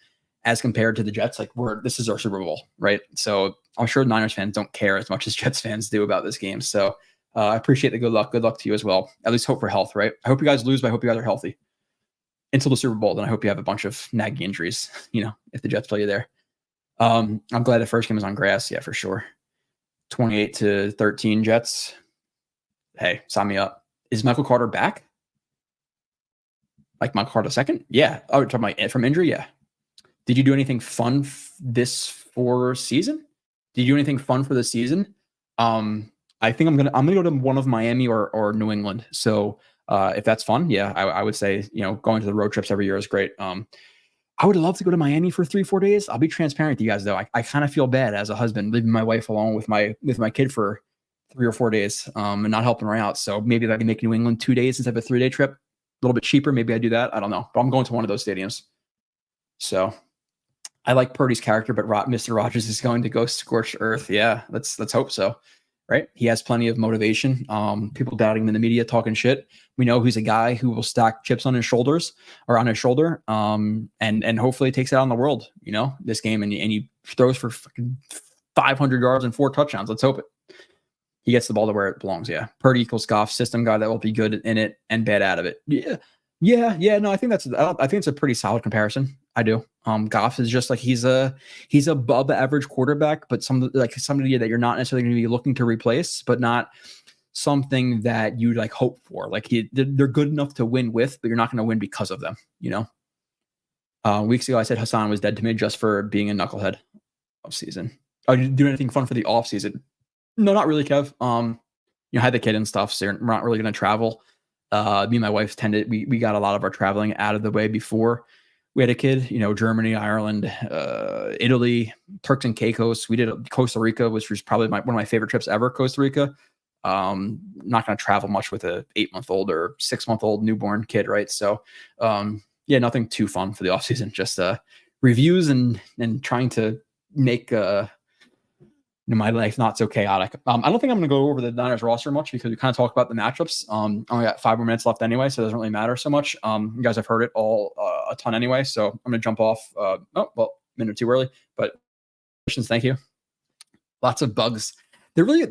As compared to the Jets, like this is our Super Bowl, right? So I'm sure Niners fans don't care as much as Jets fans do about this game. So I appreciate the good luck. Good luck to you as well. At least hope for health, right? I hope you guys lose, but I hope you guys are healthy until the Super Bowl. Then I hope you have a bunch of nagging injuries. If the Jets play you there. I'm glad the first game was on grass. Yeah, for sure. 28-13 Jets. Hey, sign me up. Is Michael Carter back? Like Michael Carter second? Yeah. Oh, you're talking about from injury? Yeah. Did you do anything fun for season? Did you do anything fun for the season? I think I'm gonna go to one of Miami or New England. So if that's fun, yeah, I would say, going to the road trips every year is great. I would love to go to Miami for 3-4 days. I'll be transparent with you guys though. I kind of feel bad as a husband leaving my wife alone with my kid for 3 or 4 days and not helping her out. So maybe I can make New England 2 days instead of a 3-day trip. A little bit cheaper. Maybe I do that. I don't know. But I'm going to one of those stadiums. So I like Purdy's character, but Mr. Rodgers is going to go scorched earth. Yeah, let's hope so. Right? He has plenty of motivation. People doubting him in the media, talking shit. We know he's a guy who will stack chips on his shoulders or on his shoulder, and hopefully takes it out on the world. This game, and he throws for fucking 500 yards and 4 touchdowns. Let's hope it. He gets the ball to where it belongs. Yeah, Purdy equals Goff, system guy that will be good in it and bad out of it. Yeah. No, I think it's a pretty solid comparison. I do. Goff is just like he's above average quarterback, but somebody that you're not necessarily going to be looking to replace, but not something that you like hope for. Like they're good enough to win with, but you're not going to win because of them. Weeks ago I said Haason was dead to me just for being a knucklehead off season. Oh, did you do anything fun for the off season? No, not really, Kev. Had the kid and stuff, so we're not really going to travel. Me and my wife we got a lot of our traveling out of the way before we had a kid. Germany, Ireland, Italy, Turks and Caicos. We did Costa Rica, which was probably one of my favorite trips ever. Costa Rica. Not going to travel much with a 8-month-old or 6-month-old newborn kid, right? So, nothing too fun for the off season. Just reviews and trying to make my life not so chaotic. I don't think I'm going to go over the Niners roster much because we kind of talk about the matchups. Only got 5 more minutes left anyway, so it doesn't really matter so much. You guys have heard it all a ton anyway, so I'm going to jump off. Minute too early, but questions. Thank you. Lots of bugs. They're really.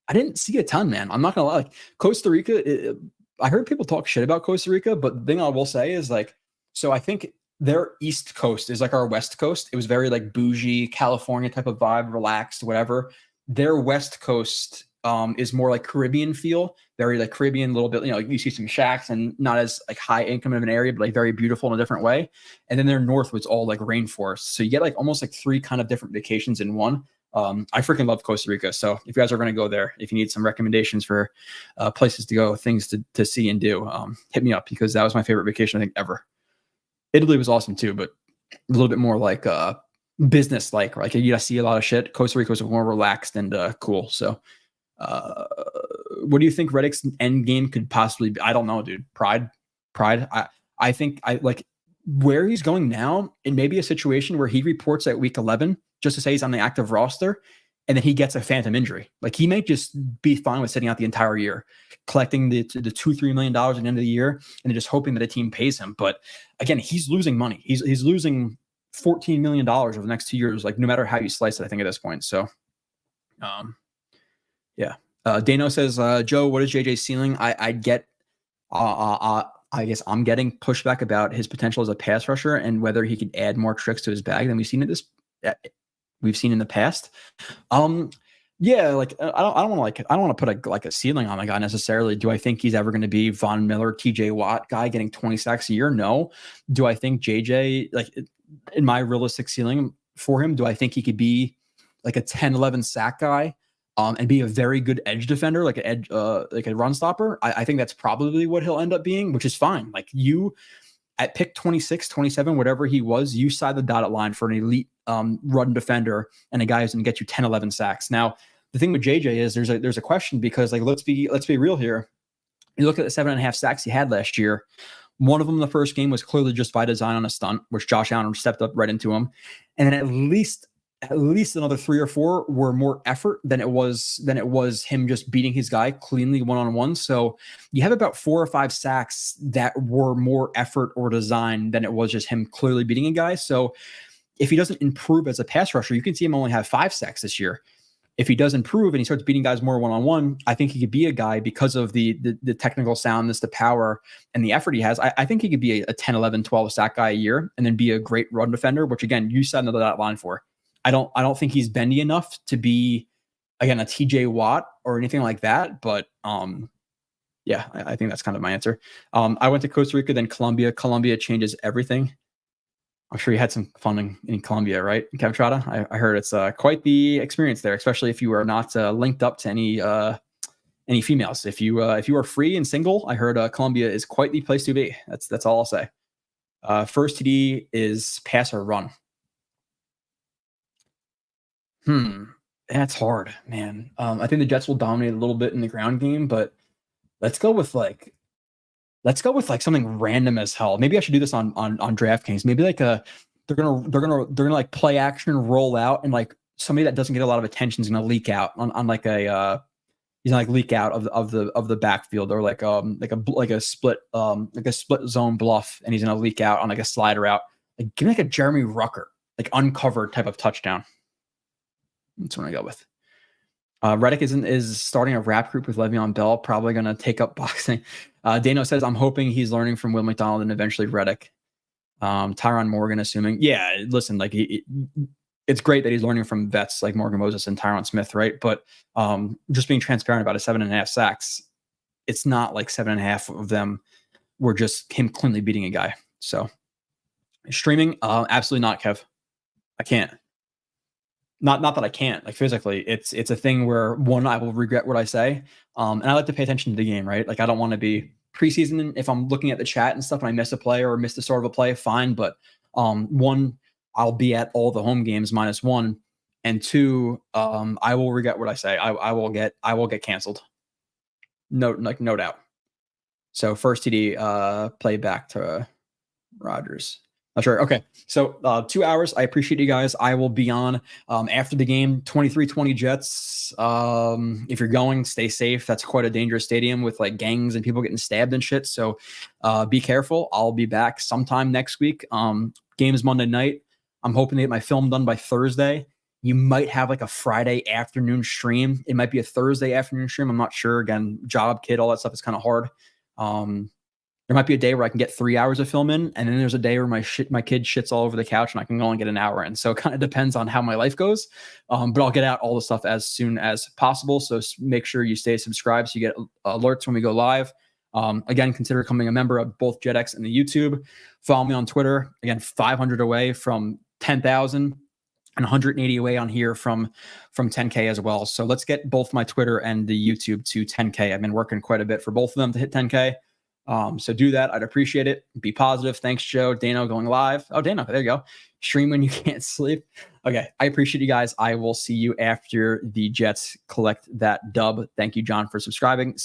I didn't see a ton, man. I'm not going to lie. Like Costa Rica, I heard people talk shit about Costa Rica, but the thing I will say is so I think their East Coast is like our West Coast. It was very like bougie, California type of vibe, relaxed, whatever. Their West Coast is more like Caribbean feel, very like Caribbean, a little bit, like you see some shacks and not as like high income of an area, but like very beautiful in a different way. And then their North was all like rainforest. So you get like almost like 3 kind of different vacations in one. I freaking love Costa Rica. So if you guys are going to go there, if you need some recommendations for places to go, things to see and do, hit me up because that was my favorite vacation, I think, ever. Italy was awesome too, but a little bit more like business like you see a lot of shit. Costa Rica was more relaxed and cool. So what do you think Reddick's end game could possibly be? I don't know, dude. Pride. I think I like where he's going now. It may be a situation where he reports at week 11 just to say he's on the active roster, and then he gets a phantom injury. Like he may just be fine with sitting out the entire year, collecting the $2-3 million at the end of the year, and then just hoping that a team pays him. But again, he's losing money. He's losing $14 million over the next 2 years, like no matter how you slice it, I think at this point. So, yeah. Dano says, Joe, what is JJ's ceiling? I guess I'm getting pushback about his potential as a pass rusher and whether he could add more tricks to his bag than we've seen in the past. Yeah, like I don't want to put a ceiling on the guy necessarily. Do I think he's ever going to be Von Miller, TJ Watt guy getting 20 sacks a year? No. Do I think JJ, like in my realistic ceiling for him, do I think he could be like a 10-11 sack guy and be a very good edge defender, like a run stopper? I think that's probably what he'll end up being, which is fine. Like you at pick 26, 27, whatever he was, you side the dotted line for an elite run defender and a guy who's going to get you 10, 11 sacks. Now, the thing with JJ is there's a question because like let's be real here. You look at the 7.5 sacks he had last year. One of them in the first game was clearly just by design on a stunt, which Josh Allen stepped up right into him. And then at least another 3 or 4 were more effort than it was him just beating his guy cleanly one-on-one. So you have about 4 or 5 sacks that were more effort or design than it was just him clearly beating a guy. So if he doesn't improve as a pass rusher, you can see him only have 5 sacks this year. If he does improve and he starts beating guys more one-on-one, I think he could be a guy because of the technical soundness, the power, and the effort he has. I think he could be a 10, 11, 12 sack guy a year and then be a great run defender, which again, you said another that line for. I don't think he's bendy enough to be again, a TJ Watt or anything like that. But yeah, I think that's kind of my answer. I went to Costa Rica, then Colombia. Colombia changes everything. I'm sure you had some fun in Colombia, right, Kevin Trada? I heard it's quite the experience there, especially if you are not linked up to any females. If you are free and single, I heard Colombia is quite the place to be. That's all I'll say. First TD is pass or run. That's hard, man. I think the Jets will dominate a little bit in the ground game, but let's go with like something random as hell. Maybe I should do this on DraftKings. Maybe like they're gonna like play action roll out, and like somebody that doesn't get a lot of attention is gonna leak out on like a he's gonna like leak out of the backfield, or like a split zone bluff, and he's gonna leak out on like a slide route. Like give me like a Jeremy Rucker, like uncovered type of touchdown. That's what I go with. Reddick is starting a rap group with Le'Veon Bell, probably going to take up boxing. Dano says, I'm hoping he's learning from Will McDonald and eventually Reddick. Tyron Morgan, assuming. Yeah, listen, like it's great that he's learning from vets like Morgan Moses and Tyron Smith, right? But just being transparent about his 7.5 sacks, it's not like 7.5 of them were just him cleanly beating a guy. So streaming, absolutely not, Kev. I can't. Not that I can't, like physically. It's a thing where, one, I will regret what I say. And I like to pay attention to the game, right? Like I don't want to be preseason. If I'm looking at the chat and stuff and I miss a play or miss the start of a play, fine. But one, I'll be at all the home games -1. And two, I will regret what I say. I will get canceled. No doubt. So first TD, play back to Rodgers. Not sure. Okay. So 2 hours. I appreciate you guys. I will be on after the game, 23-20 Jets. If you're going, stay safe. That's quite a dangerous stadium with like gangs and people getting stabbed and shit. So be careful. I'll be back sometime next week. Game is Monday night. I'm hoping to get my film done by Thursday. You might have like a Friday afternoon stream. It might be a Thursday afternoon stream. I'm not sure. Again, job, kid, all that stuff is kind of hard. There might be a day where I can get 3 hours of film in, and then there's a day where my kid shits all over the couch and I can only get an hour in. So it kind of depends on how my life goes. But I'll get out all the stuff as soon as possible. So make sure you stay subscribed so you get alerts when we go live. Again, consider becoming a member of both JetX and the YouTube. Follow me on Twitter. Again, 500 away from 10,000 and 180 away on here from 10K as well. So let's get both my Twitter and the YouTube to 10K. I've been working quite a bit for both of them to hit 10K. So do that. I'd appreciate it. Be positive. Thanks, Joe. Dano going live. Oh, Dano, there you go. Stream when you can't sleep. Okay. I appreciate you guys. I will see you after the Jets collect that dub. Thank you, John, for subscribing.